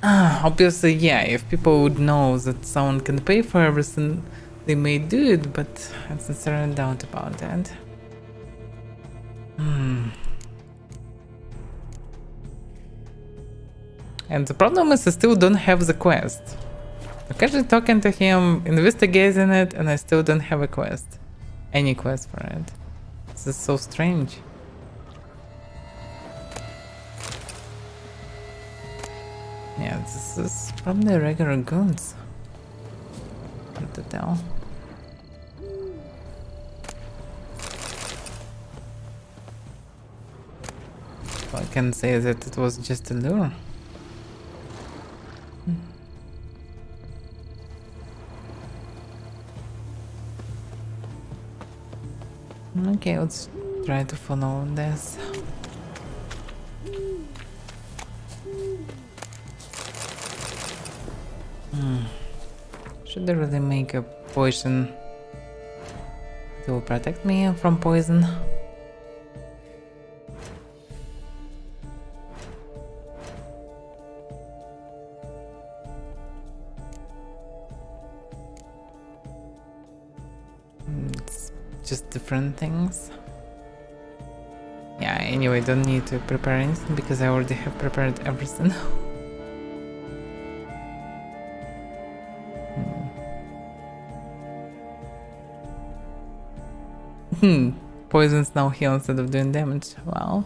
Obviously, yeah, if people would know that someone can pay for everything, they may do it, but I sincerely doubt about that. And the problem is I still don't have the quest. I'm casually talking to him, investigating it, and I still don't have a quest. Any quest for it. This is so strange. Yeah, this is probably regular goods. Hard to tell. So I can say that it was just a lure. Okay, let's try to follow this. Should I really make a potion to protect me from poison? It's just different things. Yeah, anyway, don't need to prepare anything because I already have prepared everything. Poisons now heal instead of doing damage. Wow.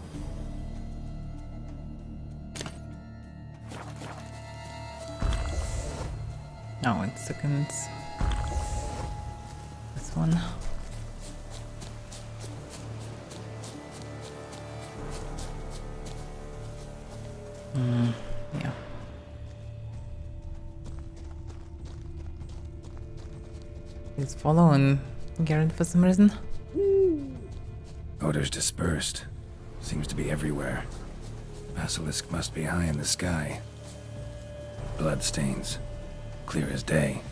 Oh, it's seconds. This one. Yeah. He's following Garrett for some reason. Odors dispersed. Seems to be everywhere. Basilisk must be high in the sky. Bloodstains. Clear as day.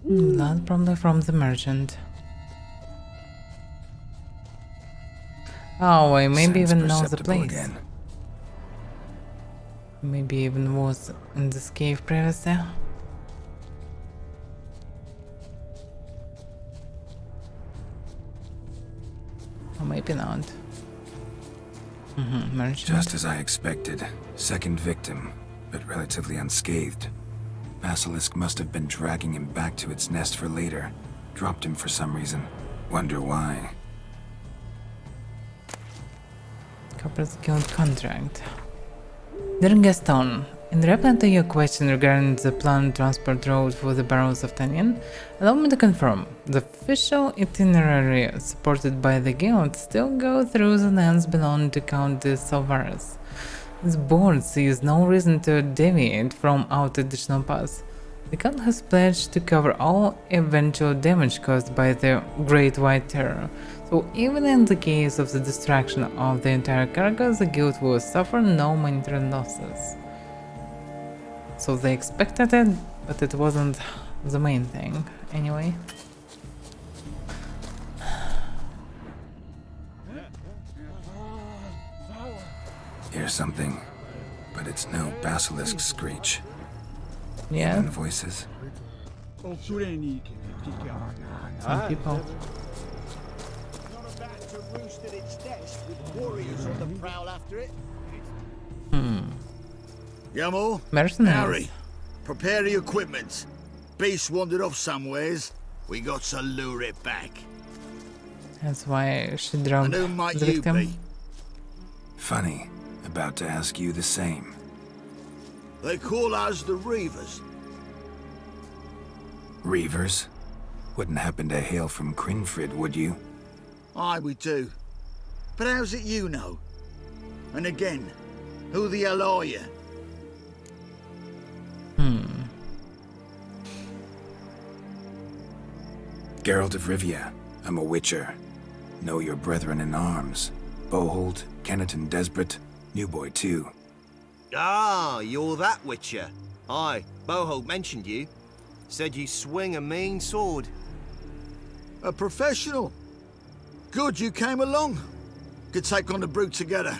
Blood probably from the merchant. Oh, I maybe Scents even know the perceptible place. again. Maybe even was in this cave previously. Or maybe not. Merchant. Just as I expected. Second victim, but relatively unscathed. Basilisk must have been dragging him back to its nest for later. Dropped him for some reason. Wonder why. Copper's Guild contract. Dear Gaston, in reply to your question regarding the planned transport route for the barrels of tannin, allow me to confirm the official itinerary supported by the guild still go through the lands belonging to Countess Avaira. This board sees no reason to deviate from our traditional path. The guild has pledged to cover all eventual damage caused by the Great White Terror, so even in the case of the destruction of the entire cargo, the guild will suffer no monetary losses. So they expected it, but it wasn't the main thing, anyway. Hear something, but it's no basilisk screech. Yeah, Human voices. some people. Not about to roost at its nest with warriors on the prowl after it. Yamo, Mercenaries. Harry, prepare the equipment. Beast wandered off somewheres. We got to lure it back. That's why she drowned And who might the you victim. be? Funny. About to ask you the same. They call us the Reavers. Reavers? Wouldn't happen to hail from Crinfrid, would you? Aye, we do. But how's it you know? And again, who the hell are you? Geralt of Rivia. I'm a witcher. Know your brethren in arms. Boholt, Kenneton Desperate, New Boy too. Ah, you're that witcher. Aye, Boho mentioned you. Said you swing a mean sword. A professional. Good you came along. Could take on the brute together.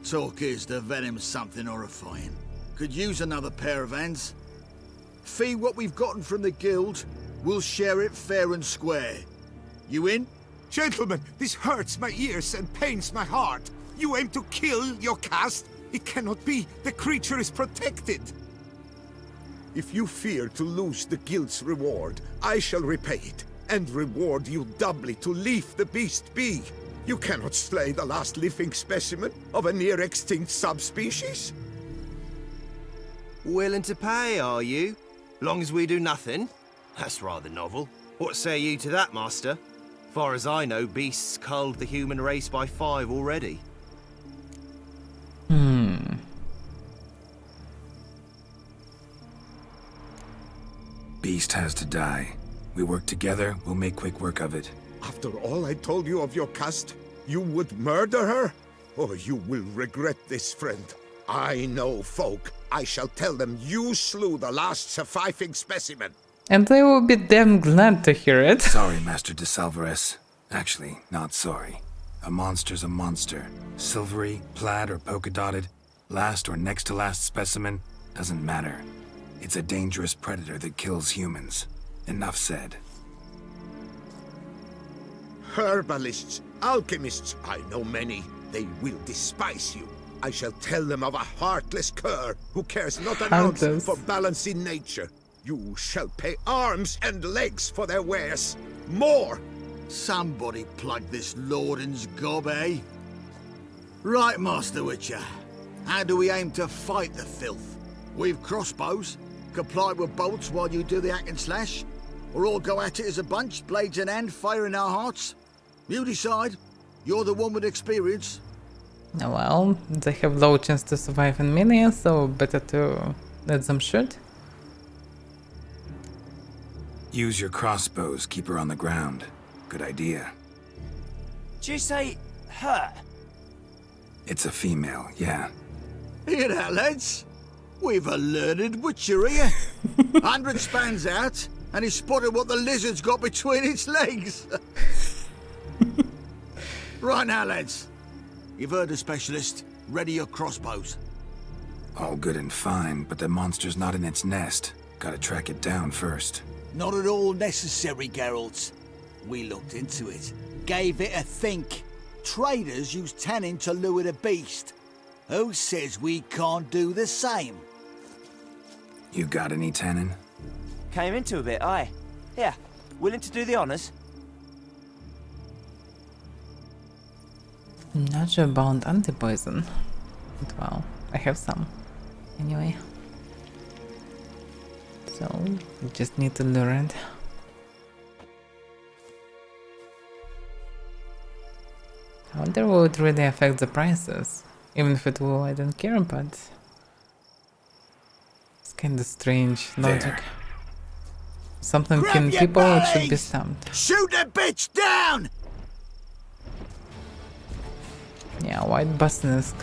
Talk is the venom's something horrifying. Could use another pair of hands. Fee what we've gotten from the guild. We'll share it fair and square. You in? Gentlemen, this hurts my ears and pains my heart. You aim to kill your caste? It cannot be. The creature is protected. If you fear to lose the guild's reward, I shall repay it, and reward you doubly to leave the beast be. You cannot slay the last living specimen of a near-extinct subspecies. Willing to pay, are you? Long as we do nothing? That's rather novel. What say you to that, master? Far as I know, beasts culled the human race by 5 already. Beast has to die. We work together, we'll make quick work of it. After all I told you of your caste, you would murder her? Oh, you will regret this, friend. I know folk. I shall tell them you slew the last surviving specimen. And they will be damn glad to hear it. Sorry, Master de Salvarez. Actually, not sorry. A monster's a monster. Silvery, plaid, or polka-dotted, last or next to last specimen, doesn't matter. It's a dangerous predator that kills humans. Enough said. Herbalists, alchemists, I know many. They will despise you. I shall tell them of a heartless cur who cares not an ounce for balance in nature. You shall pay arms and legs for their wares. More! Somebody plug this Lorden's gob, eh? Right, Master Witcher. How do we aim to fight the filth? We've crossbows. Comply with bolts while you do the hack and slash? Or all go at it as a bunch, blades in hand, fire in our hearts? You decide. You're the one with experience. Well, they have low chance to survive in melee, so better to let them shoot. Use your crossbows, keep her on the ground. Good idea. Did you say her? It's a female, yeah. Hear that, lads? We've a learned witcher here. 100 spans out, and he spotted what the lizard's got between its legs. Right now, lads. You've heard the specialist. Ready your crossbows. All good and fine, but the monster's not in its nest. Gotta track it down first. Not at all necessary, Geralt. We looked into it. Gave it a think. Traders use tannin to lure the beast. Who says we can't do the same? You got any tannin? Came into a bit, aye. Yeah, willing to do the honours? Not sure about anti-poison. But well, I have some. Anyway. So, we just need to lure it. I wonder what would really affect the prices. Even if it will, I don't care, but... It's kinda strange logic. There. Something Grab killing your people, it should be bellies! stamped. Shoot that bitch down! Yeah, white basilisk.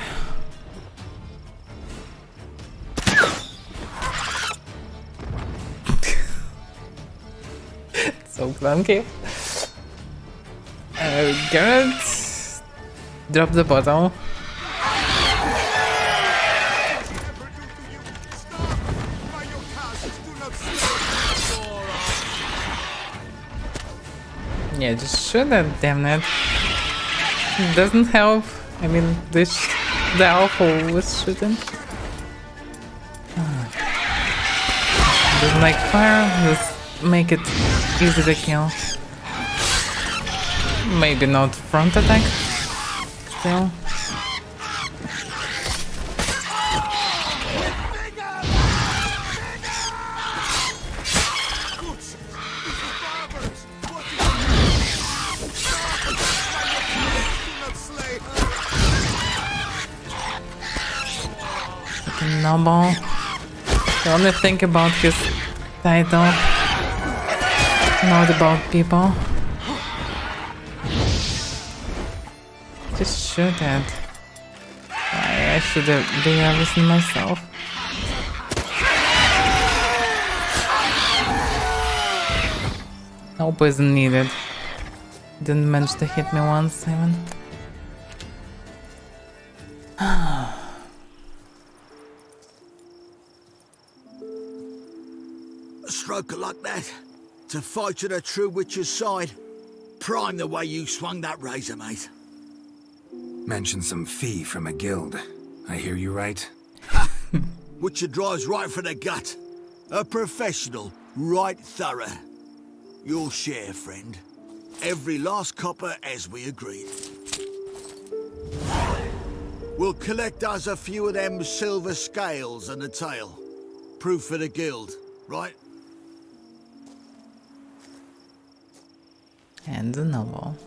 So clunky. Garrett, drop the bottle. Yeah, just shoot that, damn it. It doesn't help. I mean, the elf was shooting. doesn't like fire, just make it easy to kill. Maybe not front attack. Still. Noble. They only think about his title, not about people. Just shoot it. I should have done everything myself. No poison needed. Didn't manage to hit me once even. A stroke like that. To fight at a true witcher's side. Prime the way you swung that razor, mate. Mentioned some fee from a guild. I hear you right? Witcher drives right for the gut. A professional, right thorough. Your share, friend. Every last copper as we agreed. We'll collect us a few of them silver scales and a tail. Proof for the guild, right? And the novel.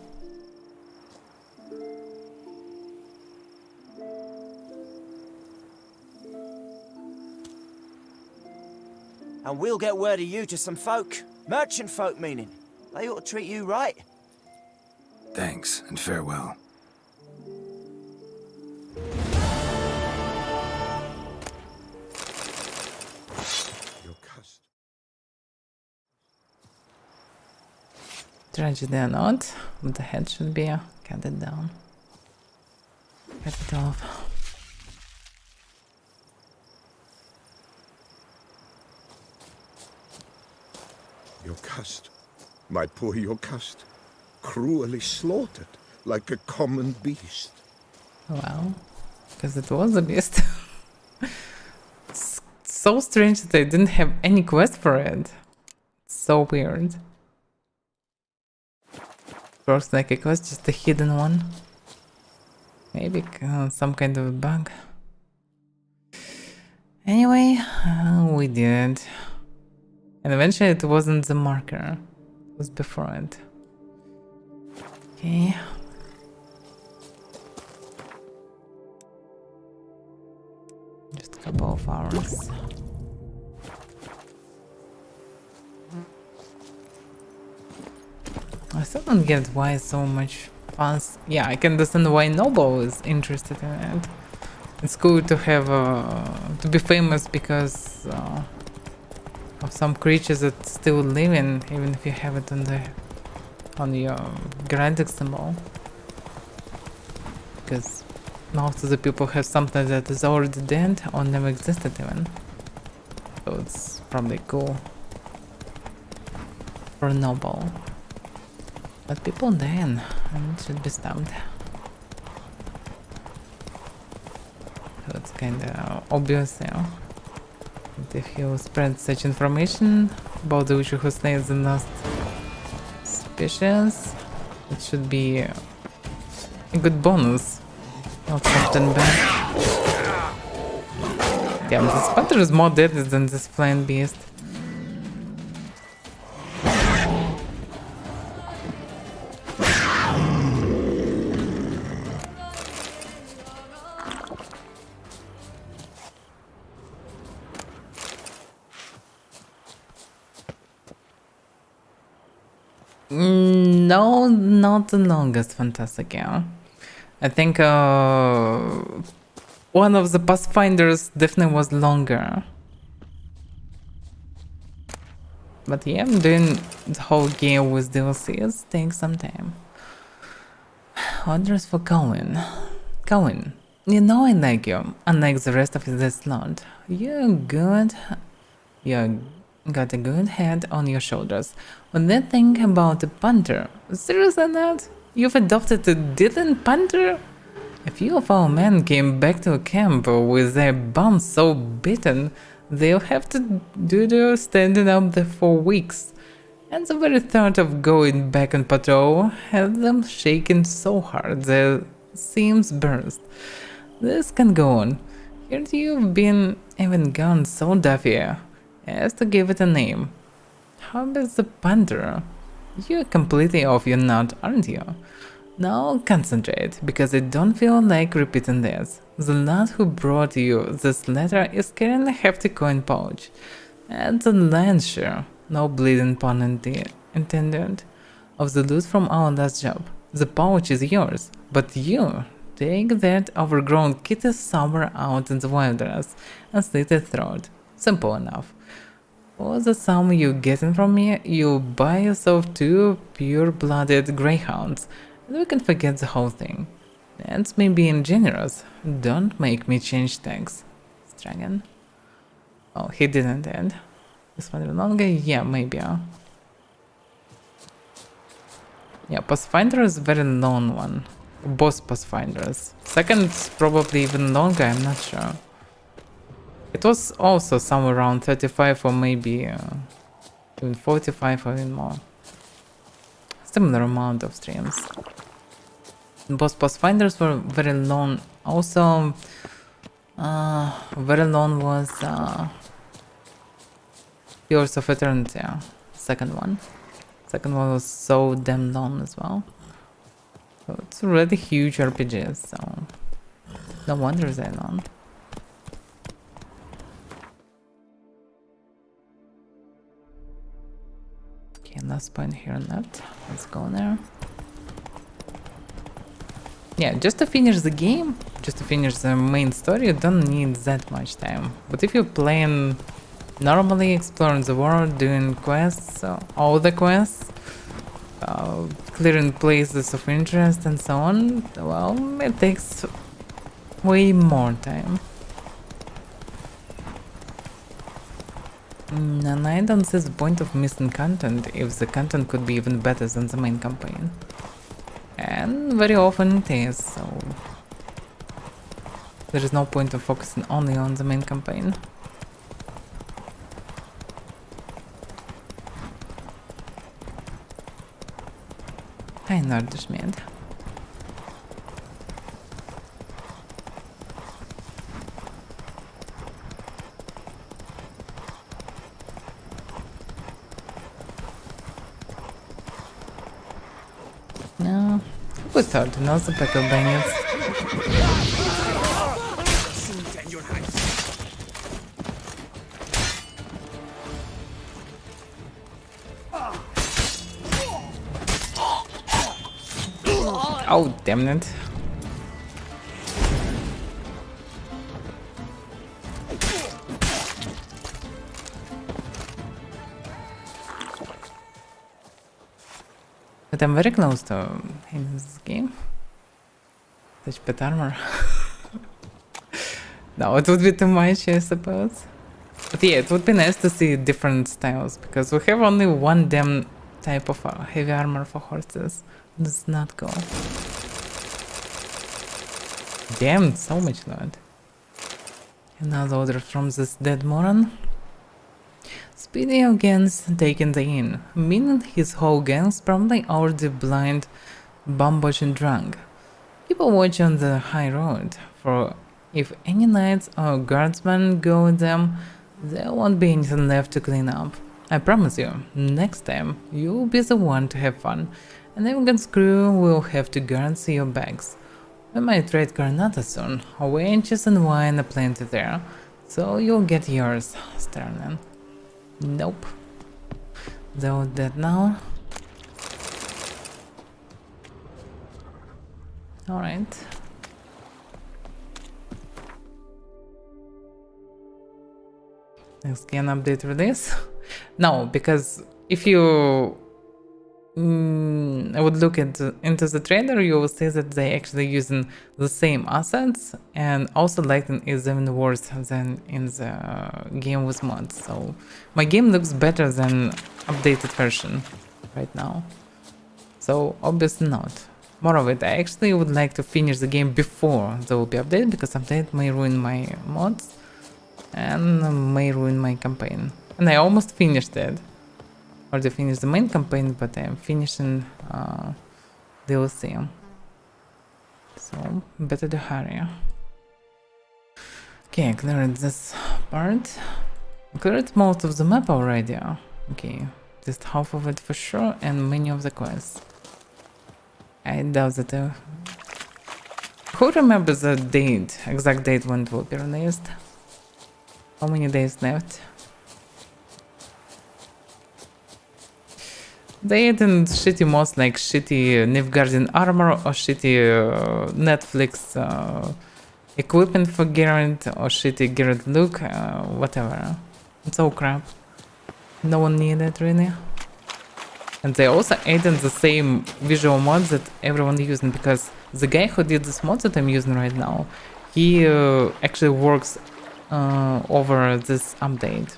And we'll get word of you to some folk. Merchant folk, meaning. They ought to treat you right. Thanks, and farewell. Tragedy or not, but the head should be cut it down. Cut it off. Yocast, my poor Yocast, cruelly slaughtered like a common beast. Well, because it was a beast. It's so strange that I didn't have any quest for it. It's so weird. First, like a quest, just a hidden one. Maybe some kind of a bug. Anyway, we did it. And eventually it wasn't the marker. It was before it. Okay. Just a couple of hours. I still don't get why so much fans. Yeah, I can understand why Noble is interested in it. It's cool to have to be famous because of some creatures that still living, even if you have it on your graphic symbol. Because most of the people have something that is already dead or never existed even. So it's probably cool for Noble. But people dying, and it should be stopped. So it's kinda obvious now. That if you spread such information about the witcher who slays the last species, it should be a good bonus. Not something bad. Damn, this spider is more deadly than this flying beast. No, not the longest Fantastic, yeah. I think one of the Pathfinders definitely was longer. But yeah, doing the whole game with DLCs takes some time. Orders for Cohen. Cohen, you know I like you, unlike the rest of this lot. You're good. You got a good head on your shoulders. When they think about a punter, seriously not? You've adopted a Dylan punter? A few of our men came back to camp with their bums so bitten they'll have to do their standing up there for weeks. And the very thought of going back on patrol had them shaking so hard their seams burst. This can go on. Here you've been even gone so daffy as to give it a name. How about the panther? You're completely off your nut, aren't you? Now concentrate, because I don't feel like repeating this. The lad who brought you this letter is carrying a hefty coin pouch. And the lion's share, no bleeding pun intended, of the loot from our last job. The pouch is yours, but you take that overgrown kitty somewhere out in the wilderness and slit its throat. Simple enough. For the sum you're getting from me, you buy yourself 2 pure-blooded greyhounds, and we can forget the whole thing. That's me being generous. Don't make me change tags. Stragan. Oh, he didn't end. This one longer? Yeah, maybe. Yeah, Pathfinder is a very long one. Both Pathfinders. Second's probably even longer, I'm not sure. It was also somewhere around 35 or maybe even 45 or even more. Similar amount of streams. Both Pathfinders were very long. Also, very long was Years of Eternity, second one. Second one was so damn long as well. So it's already huge RPGs, so no wonder they're long. Okay, last point here on that. Let's go there. Yeah, just to finish the game, just to finish the main story, you don't need that much time. But if you're playing normally, exploring the world, doing quests, all the quests, clearing places of interest and so on, well, it takes way more time. And I don't see the point of missing content if the content could be even better than the main campaign. And very often it is, so there is no point of focusing only on the main campaign. Hi, Nordschmied. No, who thought to know the Peckle Bangers? Oh, damn it. But I'm very close to in this game. Such bad armor. No, it would be too much, I suppose. But yeah, it would be nice to see different styles, because we have only one damn type of heavy armor for horses. Does not go. Damn, so much loot. Another order from this dead moron. Speedy against taking the inn, meaning his whole gang's probably already blind, bumbush and drunk. Keep a watch on the high road, for if any knights or guardsmen go with them, there won't be anything left to clean up. I promise you, next time you'll be the one to have fun, and Evan's crew will have to guarantee your bags. We might trade Granada soon, wenches and wine aplenty there, so you'll get yours, Sterling. Nope. They're all dead now. Alright. Next gen update release? No, because if you I would look into the trailer, you will see that they actually using the same assets, and also lighting is even worse than in the game with mods. So my game looks better than updated version right now. So obviously not. More of it, I actually would like to finish the game before there will be update, because update may ruin my mods. and may ruin my campaign. And I almost finished it. Already finished the main campaign, but I'm finishing DLC. So better to hurry. Okay, I cleared this part. I cleared most of the map already. Okay, just half of it for sure, and many of the quests. I doubt that. Who remembers the date, exact date when it will be released? How many days left? They didn't shitty mods like shitty Nilfgaardian armor or shitty Netflix equipment for Geralt or shitty Geralt look, whatever. It's all crap. No one needed it really. And they also added the same visual mods that everyone using, because the guy who did this mod that I'm using right now, he actually works over this update.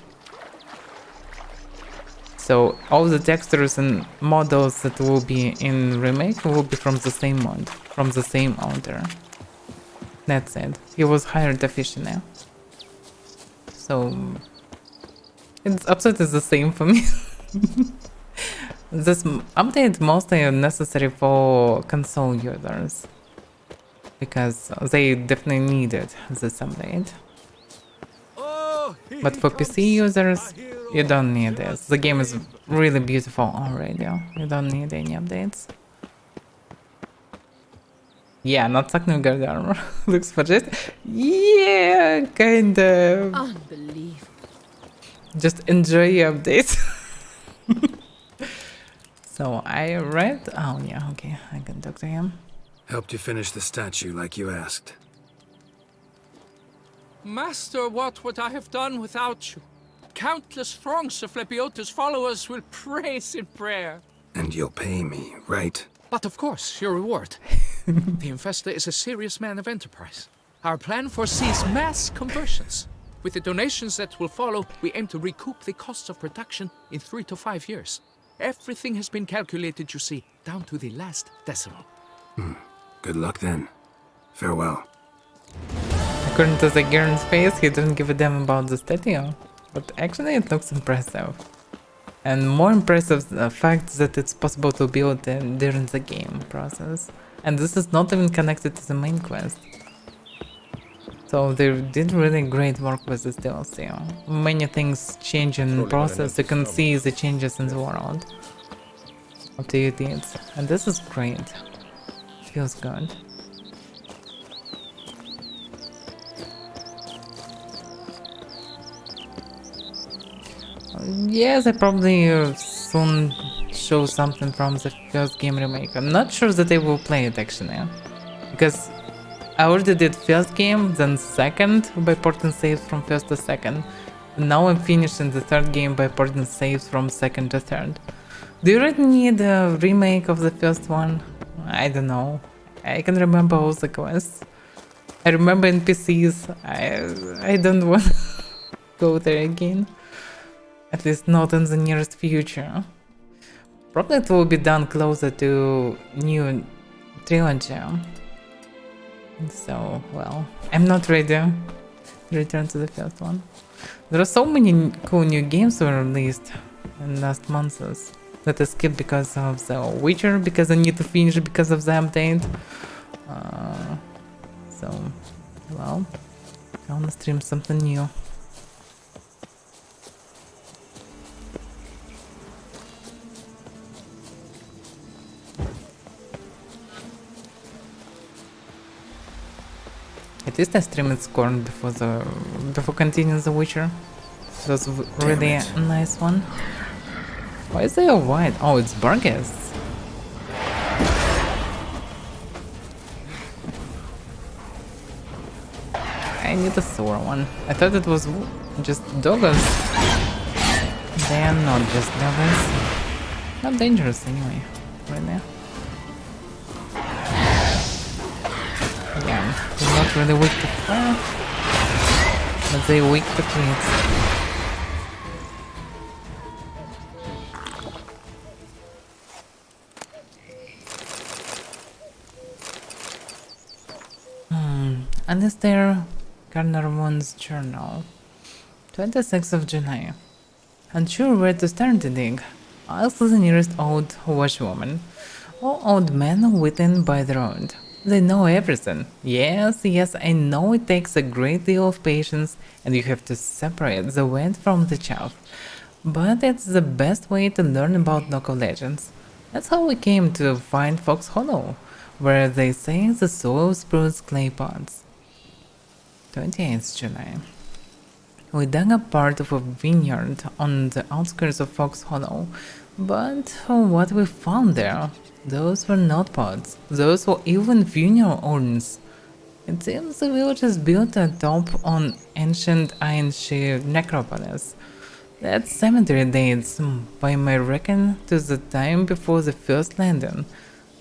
So all the textures and models that will be in remake will be from the same mod, from the same author. That's it. He was hired officially. So it's absolutely the same for me. This update mostly necessary for console users, because they definitely needed this update. But for PC users, you don't need this. The game is really beautiful already. You don't need any updates. Yeah, not like Nilfgaard armor. Looks legit. Yeah, kinda. Unbelievable. Just enjoy your updates. So I read. Oh yeah, okay. I can talk to him. Helped you finish the statue like you asked. Master, what would I have done without you? Countless throngs of Lebiota's followers will praise in prayer. And you'll pay me, right? But of course, your reward. The Infesta is a serious man of enterprise. Our plan foresees mass conversions. With the donations that will follow, we aim to recoup the costs of production in 3 to 5 years. Everything has been calculated, you see, down to the last decimal. Good luck then. Farewell. According to the Gern's face, he didn't give a damn about the statue. But actually it looks impressive. And more impressive is the fact that it's possible to build it during the game process. And this is not even connected to the main quest. So they did really great work with this DLC. Many things change in process, you can see the changes in the world after you did. And this is great. It feels good. Yes, I probably soon show something from the first game remake. I'm not sure that I will play it actually, because I already did first game, then second by porting saves from first to second. And now I'm finishing the third game by porting saves from second to third. Do you really need a remake of the first one? I don't know. I can remember all the quests. I remember NPCs. I don't want to go there again. At least not in the nearest future. Probably it will be done closer to new trilogy. So, well, I'm not ready to return to the first one. There are so many cool new games were released in last months that I skipped because of the Witcher, because I need to finish because of the update. So, well, I wanna stream something new. At least I streamed Scorn before continuing The Witcher. It was really a nice one. Why is there a white? Oh, it's Burgess. I need a silver one. I thought it was just doggos. They are not just doggos. Not dangerous anyway, really. Yeah, they're not really weak to fire, but they're weak to crits. And is there Gardner One's journal? 26th of July. Unsure where to start the dig, ask the nearest old washwoman or old man waiting by the road. They know everything. Yes, I know it takes a great deal of patience and you have to separate the wheat from the chaff. But it's the best way to learn about local legends. That's how we came to find Fox Hollow, where they say the soil sprouts clay pots. 28th July. We dug up part of a vineyard on the outskirts of Fox Hollow, but what we found there, those were not pots, those were even funeral urns. It seems the village is built atop an ancient iron-shaped necropolis. That cemetery dates, by my reckon, to the time before the first landing,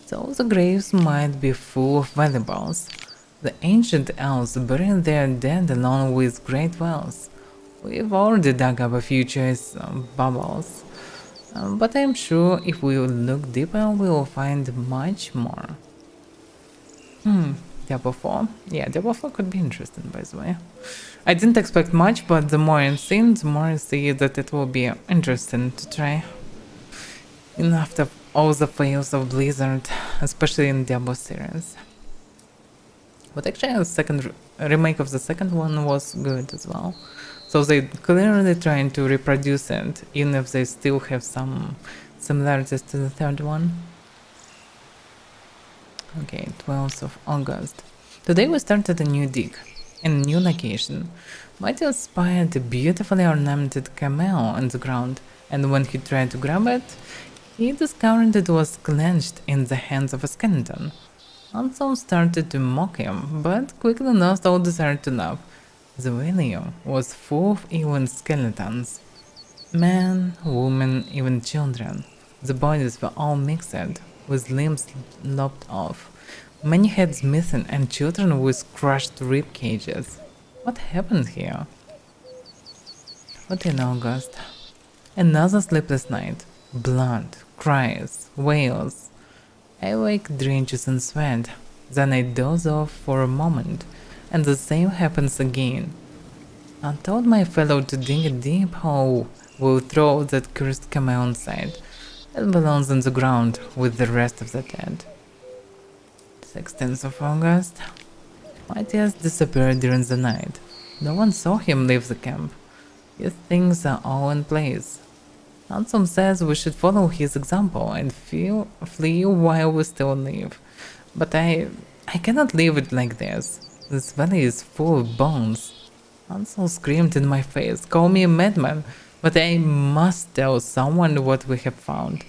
so the graves might be full of valuables. The ancient elves buried their dead along with great wells. We've already dug up a few choice bubbles, but I'm sure if we look deeper we will find much more. Diablo 4? Yeah, Diablo 4 could be interesting, by the way. I didn't expect much, but the more I'm seeing, the more I see that it will be interesting to try. And after all the fails of Blizzard, especially in Diablo series. But actually the second remake of the second one was good as well. So they clearly trying to reproduce it, even if they still have some similarities to the third one. Okay, 12th of August. Today we started a new dig, in a new location. Matthew spied a beautifully ornamented camel on the ground, and when he tried to grab it, he discovered it was clenched in the hands of a skeleton. Anselm started to mock him, but quickly lost all desire to laugh. The valley was full of even skeletons. Men, women, even children. The bodies were all mixed, with limbs lopped off, many heads missing and children with crushed rib cages. What happened here? 14 August. Another sleepless night. Blood, cries, wails. I wake drenched in sweat, then I doze off for a moment, and the same happens again. I told my fellow to dig a deep hole, we'll throw that cursed camel inside. It belongs in the ground with the rest of the dead. 16th of August. Matthias disappeared during the night. No one saw him leave the camp. His things are all in place. Anselm says we should follow his example and flee while we still live. But I cannot leave it like this. This valley is full of bones. Anselm screamed in my face, call me a madman, but I must tell someone what we have found.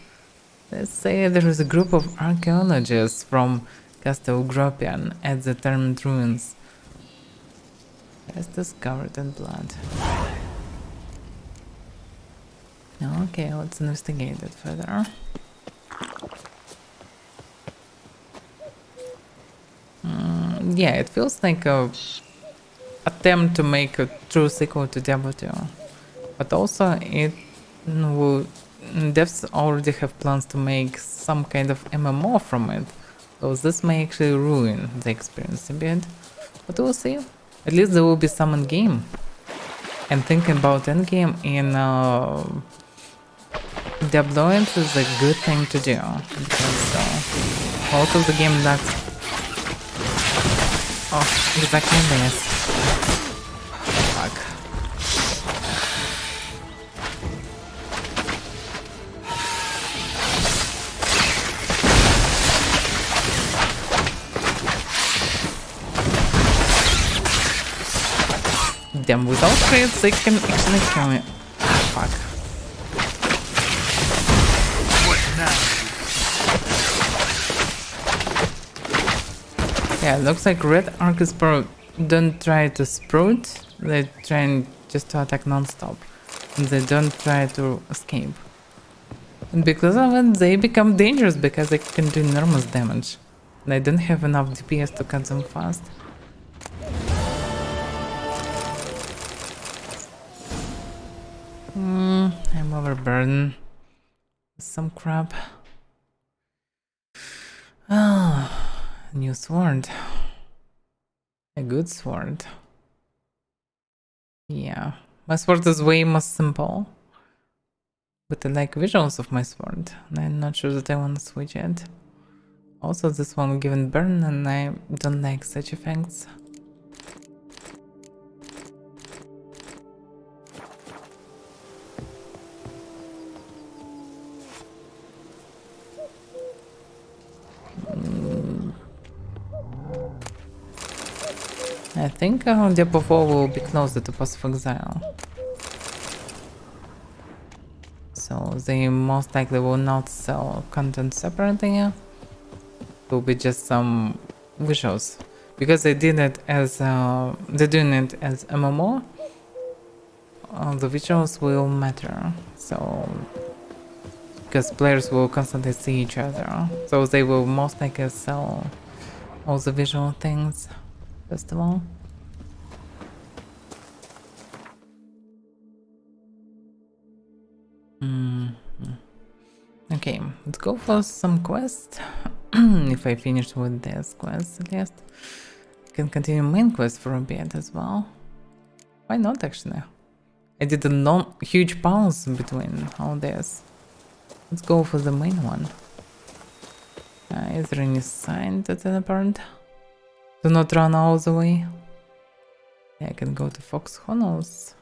They say there is a group of archaeologists from Castle Gropian at the termed ruins. Rest is covered in blood. Okay, let's investigate it further. Yeah, it feels like a attempt to make a true sequel to Diablo 2. But also it will devs already have plans to make some kind of MMO from it. So this may actually ruin the experience a bit. But we'll see. At least there will be some endgame. And thinking about endgame in Diablo is a good thing to do. Because most of the game lacks... Oh, exactly this. Fuck. Damn, without crits they can actually kill me. Fuck. Yeah, looks like red Archesporo don't try to sprout, they try just to attack non-stop. And they don't try to escape. And because of it, they become dangerous because they can do enormous damage. And I don't have enough DPS to cut them fast. I'm overburdened. Some crap. New sword. A good sword. Yeah, My sword is way more simple. But I like visuals of my sword, and I'm not sure that I want to switch it. Also, this one given burn, and I don't like such effects. I think Depot 4 will be closer to Pass of Exile. So they most likely will not sell content separately. It will be just some visuals. Because they did it as they're doing it as MMO, the visuals will matter. So because players will constantly see each other, so they will most likely sell all the visual things first of all. Okay, let's go for some quests. If I finish with this quest at least. I can continue main quest for a bit as well. Why not actually? I did a huge pause between all this. Let's go for the main one. Is there any sign to teleport? Do not run all the way. Yeah, I can go to Fox Hollows.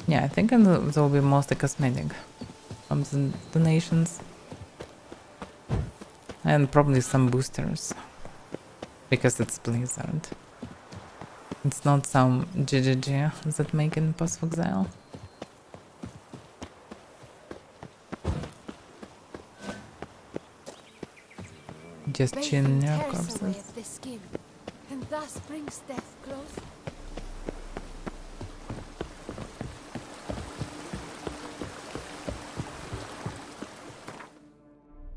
Yeah, I think there will be mostly cosmetic from the donations. And probably some boosters. Because it's Blizzard. It's not some GGG that making Pass of Exile. Just chin your corpses. And thus brings death close.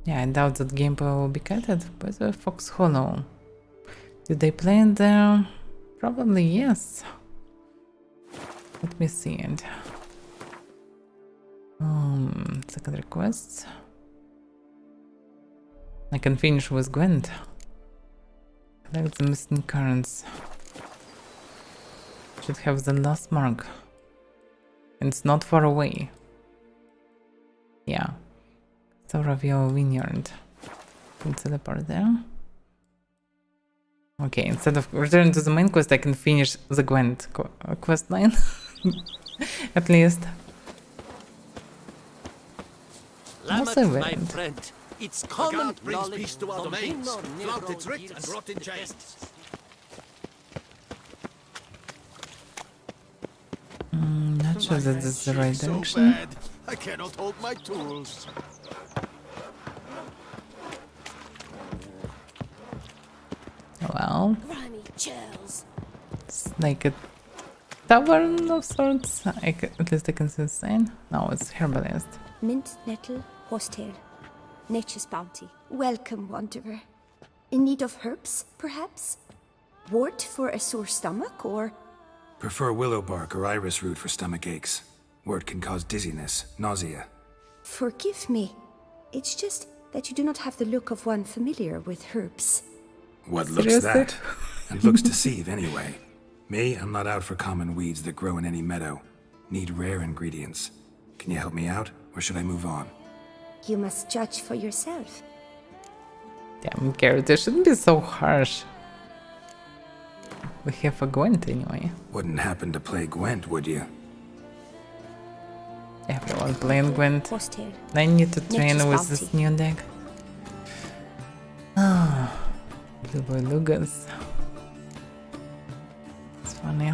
Yeah, I doubt that gameplay will be cutted, but Fox Hollow. Did they play it there? Probably yes. Let me see it. Second requests. I can finish with Gwent. Collect the missing currents. Should have the last mark. And it's not far away. Yeah. Sauravio Vineyard. Can teleport there. Okay, instead of returning to the main quest, I can finish the Gwent quest line. At least. Also my Gwent. friend, it's common brings peace to our domains. Flout its writ and rot in chains. Not sure that this is the right direction. I cannot hold my tools. Well, Grimy churls. it's like a tavern of sorts. At least I can see the sign. No, it's herbalist. Mint, nettle, horsetail. Nature's bounty. Welcome, wanderer. In need of herbs, perhaps? Wort for a sore stomach, or... Prefer willow bark or iris root for stomach aches. Wort can cause dizziness, nausea. Forgive me. It's just that you do not have the look of one familiar with herbs. What looks that? And looks deceive anyway. Me, I'm not out for common weeds that grow in any meadow. Need rare ingredients. Can you help me out, or should I move on? You must judge for yourself. Damn, Garrett, they shouldn't be so harsh. We have a Gwent anyway. Wouldn't happen to play Gwent, would you? Everyone playing Gwent. Horsetail. I need to train Nature's with this bounty. new deck. Ah, Blue Boy Lugas. It's funny.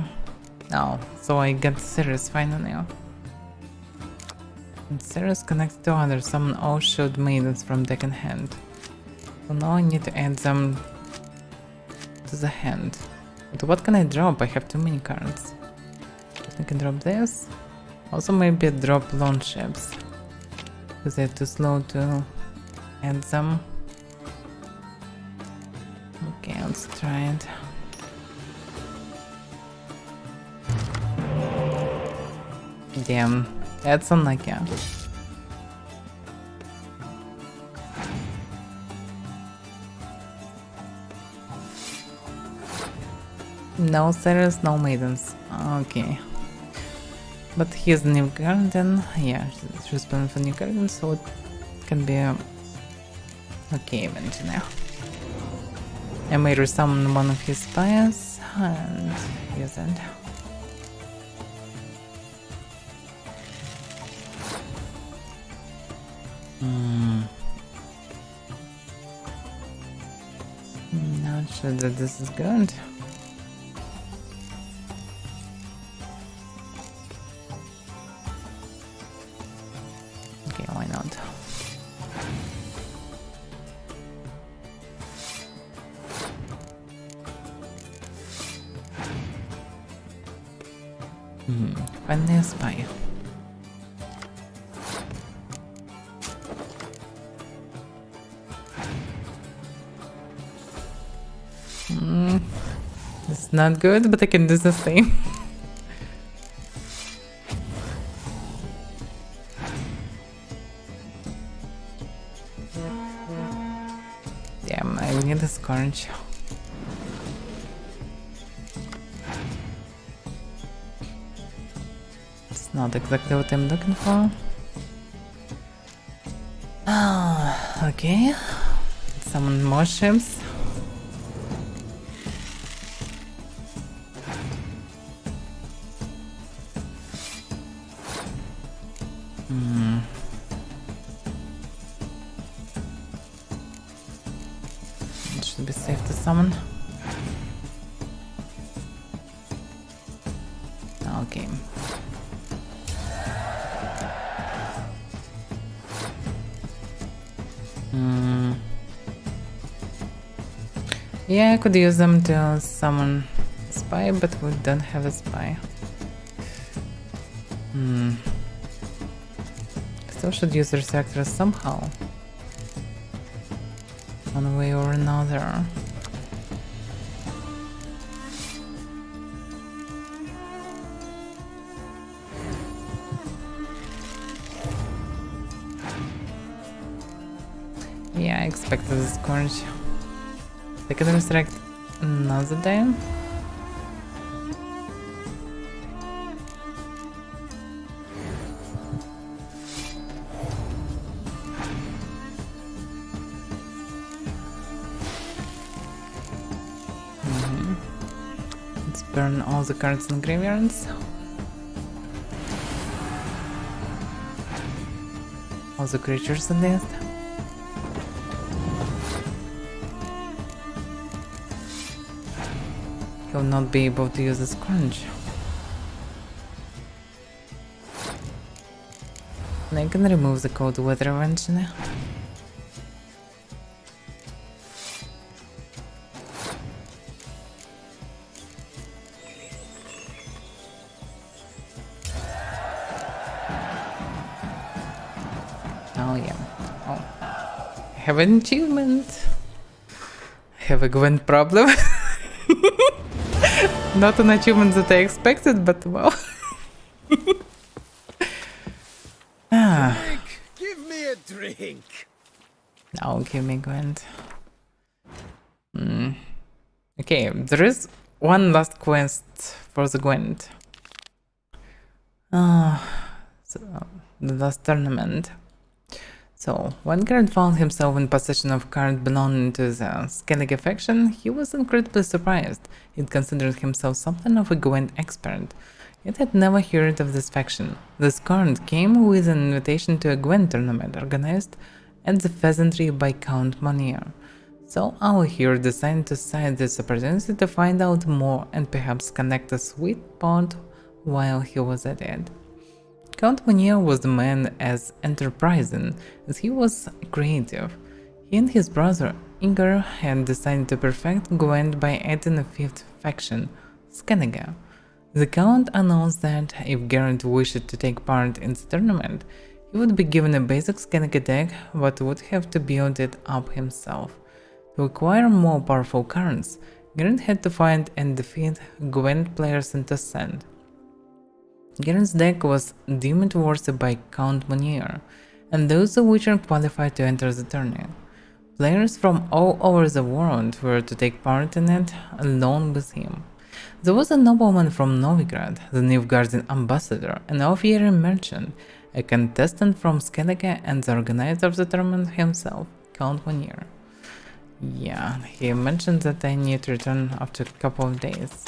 Oh, so I got Sirius finally. And Sirius connected to others, summon all shield maidens from deck in hand. So now I need to add them to the hand. But what can I drop? I have too many cards. I can drop this. Also maybe drop launch ships. Because they're too slow to add them. Okay, let's try it. Damn, that's unlucky. No satyrs, no maidens. Okay. But he's new garden. Yeah, she's planning for new garden, so it can be okay eventually. I may resummon one of his spies and use it. Not sure that this is good. Okay, why not? Finally a spy. It's not good, but I can do the same. Damn, I need a scourge. It's not exactly what I'm looking for. Ah, okay. Summon more ships. It should be safe to summon. Okay. Yeah, I could use them to summon a spy, but we don't have a spy. Still should use Resurrector somehow. One way or another. Yeah, I expected the scourge. They can resurrect another day. Let's burn all the cards in graveyards. All the creatures at least. He'll not be able to use his crunch. And I can remove the cold weather eventually. Oh yeah. Oh. I have an achievement. I have a Gwent problem. Not an achievement that I expected, but well. Drink! Give me a drink! Now give me Gwent. Okay, there is one last quest for the Gwent. So, the last tournament. So, when Garrett found himself in possession of a card belonging to the Skellige faction, he was incredibly surprised. He'd considered himself something of a Gwent expert, yet had never heard of this faction. This card came with an invitation to a Gwent tournament organized at the Pheasantry by Count Monier. So our hero decided to seize this opportunity to find out more and perhaps connect a sweet bond while he was at it. Count Monier was the man as enterprising as he was creative. He and his brother Inger had decided to perfect Gwent by adding a fifth faction, Skellige. The Count announced that if Geralt wished to take part in the tournament, he would be given a basic Skellige deck but would have to build it up himself. To acquire more powerful cards, Geralt had to find and defeat Gwent players in Descent. Geralt's deck was deemed worthy by Count Monier, and those of which are qualified to enter the tourney. Players from all over the world were to take part in it along with him. There was a nobleman from Novigrad, the Nilfgaardian ambassador, an Avaira merchant, a contestant from Skellige, and the organizer of the tournament himself, Count Vanier. Yeah, he mentioned that I need to return after a couple of days.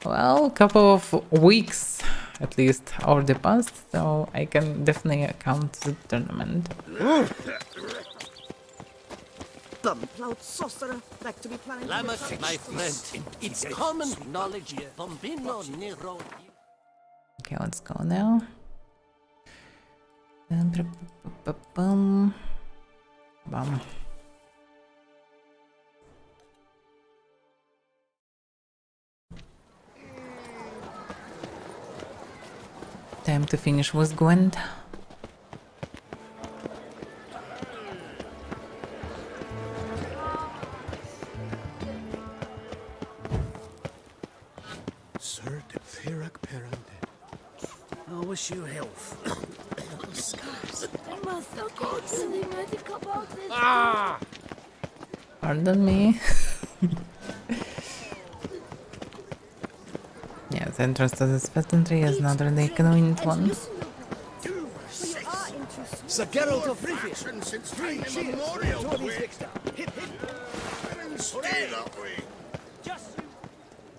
Well, a couple of weeks at least already passed, so I can definitely account the tournament. Bum-plout sorcerer, back to be planning. Lamak, my friend, it's common knowledge Bombino Nero. Okay, let's go now. Bum. Time to finish with Gwent. Sir de Pirac Perande. I wish you health. Ah! Pardon me. Yeah, the entrance to this peasantry is not really a convenient one. Sir Geralt of Rivia. Since time immemorial, stay that way.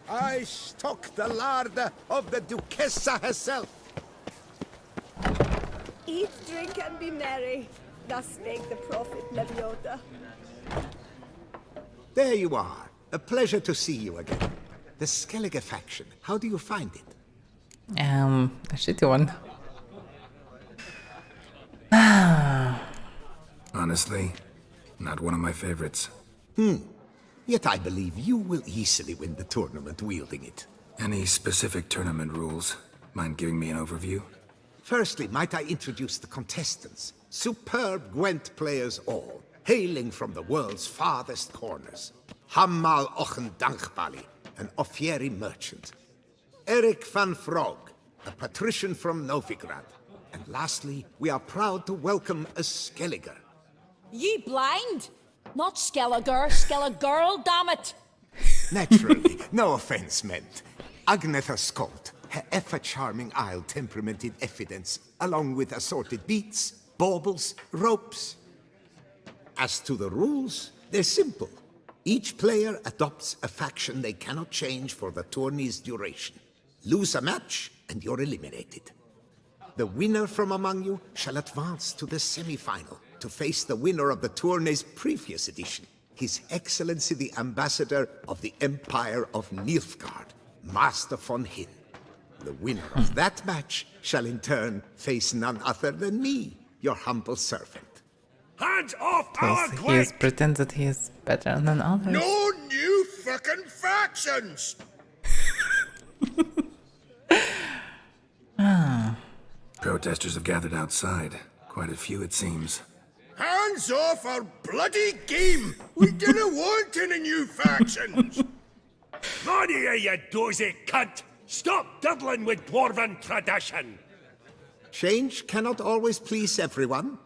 I stock the larder of the Duchessa herself. Eat, drink, and be merry. Thus spake the prophet Leviota. There you are. A pleasure to see you again. The Skellige faction, how do you find it? A shitty one. Honestly, not one of my favorites. Yet I believe you will easily win the tournament wielding it. Any specific tournament rules? Mind giving me an overview? Firstly, might I introduce the contestants? Superb Gwent players all, hailing from the world's farthest corners. Hammal Ochen Dankbali, an Offieri merchant. Eric van Frog, a patrician from Novigrad. And lastly, we are proud to welcome a Skelliger. Ye blind? Not Skelliger, damn it! Naturally, no offense meant. Agnetha Skolt, her ever-charming Isle temperamented evidence, along with assorted beats, baubles, ropes. As to the rules, they're simple. Each player adopts a faction they cannot change for the tourney's duration. Lose a match, and you're eliminated. The winner from among you shall advance to the semi-final to face the winner of the tourney's previous edition, His Excellency the Ambassador of the Empire of Nilfgaard, Master von Hin. The winner of that match shall in turn face none other than me, your humble servant. Hands off our He pretends that he is better than others. No new fucking factions! Protesters have gathered outside. Quite a few, it seems. Hands off our bloody game! We didn't want any new factions! None of you dozy cunt! Stop diddling with dwarven tradition! Change cannot always please everyone.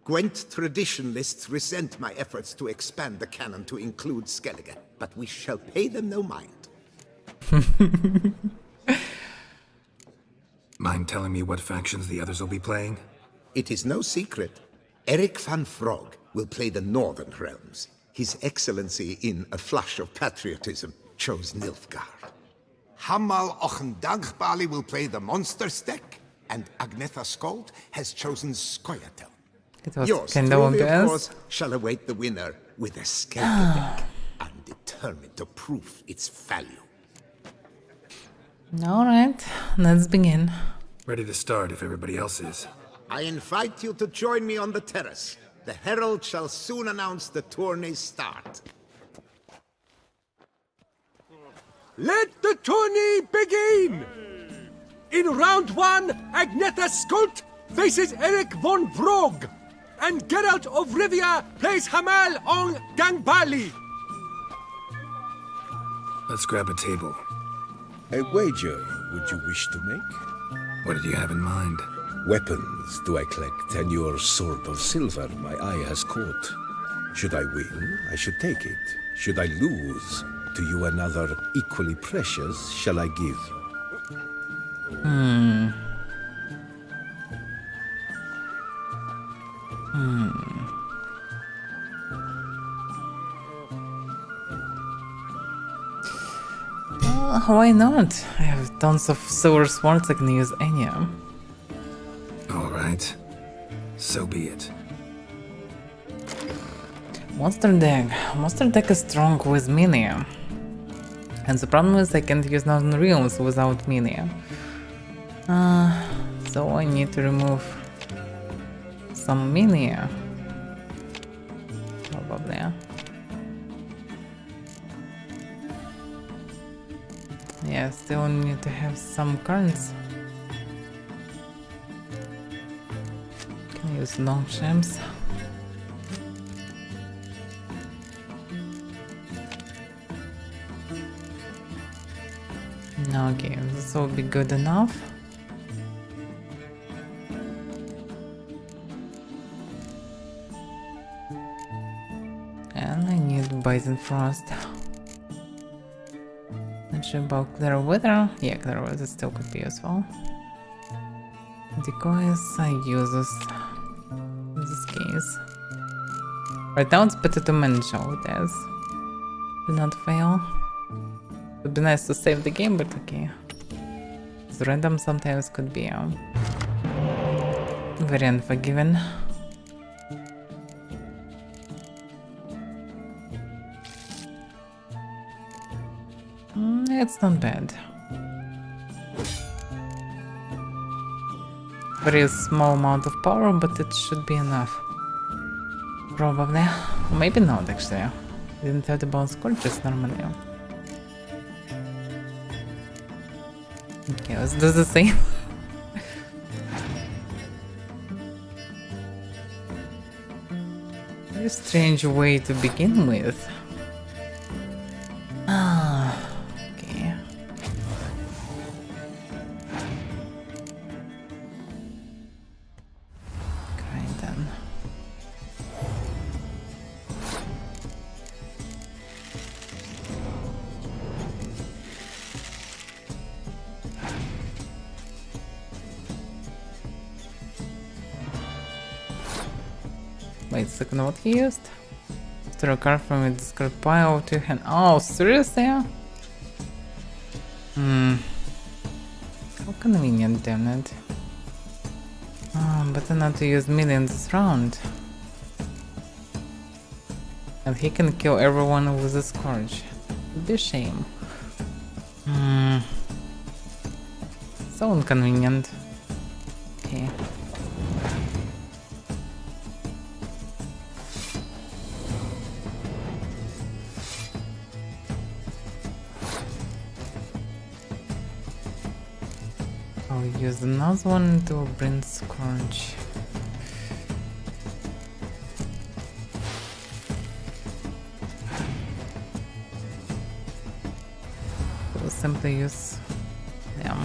Gwent traditionalists resent my efforts to expand the canon to include Skellige, but we shall pay them no mind. Mind telling me what factions the others will be playing? It is no secret. Eric van Frog will play the Northern Realms. His Excellency, in a flush of patriotism, chose Nilfgaard. Hammal Ochen Dankbali will play the Monster Stack, and Agnetha Skolt has chosen Scoia'tael. Yours truly, of course, shall await the winner with a Skellige deck. I'm determined to prove its value. Alright, let's begin. Ready to start if everybody else is. I invite you to join me on the terrace. The herald shall soon announce the tourney's start. Let the tourney begin! In round one, Agnetha Skolt faces Eric von Brog, and Geralt of Rivia plays Hamal on Gangbali. Let's grab a table. A wager would you wish to make? What did you have in mind? Weapons do I collect, and your sword of silver my eye has caught. Should I win, I should take it. Should I lose, to you another equally precious shall I give? Why not? I have tons of silver swords, I can use any. Alright. So be it. Monster deck. Monster deck is strong with mini. And the problem is I can't use Northern Realms without mini. So I need to remove some mini. Probably. Yeah, still need to have some cards. Can use long champs. Okay, this will be good enough. And I need Bison Frost. Not sure about Clear Weather. Yeah, Clear Weather still could be useful. Decoys, I use this in this case. Right now it's better to manage all this. Do not fail. Would be nice to save the game, but okay. The random sometimes could be very unforgiving. It's not bad. Very small amount of power, but it should be enough. Probably. Maybe not, actually. Didn't have the bone scorches normally. Okay, let's do the same. Very strange way to begin with. Okay. Okay, then. Wait a second, what he used? After a card from a discard pile to hand. Oh, seriously? How convenient, damn it. Better not to use millions this round. And he can kill everyone with a scourge. Would be a shame. So inconvenient. Okay. I'll use another one to bring Scourge. We'll simply use them.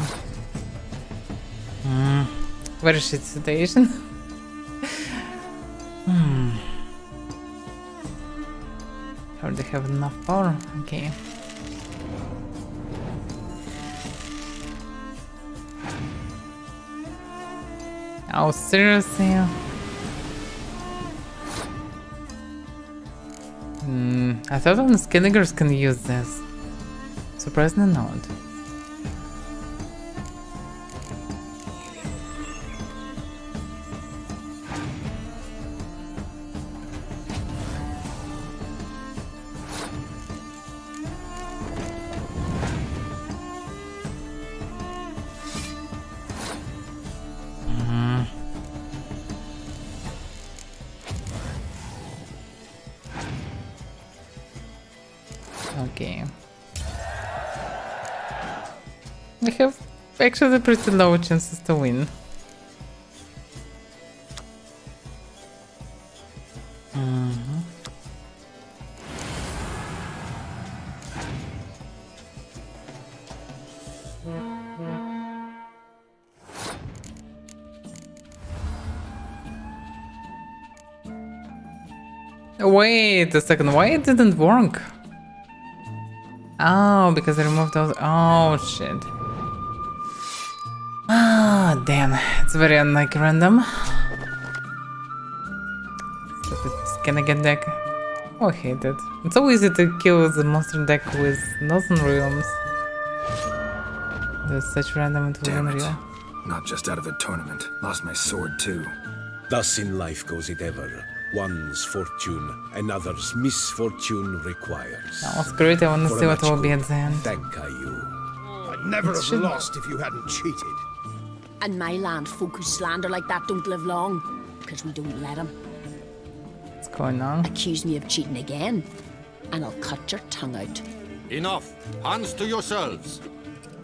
Very shit situation. Already have enough power. Okay. Oh, seriously? I thought only Skinniggers can use this. Surprisingly not. Okay. We have actually pretty low chances to win. Wait a second, why it didn't work? Oh, because I removed those. Oh, shit. Ah, damn. It's very unlike random. Stupid Skinnigan deck. Oh, I hate it. It's so easy to kill the monster deck with Northern Realms. There's such random and unreal. Not just out of the tournament. Lost my sword too. Thus in life goes it ever. One's fortune, another's misfortune requires. No, screw it, I wanna For see a what match will be good, at the end. Thank I you. I'd never It have should- lost if you hadn't cheated. And my land folk who slander like that don't live long, because we don't let them. What's going on? Accuse me of cheating again, and I'll cut your tongue out. Enough. Hands to yourselves.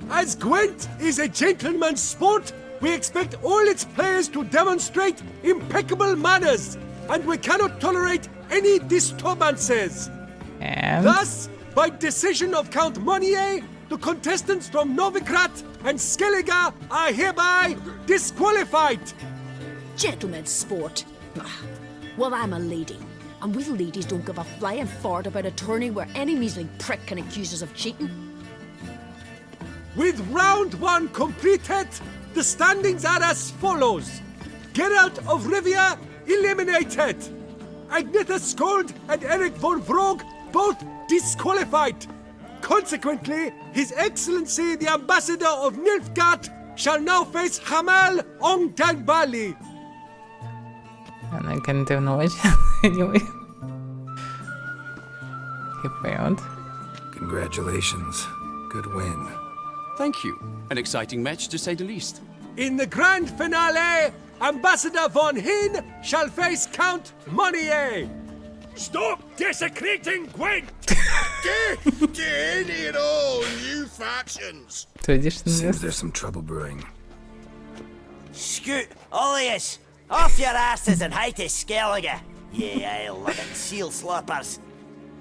As Gwent is a gentleman's sport, we expect all its players to demonstrate impeccable manners, and we cannot tolerate any disturbances. And Thus, by decision of Count Monnier, the contestants from Novigrad and Skellige are hereby disqualified. Gentlemen's sport. Ah, well, I'm a lady, and we ladies don't give a flying fart about a tourney where any measly prick can accuse us of cheating. With round one completed, the standings are as follows. Geralt of Rivia eliminated. Agnetha Skold and Eric von Vroeg both disqualified. Consequently, His Excellency the Ambassador of Nilfgaard shall now face Hamal Ongdangbali. and I can't even know which anyway. He failed. Congratulations. Good win. Thank you. An exciting match, to say the least. In the grand finale, Ambassador von Hinn shall face Count Monnier. Stop desecrating Gwent! Get in here, all new factions! Seems Traditionalist. there's some trouble brewing. Scoot, all of yous! Off your asses and hide to Skellige, ye ale-loving seal slurpers.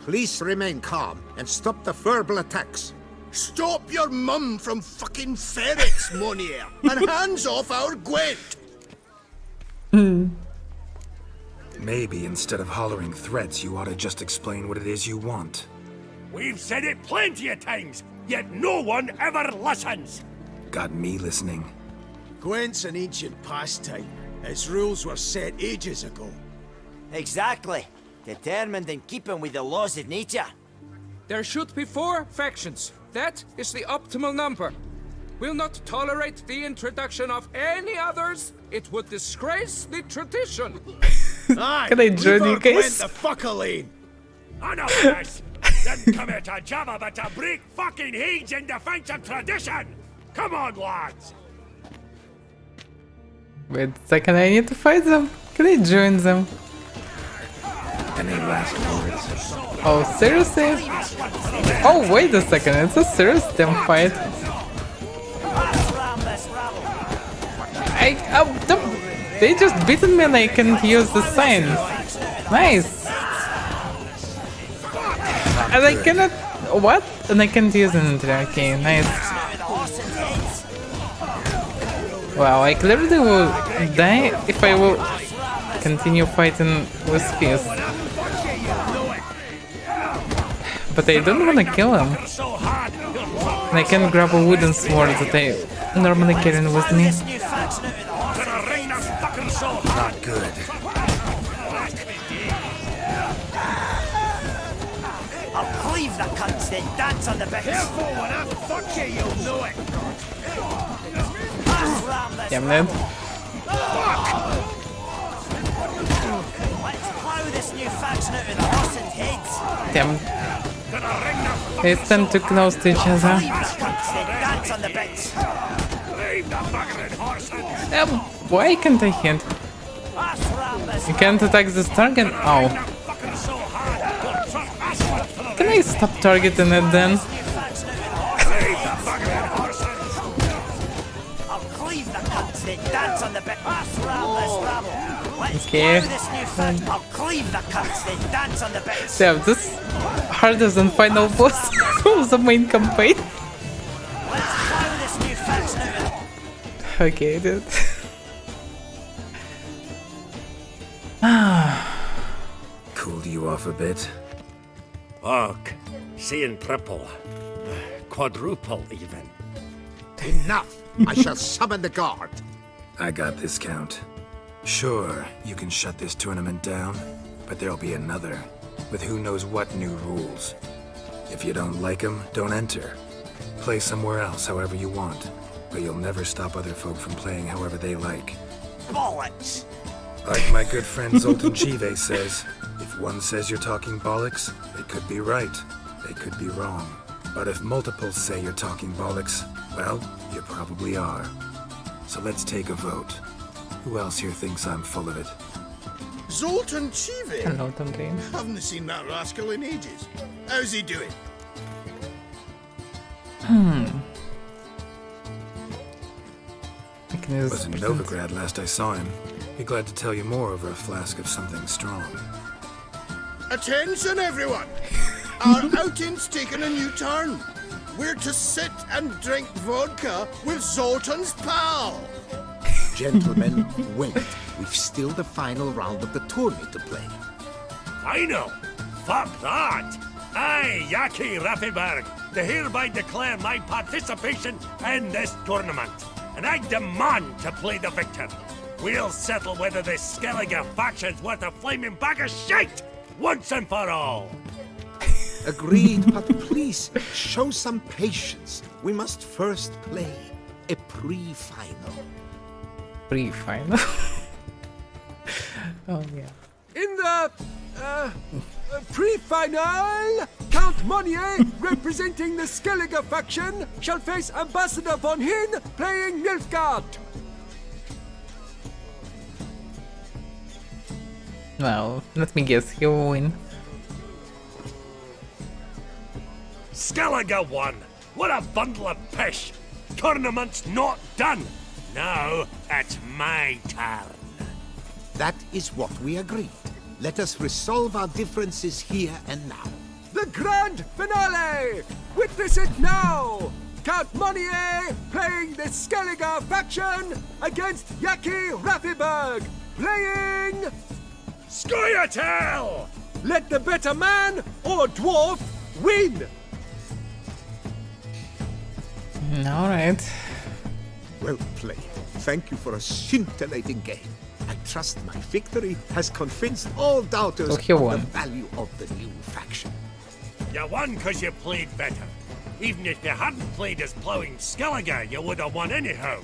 Please remain calm and stop the verbal attacks. Stop your mum from fucking ferrets, Monier, and hands off our Gwent! Maybe instead of hollering threats, you ought to just explain what it is you want. We've said it plenty of times, yet no one ever listens. Got me listening. Gwent's an ancient pastime. Its rules were set ages ago. Exactly. Determined in keeping with the laws of nature. There should be 4 factions. That is the optimal number. Will not tolerate the introduction of any others. It would disgrace the tradition. Aye, Can I join you leave our Gwent guys? the fuck alone. Enough of this! Didn't come here to jabber, but to break fucking heads in defense of tradition! Come on, lads! Wait a second, I need to fight them. Can I join them? Any last words? Oh, seriously? Oh, wait a second, it's a serious damn fight. They just beaten me and I can use the sign. Nice. And I cannot... What? And I can't use it. Okay, nice. Wow, I clearly will die if I will continue fighting with Fist. But I don't want to kill him. And I can grab a wooden sword that I normally carry with me. Not good. I'll cleave the cunts, then dance on the bits. Careful, when I fuck you, you'll know it! Damn it. Let's plough this new faction out of the horses' heads. Damn. It's time to close to each other. Cleave the cunts, then dance on the bits. Why can't I hit? You can't attack this target? Oh. Can I stop targeting it then? I'll cleave the cunts, then dance on the bits. Let's Okay. plough this new faction. I'll cleave the cunts, then dance on the bits. Yeah, this is harder than final boss of the main campaign. Let's plough this new faction out of Okay, dude. Cooled you off a bit? Fuck. Seeing triple. quadruple, even. Enough! I shall summon the guard. I got this, Count. Sure, you can shut this tournament down, but there'll be another, with who knows what new rules. If you don't like them, don't enter. Play somewhere else however you want, but you'll never stop other folk from playing however they like. Bollocks! Like my good friend Zoltan Chive says, if one says you're talking bollocks, they could be right, they could be wrong. But if multiples say you're talking bollocks, well, you probably are. So let's take a vote. Who else here thinks I'm full of it? Zoltan Chive? Hello, Tamrin. Haven't seen that rascal in ages. How's he doing? Was in Novigrad last I saw him. Be glad to tell you more over a flask of something strong. Attention, everyone! Our outing's taken a new turn. We're to sit and drink vodka with Zoltan's pal. Gentlemen, wait. We've still the final round of the tournament to play. Final? Fuck that! I, Yaki Raffiberg, do hereby declare my participation in this tournament, and I demand to play the victor. We'll settle whether this Skellige faction's worth a flaming bag of shite, once and for all. Agreed, but please, show some patience. We must first play a pre-final. Pre-final? Oh, yeah. In the pre-final, Count Monnier, representing the Skellige faction, shall face Ambassador von Hinn, playing Nilfgaard. Well, let me guess, he will win. Skellige won. What a bundle of pish. Tournament's not done. Now it's my turn. That is what we agreed. Let us resolve our differences here and now. The grand finale! Witness it now! Count Monnier playing the Skellige faction against Yaki Raffiberg, playing Scoia'tael! Let the better man or dwarf win! Alright. Well played. Thank you for a scintillating game. I trust my victory has convinced all doubters So he of won. the value of the new faction. You won because you played better. Even if you hadn't played as plowing Skellige, you would have won anyhow.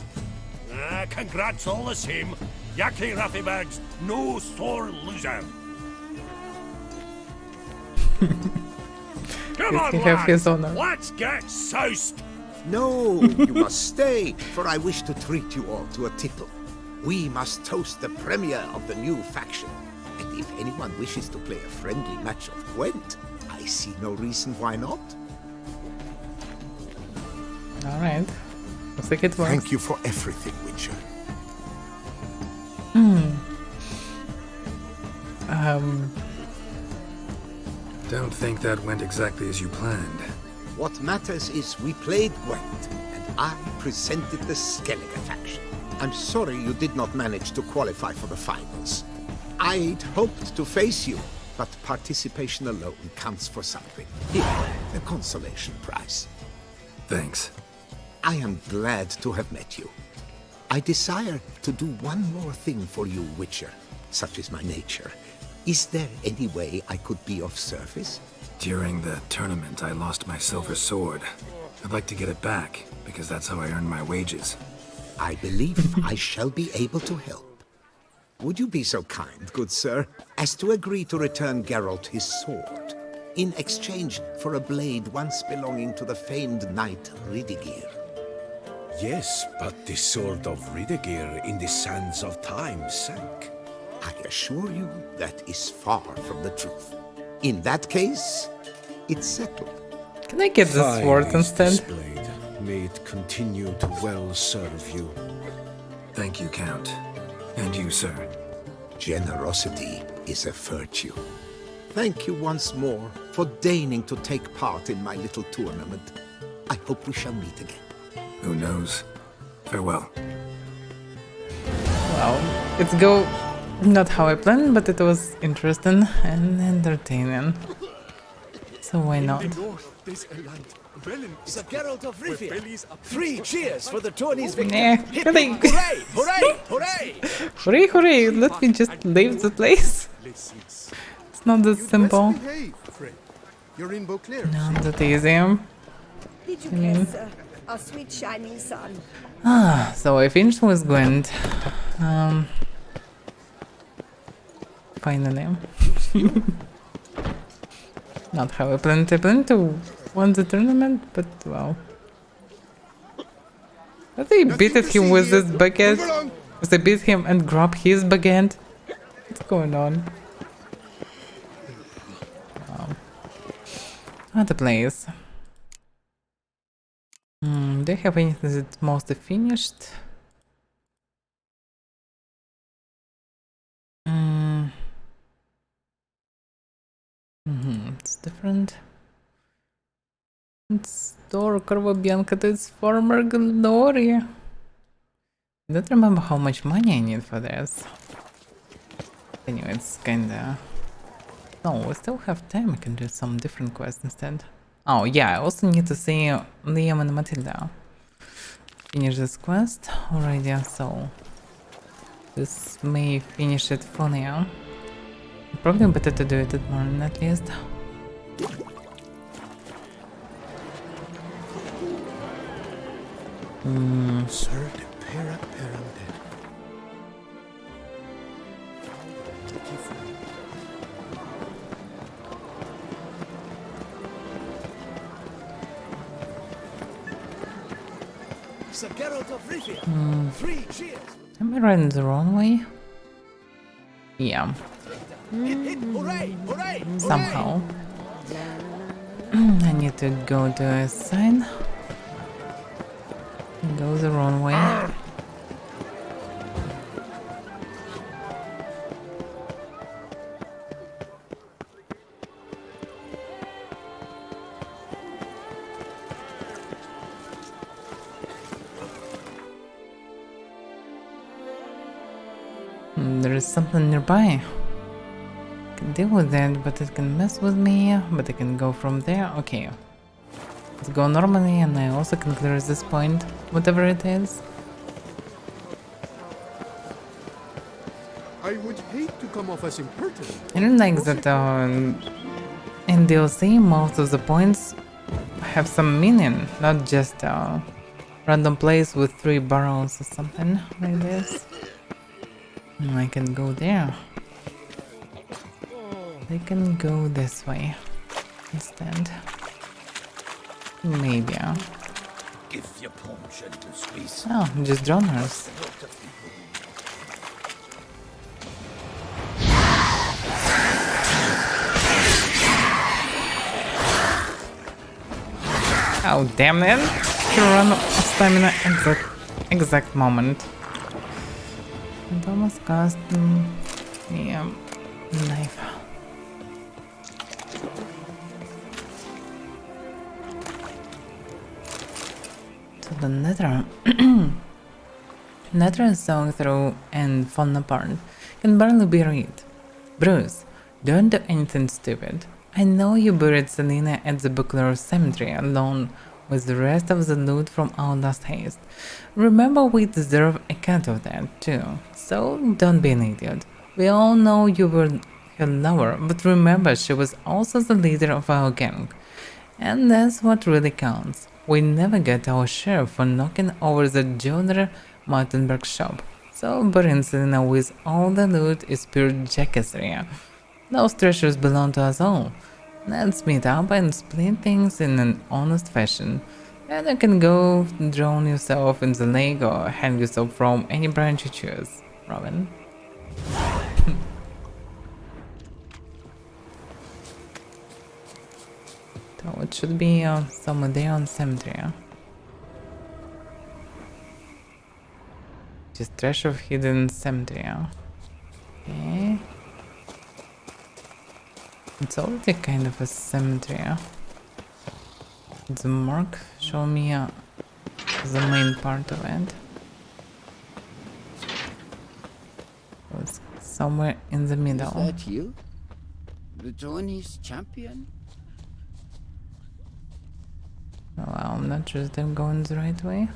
Congrats all the same. Yaki Raffiberg's no sore loser. Come on, He have his lads, honor. let's get soused. No, you must stay, for I wish to treat you all to a tipple. We must toast the premier of the new faction. And if anyone wishes to play a friendly match of Gwent, I see no reason why not. Alright. Looks like it works. Thank you for everything, Witcher. Don't think that went exactly as you planned. What matters is we played Gwent, and I presented the Skellige faction. I'm sorry you did not manage to qualify for the finals. I'd hoped to face you, but participation alone counts for something. Here, a consolation prize. Thanks. I am glad to have met you. I desire to do one more thing for you, Witcher. Such is my nature. Is there any way I could be of service? During the tournament, I lost my silver sword. I'd like to get it back, because that's how I earn my wages. I believe I shall be able to help. Would you be so kind, good sir, as to agree to return Geralt his sword, in exchange for a blade once belonging to the famed knight Ridigir? Yes, but the sword of Ridigir in the sands of time sank. I assure you that is far from the truth. In that case, it's settled. Can I get this Fine sword is instead? this blade. May it continue to well serve you. Thank you, Count. And you, sir. Generosity is a virtue. Thank you once more for deigning to take part in my little tournament. I hope we shall meet again. Who knows? Farewell. Well, it's go not how I planned, but it was interesting and entertaining. So why not? Sir Geralt of Rivia. 3 cheers for the tourney's victor. Nah, Hip, really. hip, hooray, hooray, hooray! Hooray, hooray! Let me just leave the place. It's not that simple. Behave, friend. You're in Beauclair. Not that easy. Did you Mm. guess, our sweet shining sun? So I finished with Gwent. Finally. Not how I planned. I planned to win the tournament, but wow. But they beated him with this bucket. They beat him and grab his baguette. What's going on? Wow. What a place. Do you have anything that's mostly finished? It's different. It's Dor Corvobianca, that's former glory. I don't remember how much money I need for this. Anyway, it's kinda... No, we still have time, I can do some different quests instead. Oh yeah, I also need to see Liam and Matilda. Finish this quest already, so... This may finish it for now. Probably better to do it at morning at least. Sir de Pera Peramde. Sir Geralt of Rivia. 3 cheers. Am I riding the wrong way? Yeah. Hip, hip, hooray, hooray, Somehow. I need to go to a sign. Go the wrong way. There is something nearby. I can deal with that, but it can mess with me. But I can go from there. Okay. Let's go normally, and I also can clear this point, whatever it is. I would hate to come off as impertinent. I don't like that in DLC most of the points have some meaning, not just a random place with 3 barrels or something like this. I can go there. They can go this way instead. Maybe. Give your palm gentle squeeze. Oh, just droners. Oh, damn it. He ran out of stamina at that exact moment. It almost cost me a knife. To the Nether. Nether is so through and fallen apart. Can barely be read. Bruce, don't do anything stupid. I know you buried Selena at the Buckler Cemetery alone with the rest of the loot from our last haste. Remember, we deserve a cut of that too, so don't be an idiot. We all know you were her lover, but remember she was also the leader of our gang. And that's what really counts. We never get our share for knocking over the Joner Martenberg shop, so burying Selena with all the loot is pure jackassery. Those treasures belong to us all. Let's meet up and split things in an honest fashion. And you can go drown yourself in the lake or hang yourself from any branch you choose, Robin. So it should be somewhere there on cemetery. Just treasure of hidden cemetery. Okay. It's already kind of a cemetery. The mark show me the main part of it. It's somewhere in the middle. Is that you? The tourney's champion? I'm not sure that I'm going the right way.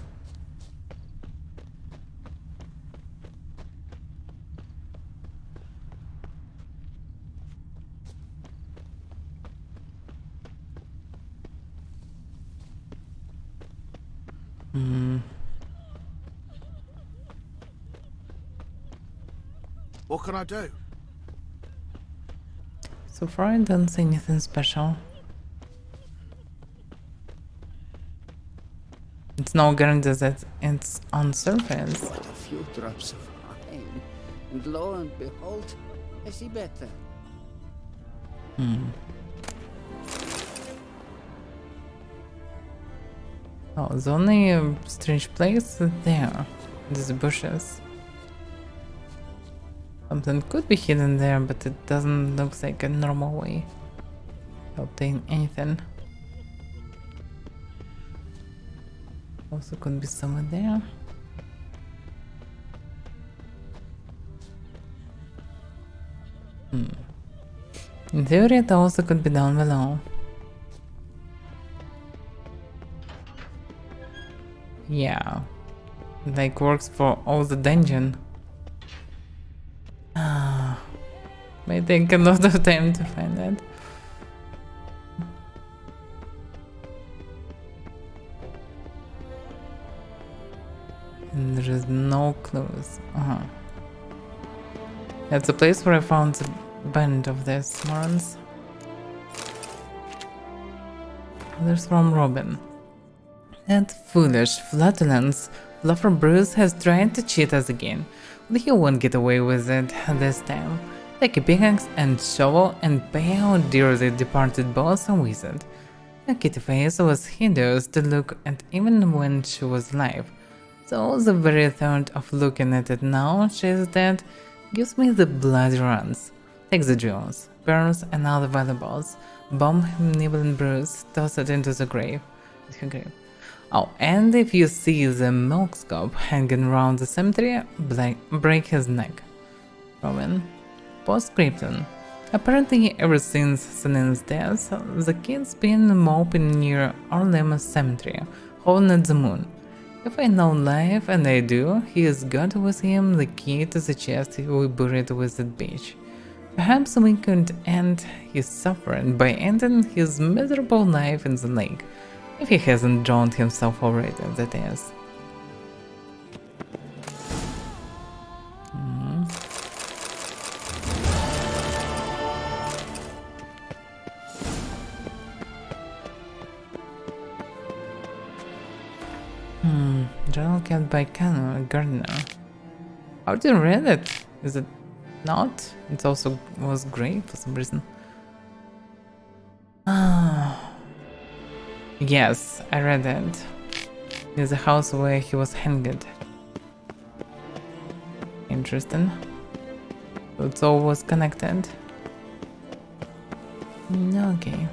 What can I do? So far I don't see anything special. It's no guarantee that it's on surface. What a few drops of rain, and lo and behold, I see better. Oh, the only strange place is there. These bushes. Something could be hidden there, but it doesn't look like a normal way to obtain anything. Also could be somewhere there. In theory, it also could be down below. Yeah, like works for all the dungeon. May take a lot of time to find that. And there is no clues. That's the place where I found the band of these morons. Others from Robin. That foolish flatulence. Fluffer Bruce has tried to cheat us again, but he won't get away with it this time. Take a pickaxe and shovel and pay how dear the departed boss and wizard. Her kitty face was hideous to look at even when she was alive, so the very thought of looking at it now she is dead gives me the bloody runs. Take the jewels, pearls and other valuables, bomb nibbling Bruce, toss it into the grave. Oh, and if you see the milk scoop hanging around the cemetery, break his neck. Robin. Postscriptum. Apparently, ever since Senin's death, the kid's been moping near Orlemus Cemetery, holding at the moon. If I know life, and I do, he has got with him the key to the chest we buried with that bitch. Perhaps we could end his suffering by ending his miserable life in the lake. If he hasn't drowned himself already, that is. Journal kept by Gardner. How did you read it? Is it not? It also was grey for some reason. Yes, I read it. There's a house where he was hanged. Interesting. So it's always connected. Okay.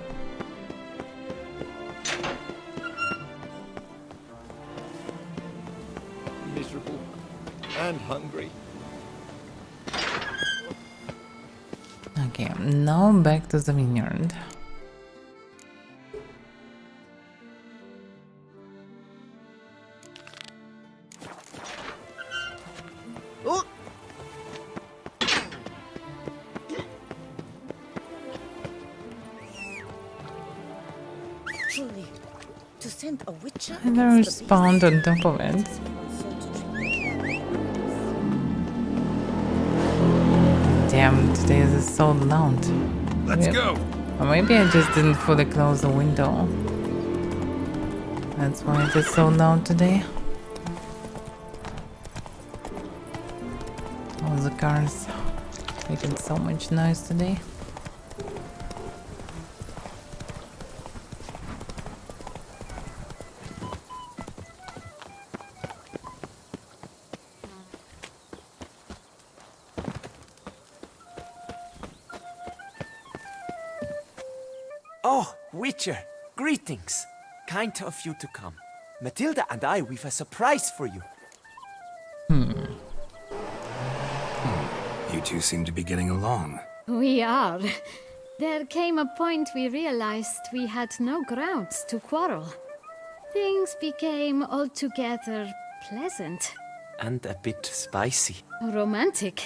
Miserable and hungry. Okay, now back to the vineyard. Oh! Truly, to send a witcher And there spawned on top of it. Damn, today is so loud. Let's go. Or maybe I just didn't fully close the window. That's why it is so loud today. All the cars making so much noise today. Oh, Witcher, greetings. Kind of you to come. Matilda and I, we've a surprise for you. You two seem to be getting along. We are. There came a point we realized we had no grounds to quarrel. things became altogether pleasant. And a bit spicy. Romantic,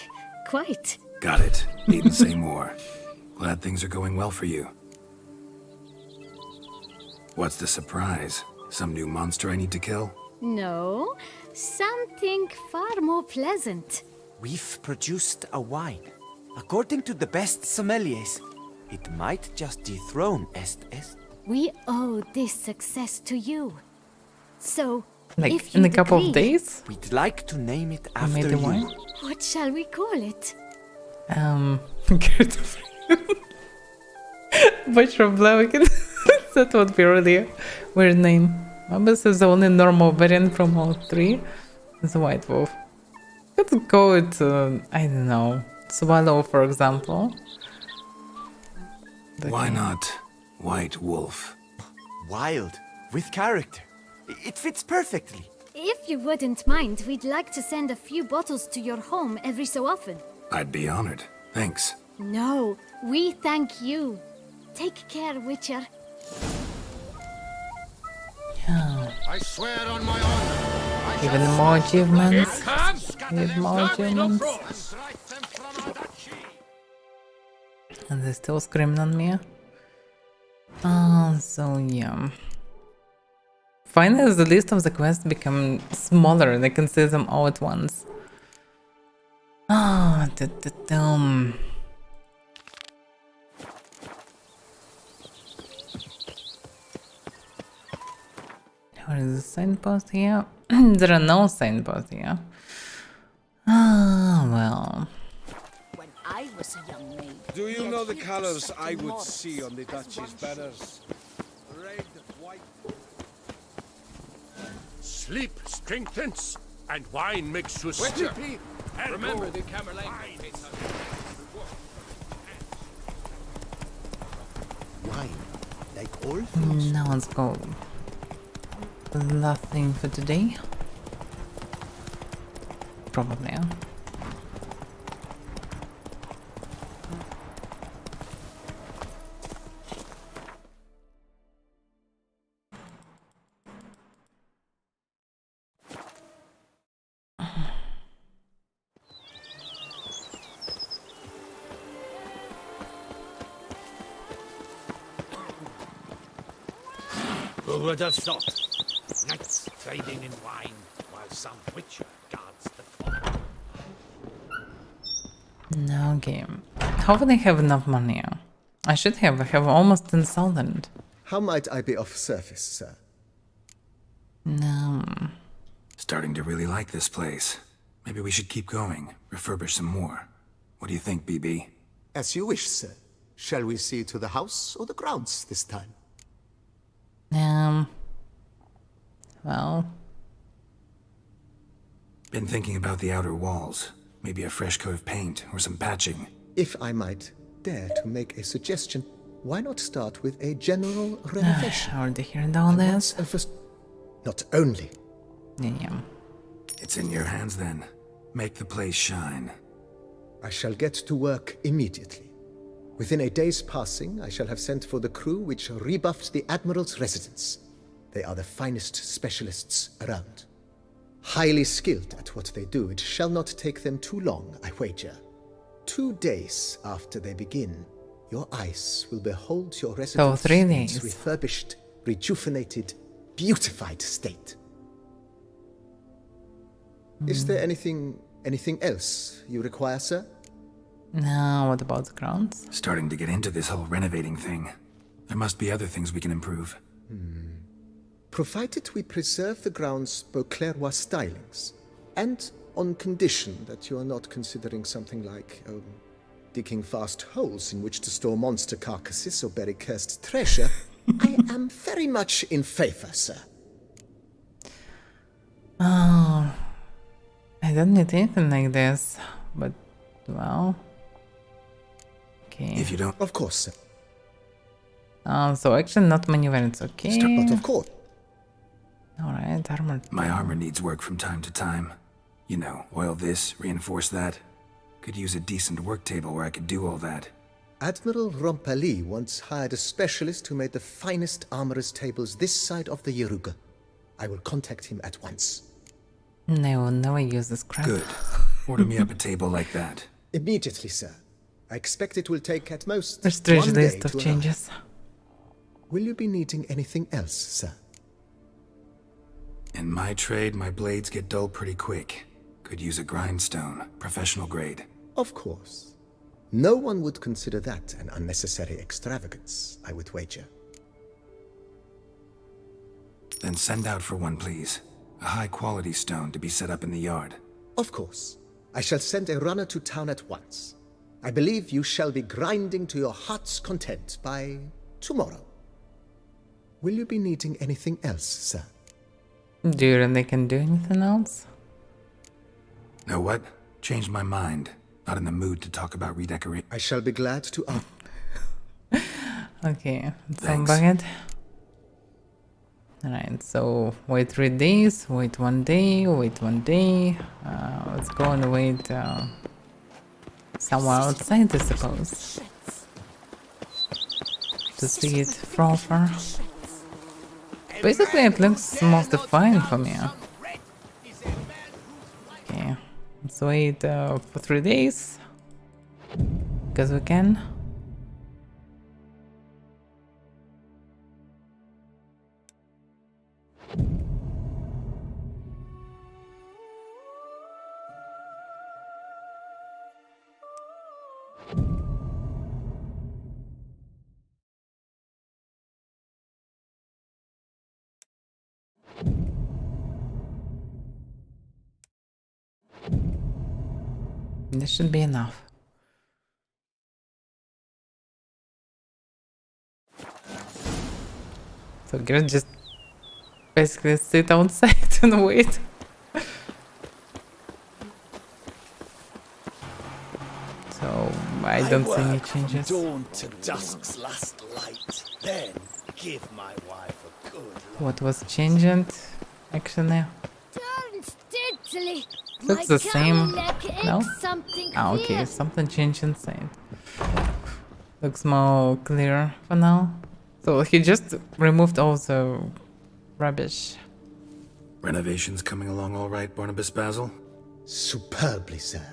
quite. Got it. Needn't say more. Glad things are going well for you. What's the surprise? Some new monster I need to kill? No, something far more pleasant. We've produced a wine. According to the best sommeliers, it might just dethrone Est. We owe this success to you. So, Like if in you a couple of agree, days? We'd like to name it You made after the you. wine? What shall we call it? Butcher Blowigan. That would be really a weird name. This is the only normal variant from all three. It's a white wolf. Let's go with, I don't know, Swallow, for example. Why not White Wolf? Wild, with character. It fits perfectly. If you wouldn't mind, we'd like to send a few bottles to your home every so often. I'd be honored. Thanks. No, we thank you. Take care, Witcher. Yeah. I swear on my honor. Even more achievements. Even more achievements. And they're still screaming on me. So yeah. Finally, as the list of the quests become smaller and I can see them all at once. What is the signpost here? There are no signposts here. Well. When I was a young maid. Do you know the colors I would see on the Duchy's banners? Red, white. Sleep strengthens, and wine makes you Witcher, sleepy. remember the Camerlane case. Wine, like all Now let's go. Nothing for today. Probably. Who would have thought? Knights trading in wine while some witcher guards the fort. No game. How would I have enough money? I should have. I have almost 10,000. How might I be of service, sir? No. Starting to really like this place. Maybe we should keep going. Refurbish some more. What do you think, BB? As you wish, sir. Shall we see to the house or the grounds this time? Well. Been thinking about the outer walls. Maybe a fresh coat of paint or some patching. If I might dare to make a suggestion, why not start with a general renovation? I already heard all this. And first, not only. Yeah. It's in your hands then. Make the place shine. I shall get to work immediately. Within a day's passing, I shall have sent for the crew which rebuffed the Admiral's residence. They are the finest specialists around. Highly skilled at what they do, it shall not take them too long, I wager. 2 days after they begin, your eyes will behold your residence 3 in days. its refurbished, rejuvenated, beautified state. Is there anything else you require, sir? Now, what about the grounds? Starting to get into this whole renovating thing. There must be other things we can improve. Provided we preserve the ground's Beauclervois stylings, and on condition that you are not considering something like, digging vast holes in which to store monster carcasses or bury cursed treasure, I am very much in favor, sir. Oh, I don't need anything like this, but, well... Okay. If you don't... Of course, sir. So actually not maneuvering, it's okay. But of course. Alright, armor. My armor needs work from time to time. You know, oil this, reinforce that. Could use a decent work table where I could do all that. Admiral Rompali once hired a specialist who made the finest armorer's tables this side of the Yaruga. I will contact him at once. I will never use this crap. Good. Order me up a table like that. Immediately, sir. I expect it will take at most There's a 1 day list of to arrive. changes. Will you be needing anything else, sir? In my trade, my blades get dull pretty quick. Could use a grindstone, professional grade. Of course. No one would consider that an unnecessary extravagance, I would wager. Then send out for one, please. A high-quality stone to be set up in the yard. Of course. I shall send a runner to town at once. I believe you shall be grinding to your heart's content by tomorrow. Will you be needing anything else, sir? Do you really can do anything else? Know what? Changed my mind. Not in the mood to talk about redecorating. I shall be glad to. Okay, some bucket. Alright, so wait 3 days, wait 1 day, wait 1 day. Let's go and wait somewhere outside, I suppose. To see it proper. Basically, it looks mostly fine for me. Okay, let's wait for 3 days. Because we can. This should be enough. So Garrett just basically sit outside and wait. So I don't see any changes. Dawn to dusk's last light, then give my wife a good. What was changed actually? Don't steadily. Looks the same. No? Something Ah, okay, clear. something changed inside. Looks more clear for now. So he just removed all the rubbish. Renovations coming along all right, Barnabas Basil? Superbly, sir.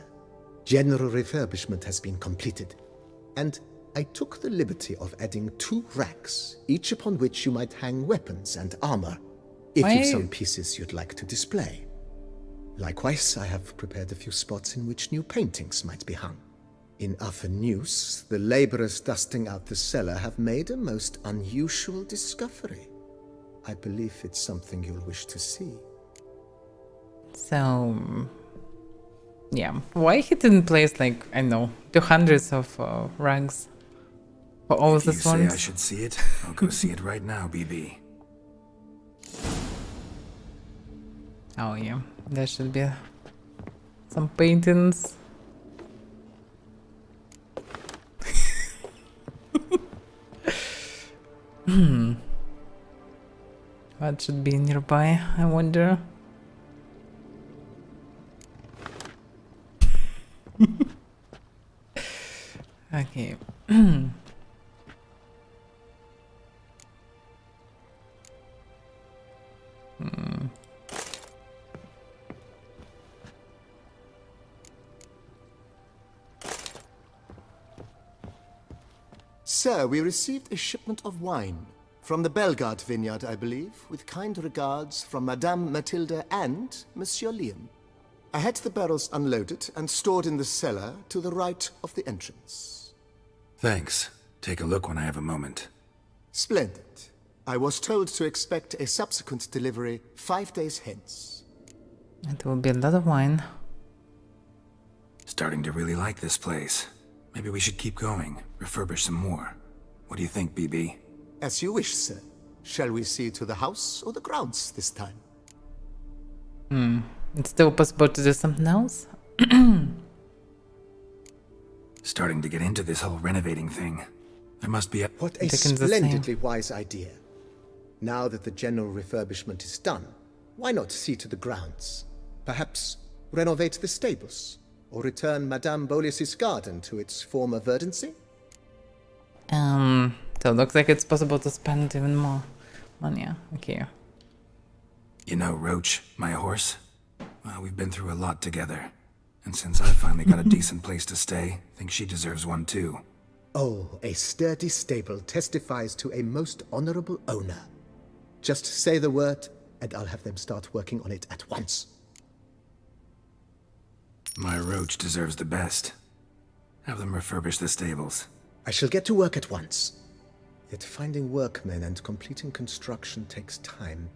General refurbishment has been completed, and I took the liberty of adding 2 racks, each upon which you might hang weapons and armor, if you've some pieces you'd like to display. Likewise, I have prepared a few spots in which new paintings might be hung. In other news, the laborers dusting out the cellar have made a most unusual discovery. I believe it's something you'll wish to see. So, yeah, why he didn't place like, I know, 200s of rugs for all If the you say ones? I should see it, I'll go see it right now, BB. Oh yeah, there should be some paintings. What should be nearby, I wonder? Okay. Sir, we received a shipment of wine. From the Bellegarde vineyard, I believe, with kind regards from Madame Matilda and Monsieur Liam. I had the barrels unloaded and stored in the cellar to the right of the entrance. Thanks. Take a look when I have a moment. Splendid. I was told to expect a subsequent delivery 5 days hence. It will be a lot of wine. Starting to really like this place. Maybe we should keep going, refurbish some more. What do you think, BB? As you wish, sir. Shall we see to the house or the grounds this time? It's still possible to do something else? Starting to get into this whole renovating thing. There must be a... What a splendidly wise idea. Now that the general refurbishment is done, why not see to the grounds? Perhaps renovate the stables, or return Madame Bolis's garden to its former verdancy? So it looks like it's possible to spend even more money. Okay. You know Roach, my horse? Well, we've been through a lot together. And since I finally got a decent place to stay, I think she deserves one too. Oh, a sturdy stable testifies to a most honorable owner. Just say the word, and I'll have them start working on it at once. My Roach deserves the best. Have them refurbish the stables. I shall get to work at once. Yet finding workmen and completing construction takes time,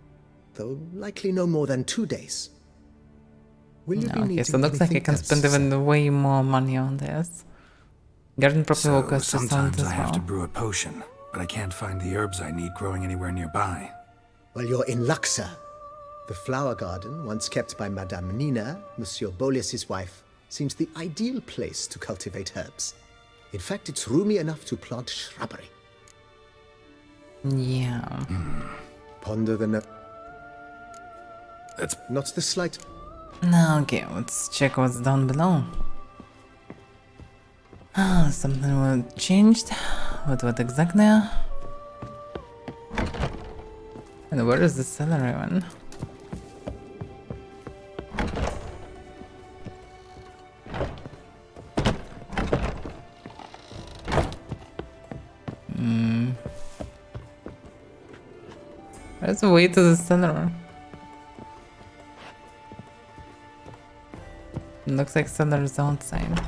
though likely no more than 2 days. Will you be Okay, needing so it looks like I anything can else, spend sir? even way more money on this. Garden probably will So cost a sometimes as I have to well. brew a potion, but I can't find the herbs I need growing anywhere nearby. Well, you're in luck, sir. The flower garden, once kept by Madame Nina, Monsieur Bolis's wife, seems the ideal place to cultivate herbs. In fact, it's roomy enough to plant shrubbery. Yeah. Ponder the That's not the slight. Now, okay, let's check what's down below. Ah, something was changed. What exactly? And where is the cellar even? Where's the way to the cellar? Looks like cellar is outside.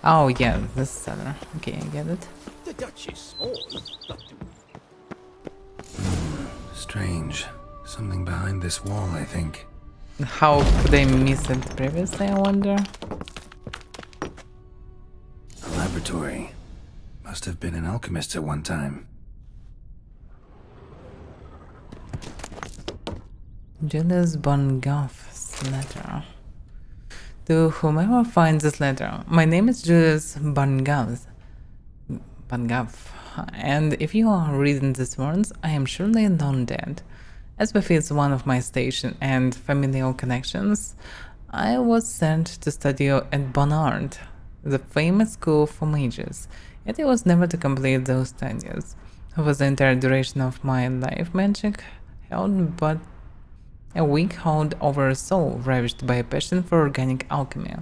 Oh yeah, this cellar. Okay, I get it. The Dutch is small, but strange. Something behind this wall, I think. How could I miss it previously, I wonder? A laboratory. Must have been an alchemist at one time. Julius Bongoff's letter. To whomever finds this letter, my name is Julius Bongoff, and if you are reading these words, I am surely long dead. As befits one of my station and familial connections, I was sent to study at Bonnard, the famous school for mages, yet I was never to complete those studies. For the entire duration of my life, magic held but a weak hold over a soul ravished by a passion for organic alchemy.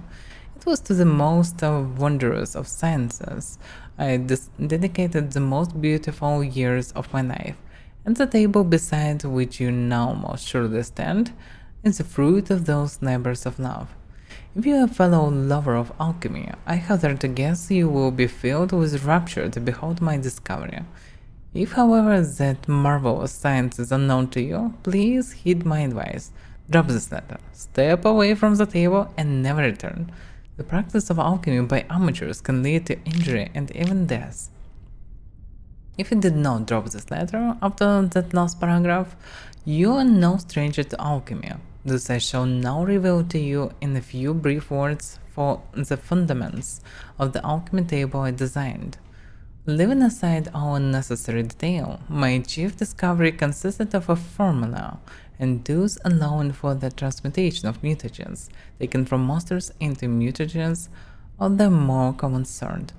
It was to the most wondrous of sciences I dedicated the most beautiful years of my life, and the table beside which you now most surely stand is the fruit of those labors of love. If you are a fellow lover of alchemy, I hazard to guess you will be filled with rapture to behold my discovery. If, however, that marvelous science is unknown to you, please heed my advice. Drop this letter, step away from the table, and never return. The practice of alchemy by amateurs can lead to injury and even death. If you did not drop this letter after that last paragraph, you are no stranger to alchemy. Thus I shall now reveal to you in a few brief words for the fundaments of the alchemy table I designed. Leaving aside all unnecessary detail, my chief discovery consisted of a formula, and thus allowing for the transmutation of mutagens taken from monsters into mutagens of the more common sort.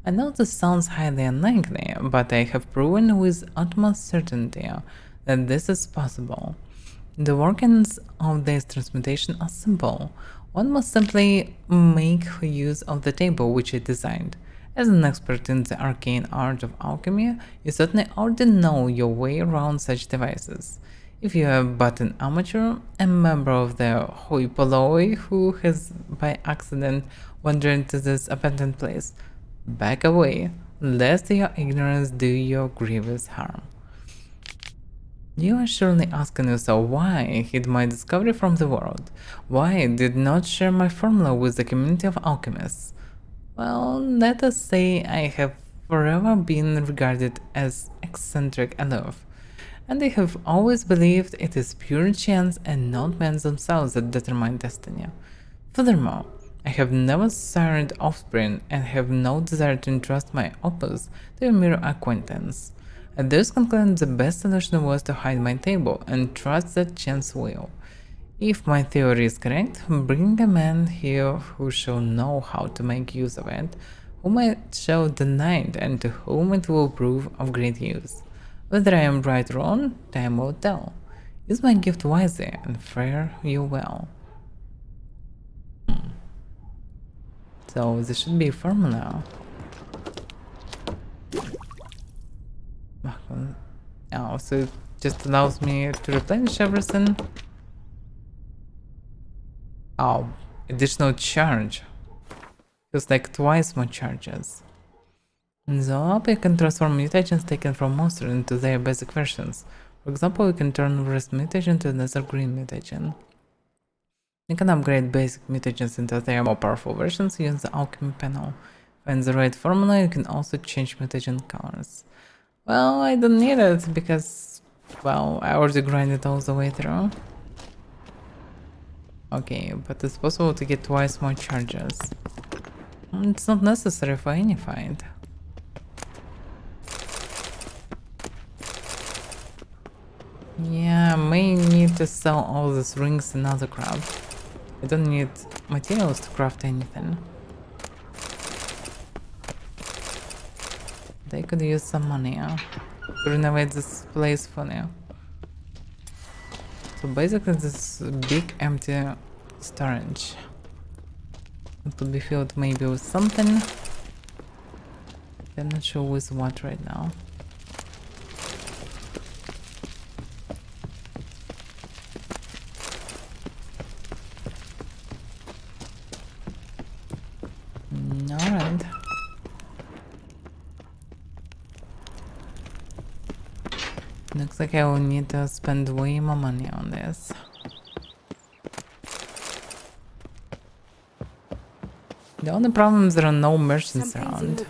I know this sounds highly unlikely, but I have proven with utmost certainty that this is possible. The workings of this transmutation are simple. One must simply make use of the table which I designed. As an expert in the arcane art of alchemy, you certainly already know your way around such devices. If you are but an amateur, a member of the hoi polloi who has by accident wandered into this abandoned place, back away, lest your ignorance do you grievous harm. You are surely asking yourself why I hid my discovery from the world, why I did not share my formula with the community of alchemists. Well, let us say I have forever been regarded as eccentric aloof, and I have always believed it is pure chance and not men themselves that determine destiny. Furthermore, I have never sired offspring and have no desire to entrust my opus to a mere acquaintance. At this conclusion, the best solution was to hide my table and trust that chance will. If my theory is correct, bring a man here who shall know how to make use of it, whom I shall deny it, and to whom it will prove of great use. Whether I am right or wrong, time will tell. Use my gift wisely and fare you well. So there should be a formula. Oh, so it just allows me to replenish everything. Oh, additional charge. It's like twice more charges. The OP can transform mutagens taken from monsters into their basic versions. For example, we can turn rest mutagen to another green mutagen. You can upgrade basic mutagens into their more powerful versions using the alchemy panel. Find the right formula, you can also change mutagen colors. Well, I don't need it because, well, I already grinded all the way through. Okay, but it's possible to get twice more charges. It's not necessary for any fight. Yeah, I may need to sell all these rings and other crap. I don't need materials to craft anything. They could use some money to renovate this place for now. So basically this big empty storage. It could be filled maybe with something. I'm not sure with what right now. Alright. Looks like I will need to spend way more money on this. The only problem is there are no merchants around. It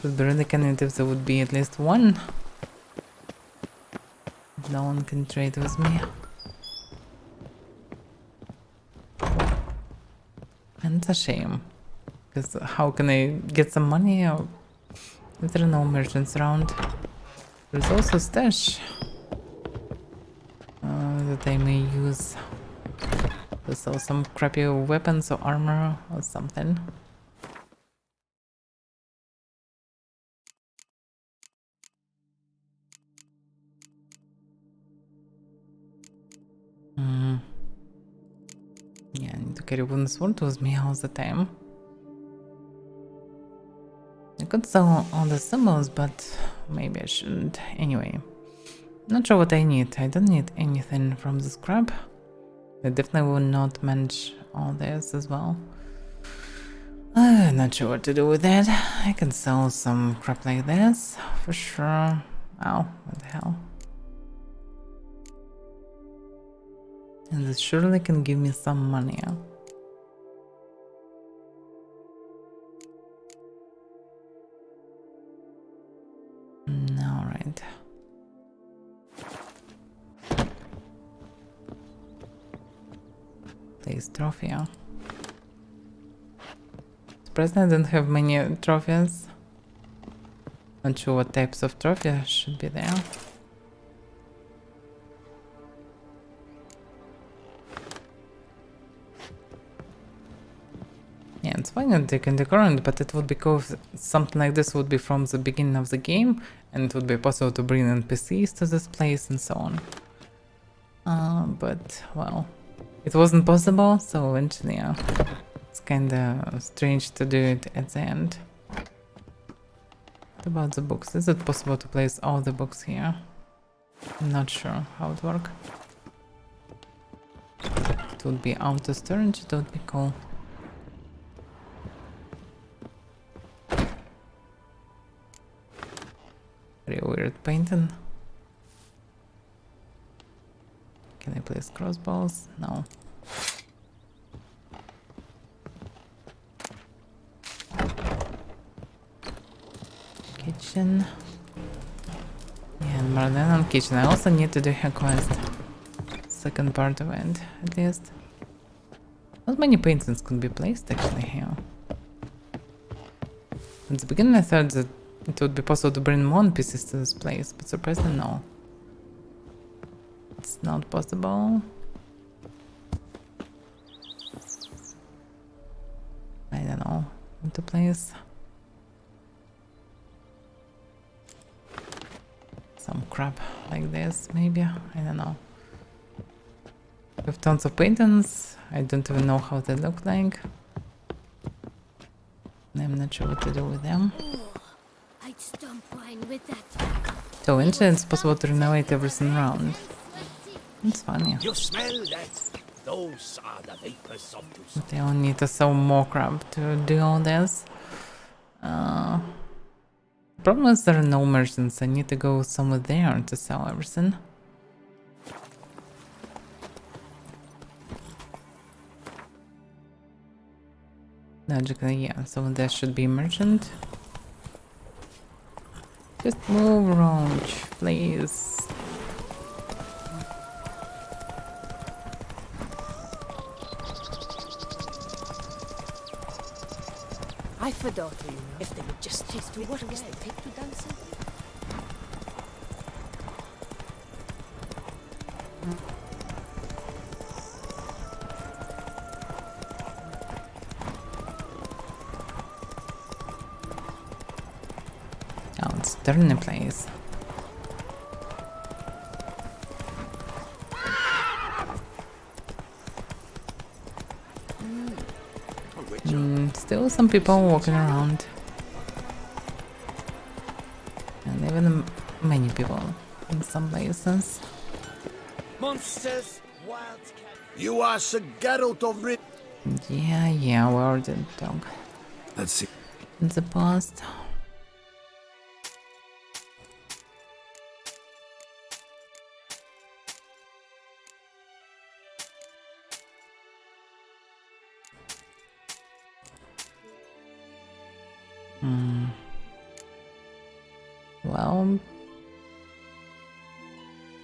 would be really convenient if there would be at least one. No one can trade with me. And it's a shame. Because how can I get some money if there are no merchants around? There's also stash that I may use to sell some crappy weapons or armor or something. Yeah, I need to carry one sword with me all the time. I could sell all the symbols, but maybe I shouldn't. Anyway, not sure what I need. I don't need anything from the scrap. I definitely will not manage all this as well. Not sure what to do with that. I can sell some crap like this for sure. Oh, what the hell? And this surely can give me some money. Alright. Place trophy. Surprised I don't have many trophies. Not sure what types of trophies should be there. Yeah, it's fine that they can decorate, but it would be cool if something like this would be from the beginning of the game, and it would be possible to bring NPCs to this place and so on. But, well, it wasn't possible, so eventually, it's kinda strange to do it at the end. What about the books? Is it possible to place all the books here? I'm not sure how it works. It would be auto storage, it would be cool. Very weird painting. Can I place crossbows? No. Kitchen. Yeah, and more than on kitchen. I also need to do her quest. Second part of it, at least. Not many paintings could be placed actually here. At the beginning I thought that it would be possible to bring more pieces to this place, but surprisingly no. It's not possible. I don't know what to place. crab like this, maybe. I don't know. With tons of paintings, I don't even know how they look like. I'm not sure what to do with them. I'd stomp wine with that. So eventually it's possible to renovate everything around. It's funny. You smell that? Those are the vapors of But they all need to sell more crab to do all this. Problem is there are no merchants. I need to go somewhere there to sell everything. Logically, yeah, so there should be a merchant. Just move around, please. I forgot if they would just take to work as they take to dancing. Oh, it's turning place. Still some people walking around. And even many people in some places. monsters, wild You are Sir Geralt of Rivia. Yeah, we already talked. Let's see. In the past. Well,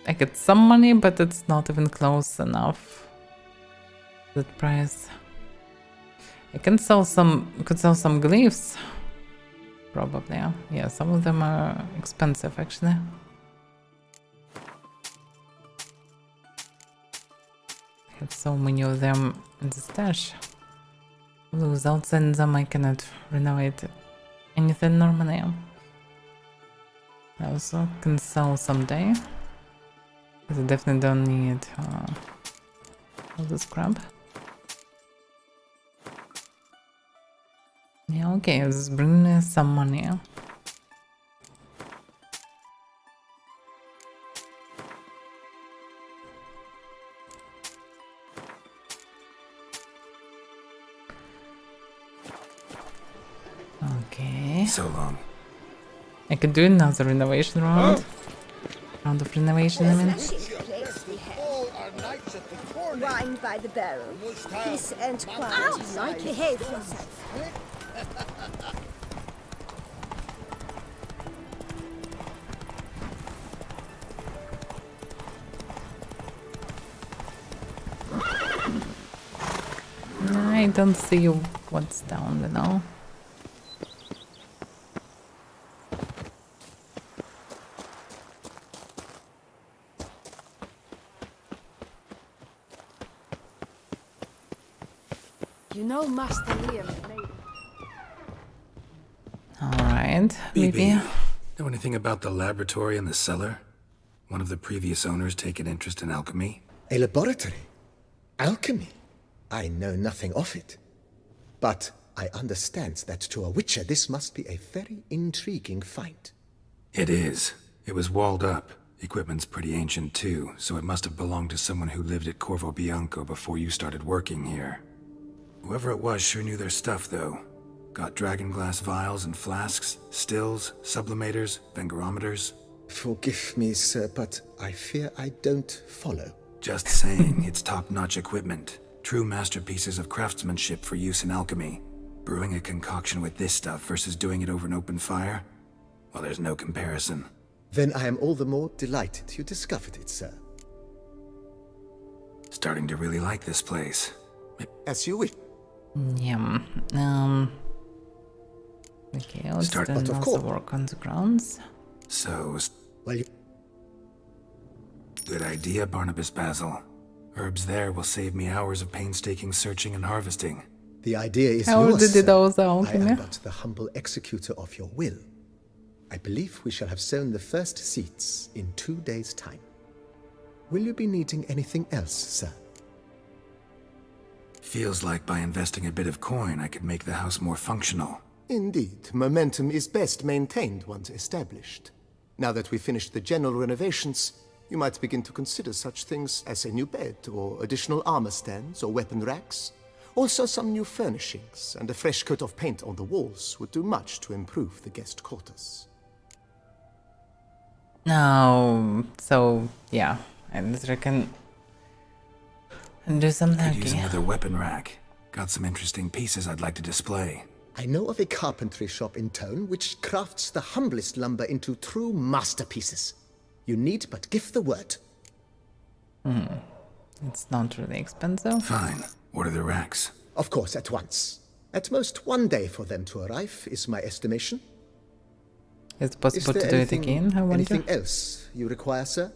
I get some money, but it's not even close enough. That price. I can sell some. Could sell some glyphs. Probably. Yeah, some of them are expensive actually. I have so many of them in the stash. Without selling them, I cannot renovate anything normally. I also can sell someday. Because I definitely don't need all this crap. Yeah, okay, this is bringing me some money. Okay. So long. I could do another renovation round. Round of renovation, I mean. Wine by the barrel. Peace and quiet. Behave yourself. I don't see what's down below. You know, Master Liam made. Alright, maybe. Know anything about the laboratory in the cellar? One of the previous owners take an interest in alchemy? A laboratory? Alchemy? I know nothing of it. But I understand that to a witcher this must be a very intriguing find. It is. It was walled up. Equipment's pretty ancient too, so it must have belonged to someone who lived at Corvo Bianco before you started working here. Whoever it was sure knew their stuff, though. Got dragonglass vials and flasks, stills, sublimators, vengerometers. Forgive me, sir, but I fear I don't follow. Just saying, it's top-notch equipment. True masterpieces of craftsmanship for use in alchemy. Brewing a concoction with this stuff versus doing it over an open fire? Well, there's no comparison. Then I am all the more delighted you discovered it, sir. Starting to really like this place. As you wish. Yeah. Okay, let's Start, do but of also course. work on the grounds. So, well, good idea, Barnabas Basil. Herbs there will save me hours of painstaking searching and harvesting. The idea is I already yours, did sir. all the I alchemy. am but the humble executor of your will. I believe we shall have sown the first seeds in 2 days' time. Will you be needing anything else, sir? Feels like by investing a bit of coin, I could make the house more functional. Indeed, momentum is best maintained once established. Now that we've finished the general renovations, you might begin to consider such things as a new bed, or additional armor stands, or weapon racks. Also, some new furnishings and a fresh coat of paint on the walls would do much to improve the guest quarters. No, so yeah, I reckon do something. Could use another weapon rack. Got some interesting pieces I'd like to display. I know of a carpentry shop in town which crafts the humblest lumber into true masterpieces. You need but give the word. It's not really expensive. Fine. Order the racks. Of course, at once. At most 1 day for them to arrive, is my estimation. Is it possible to do it again, I wonder? Anything else you require, sir?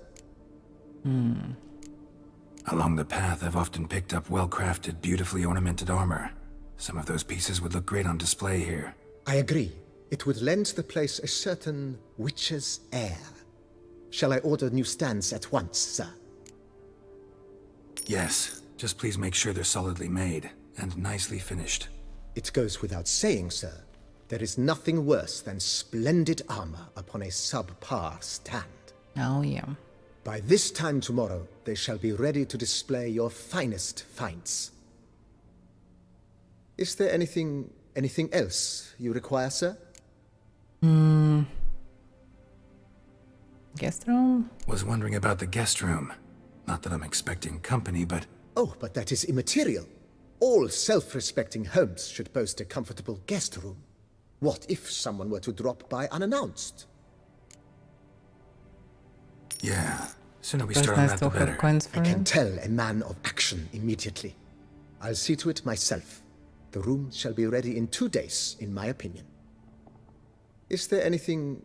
Along the path, I've often picked up well-crafted, beautifully ornamented armor. Some of those pieces would look great on display here. I agree. It would lend the place a certain witch's air. Shall I order new stands at once, sir? Yes. Just please make sure they're solidly made and nicely finished. It goes without saying, sir. There is nothing worse than splendid armor upon a subpar stand. Oh, yeah. By this time tomorrow, they shall be ready to display your finest finds. Is there anything else you require, sir? Guest room? Was wondering about the guest room. Not that I'm expecting company, but... Oh, but that is immaterial. All self-respecting homes should boast a comfortable guest room. What if someone were to drop by unannounced? Yeah, sooner we First start on nice that, to the have better. coins for I can him. tell a man of action immediately. I'll see to it myself. The room shall be ready in 2 days, in my opinion. Is there anything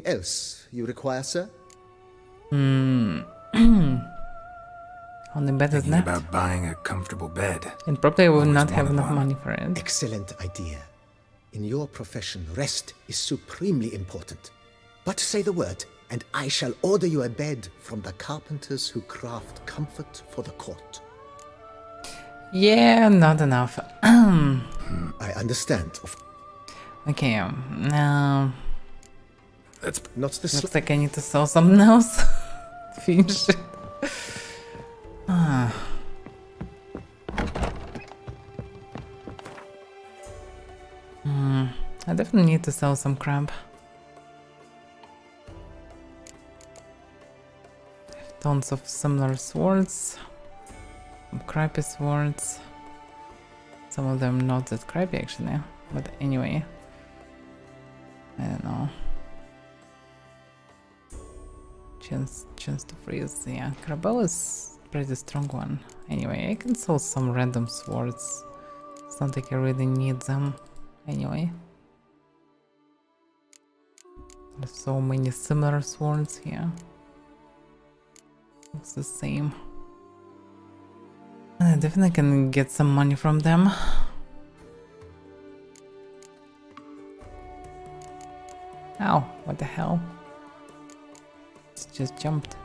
else you require, sir? On the bed is Thinking that? about buying a comfortable bed. And probably I will Always not have wanted enough one. money for it. Excellent idea. In your profession, rest is supremely important. But say the word, and I shall order you a bed from the carpenters who craft comfort for the court. Yeah, not enough. I understand. Okay, now That's not the looks like I need to sell something else. Finish it. I definitely need to sell some crap. Tons of similar swords. Some crappy swords. Some of them not that crappy actually. But anyway. I don't know. Chance to freeze. Yeah, Crabbo is pretty strong one. Anyway, I can sell some random swords. It's not like I really need them. Anyway. There's so many similar swords here. It's the same. And I definitely can get some money from them. Ow, what the hell? It just jumped.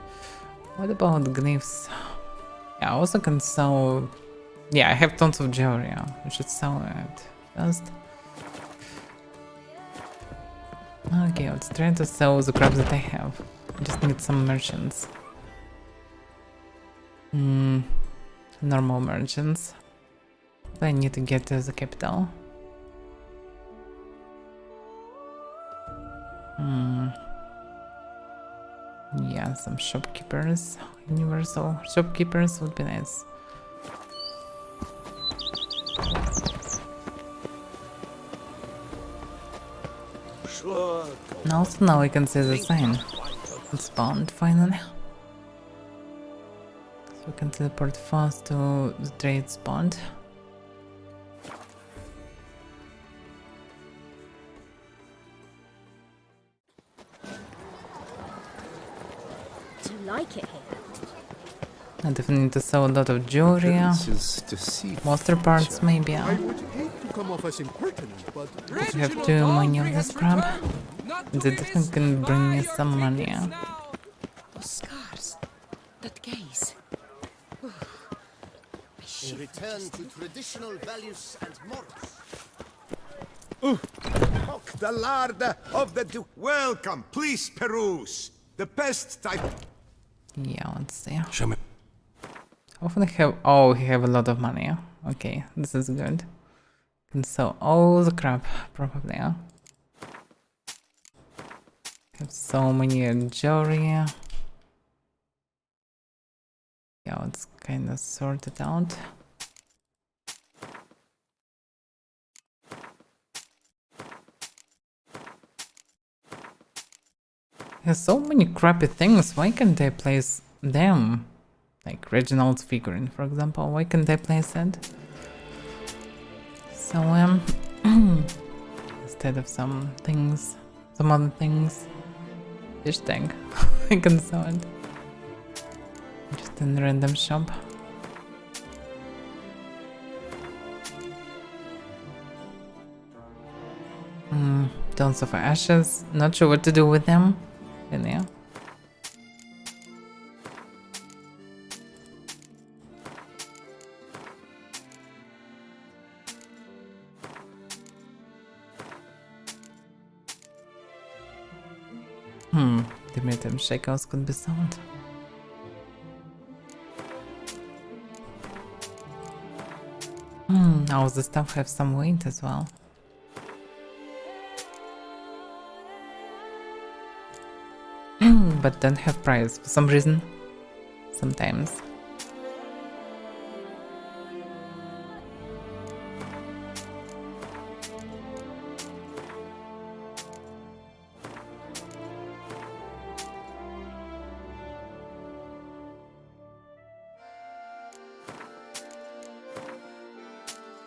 What about glyphs? Yeah, I also can sell... Yeah, I have tons of jewelry. I should sell it first. Okay, let's try to sell the crap that I have. I just need some merchants. Normal merchants. But I need to get to the capital. Yeah, some shopkeepers. Universal shopkeepers would be nice. And also now we can see the sign. It's bound finally. So we can teleport fast to the trade spot. Do you like it here? I definitely need to sell a lot of jewelry. Monster parts maybe. I would hate to come off as impertinent, but I have too many of this crap. They definitely can bring me some money. Those scars. That gaze. A return to traditional values and morals. Cock the lard of the Welcome, please peruse. The best type. Yeah, let's see. Show me. Often have. Oh, he have a lot of money. Okay, this is good. Can sell all the crap probably. Have so many jewelry. Yeah, let's kind of sort it out. There's so many crappy things. Why can't I place them? Like Reginald's figurine, for example. Why can't I place it? So instead of some things, some other things, fish tank. I can sell it just in a random shop. Tons of ashes. Not sure what to do with them. Really. The medium shekels could be sold. All the stuff have some weight as well. But don't have price for some reason. Sometimes.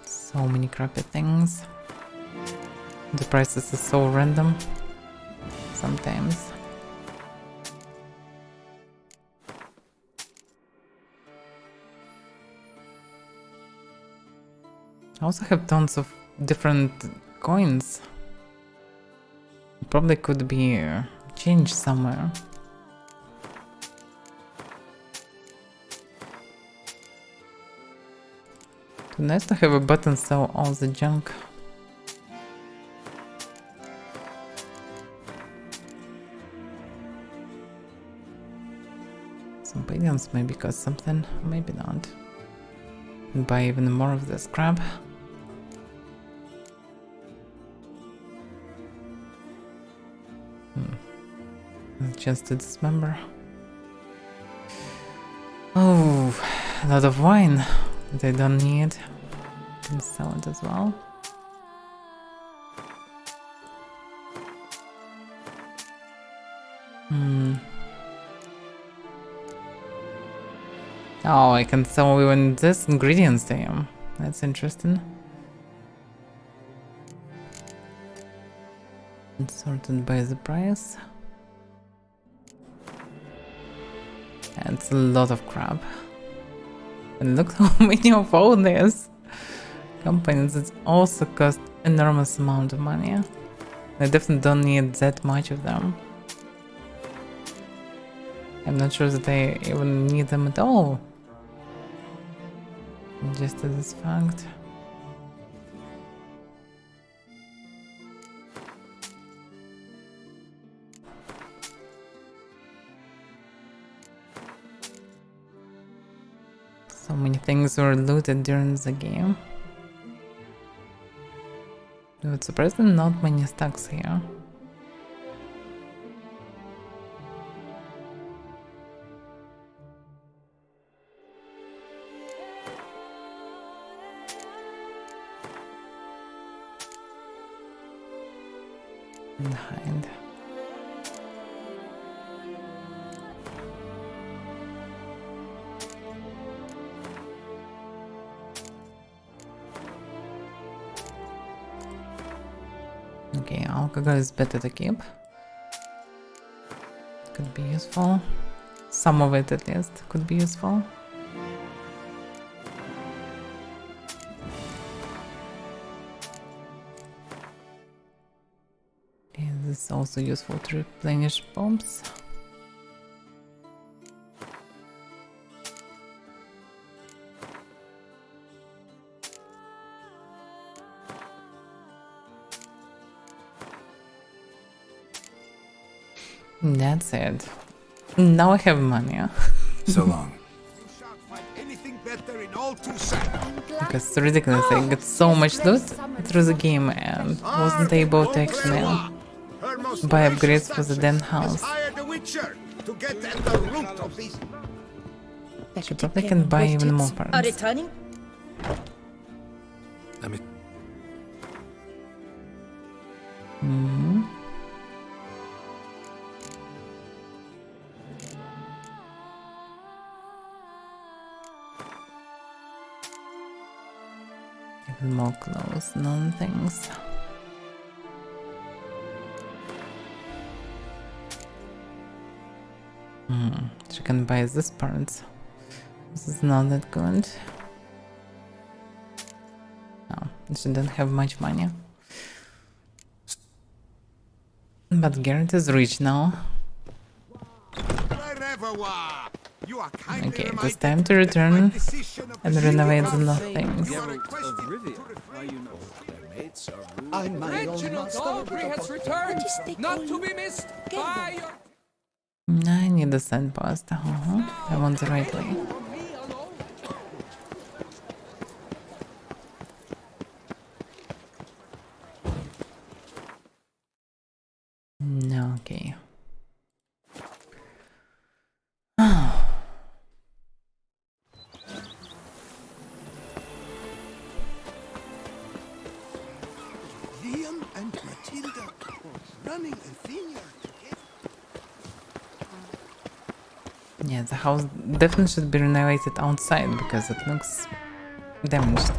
So many crappy things. The prices are so random. Sometimes. I also have tons of different coins. Probably could be changed somewhere. Too nice to have a button sell all the junk. Some billions maybe cost something, maybe not. And buy even more of this crap. Just to dismember. Oh, a lot of wine that I don't need. Can sell it as well. Oh, I can sell even this ingredients to him. That's interesting. And sorted by the price. It's a lot of crap. And look how many of all these companies that also cost enormous amount of money. I definitely don't need that much of them. I'm not sure that I even need them at all. Just as this fact. So many things were looted during the game. But surprisingly not many stacks here. Behind. Okay, alcohol is better to keep. Could be useful. Some of it at least could be useful. This is also useful to replenish bombs. That's it. Now I have money. So long. Because it's ridiculous, I get so much loot through the game and wasn't able to actually buy upgrades for the den house. She probably can buy even more parts. Are returning? Let me. Even more clothes, non-things. She can buy this part. This is not that good. No, she don't have much money. But Garrett is rich now. Okay, it was time to return and renovate the things. Reginald Aubrey has returned, not to be missed by your... I need the sandpost. I want the right way. No, okay. Liam and Matilda running a vineyard. Yeah, the house definitely should be renovated outside because it looks damaged.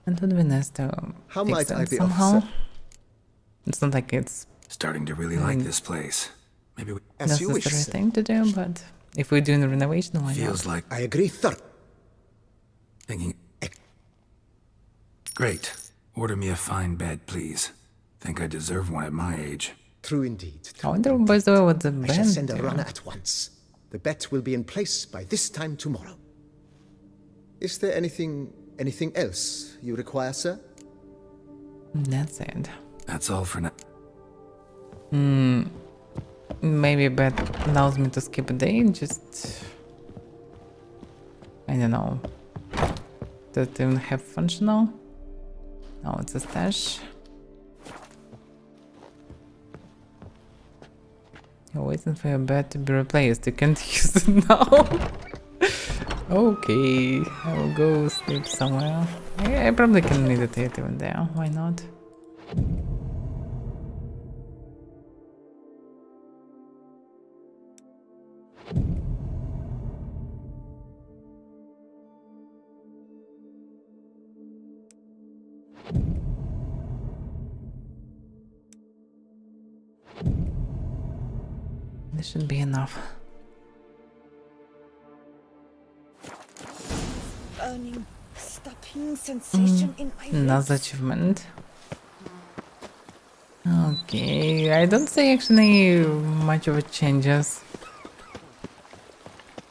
And it would be nice to How fix might I it be somehow. of ser- It's not like it's Starting to really like this place. Maybe we... As you wish, necessary sir. thing to do, but if we're doing a renovation, why Feels not? like... I agree thoroughly. Thinking... Great. Order me a fine bed, please. Think I deserve one at my age. True indeed. I wonder, by the way, what the I shall band send a do. runner at once. The bet will be in place by this time tomorrow. Is there anything else you require, sir? That's it. That's all for now. Maybe a bet allows me to skip a day, just... I don't know. Does it even have functional? No, it's a stash. You're waiting for your bed to be replaced. You can't use it now. Okay, I will go sleep somewhere. I probably can meditate even there. Why not? This should be enough. Burning, stopping sensation in my Another achievement. Okay, I don't see actually much of a changes.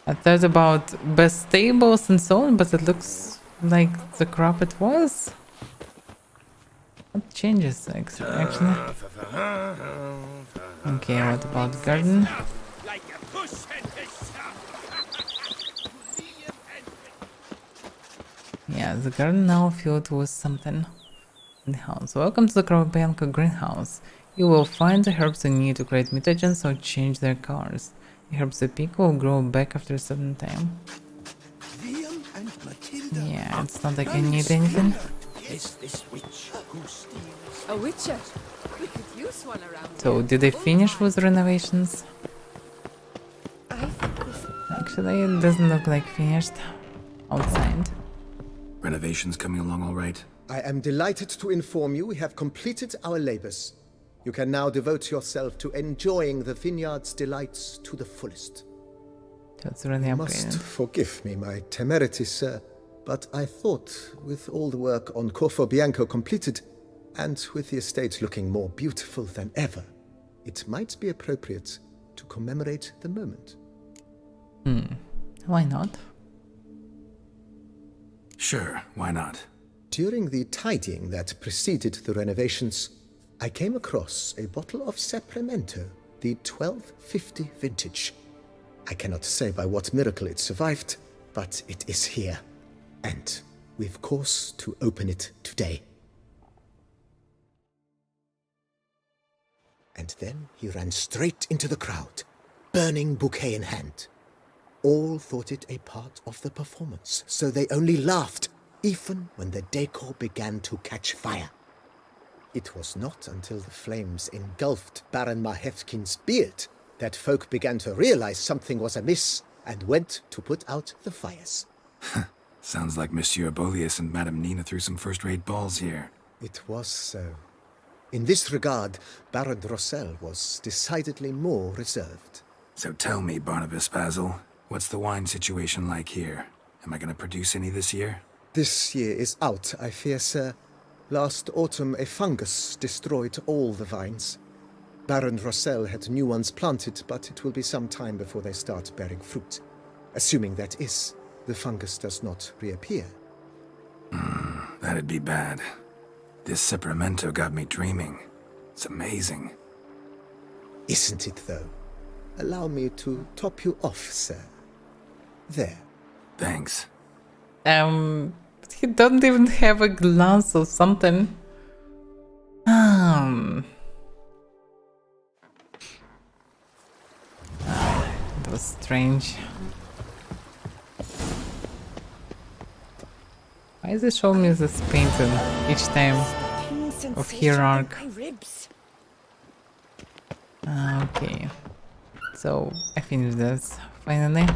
I thought about best stables and so on, but it looks like the crop it was. What changes actually? Okay, what about garden? Yeah, the garden now filled with something. Greenhouse. Welcome to the Krobianka greenhouse. You will find the herbs you need to create mutagens or change their colors. The herbs you pick will grow back after a certain time. Yeah, it's not like I need anything. Is this witch who steals? A witcher? We could use one around. So, did they finish with renovations? Actually, it doesn't look like finished outside. Renovations coming along all right? I am delighted to inform you we have completed our labors. You can now devote yourself to enjoying the vineyard's delights to the fullest. That's really You upgraded. must forgive me my temerity, sir, but I thought with all the work on Corfo Bianco completed, And with the estate looking more beautiful than ever, it might be appropriate to commemorate the moment. Why not? Sure, why not? During the tidying that preceded the renovations, I came across a bottle of Sapramento, the 1250 vintage. I cannot say by what miracle it survived, but it is here. And we've course to open it today. And then he ran straight into the crowd, burning bouquet in hand. All thought it a part of the performance, so they only laughed, even when the decor began to catch fire. It was not until the flames engulfed Baron Mahevkin's beard that folk began to realize something was amiss and went to put out the fires. Sounds like Monsieur Bolius and Madame Nina threw some first-rate balls here. It was so. In this regard, Baron Rossel was decidedly more reserved. So tell me, Barnabas Basil, what's the wine situation like here? Am I going to produce any this year? This year is out, I fear, sir. Last autumn, a fungus destroyed all the vines. Baron Rossel had new ones planted, but it will be some time before they start bearing fruit. Assuming that is, the fungus does not reappear. That'd be bad. This Sapramento got me dreaming. It's amazing. Isn't it, though? Allow me to top you off, sir. There. Thanks. He doesn't even have a glass or something. That was strange. Why is it showing me this painting each time of hierarch? Okay, so I finished this finally.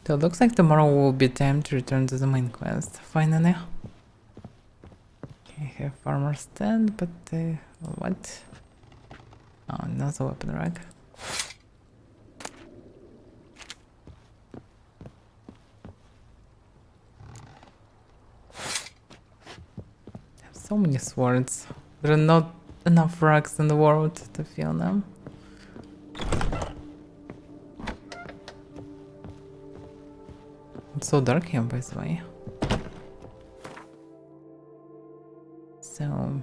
So it looks like tomorrow will be time to return to the main quest, finally. I have farmer's stand, but what? Oh, another weapon rack. I have so many swords. There are not enough racks in the world to fill them. It's so dark here, by the way. So...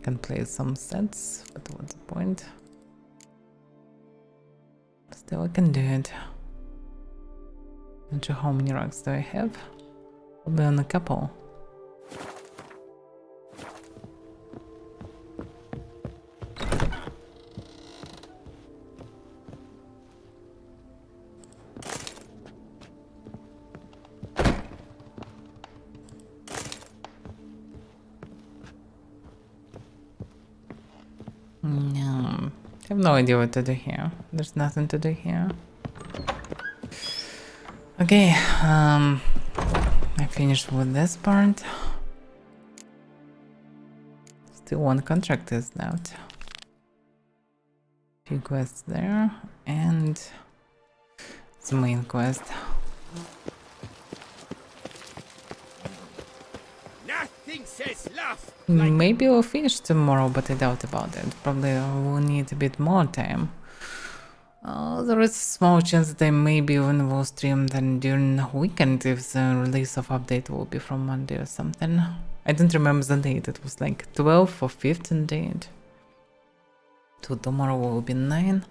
can play some sets, but what's the point? Still, I can do it. Not sure how many rocks do I have. Probably on a couple. No, I have no idea what to do here. There's nothing to do here. Okay, I finished with this part. Still one contract is left. Few quests there, and the main quest. Nothing says love. Maybe we'll finish tomorrow, but I doubt about it. Probably we'll need a bit more time. There is a small chance that I maybe even will stream then during the weekend if the release of update will be from Monday or something. I don't remember the date, it was like 12 or 15 date. So tomorrow will be 9.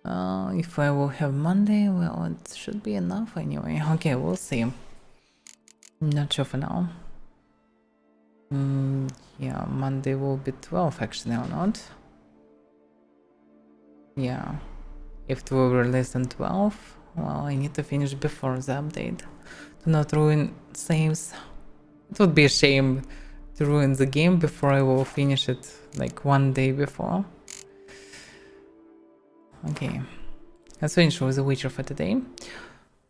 If I will have Monday, well, it should be enough anyway. Okay, we'll see. Not sure for now. Yeah, Monday will be 12 actually or not. Yeah. If it will release on 12, well, I need to finish before the update to not ruin saves. It would be a shame to ruin the game before I will finish it like one day before. Okay, let's finish with The Witcher for today.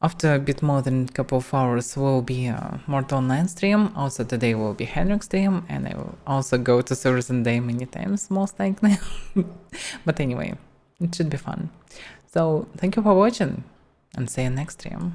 After a bit more than a couple of hours will be a Mortal Online stream. Also today will be Henrik stream, and I will also go to Thursday Day many times, most likely. But anyway, it should be fun. So thank you for watching. and see you next stream.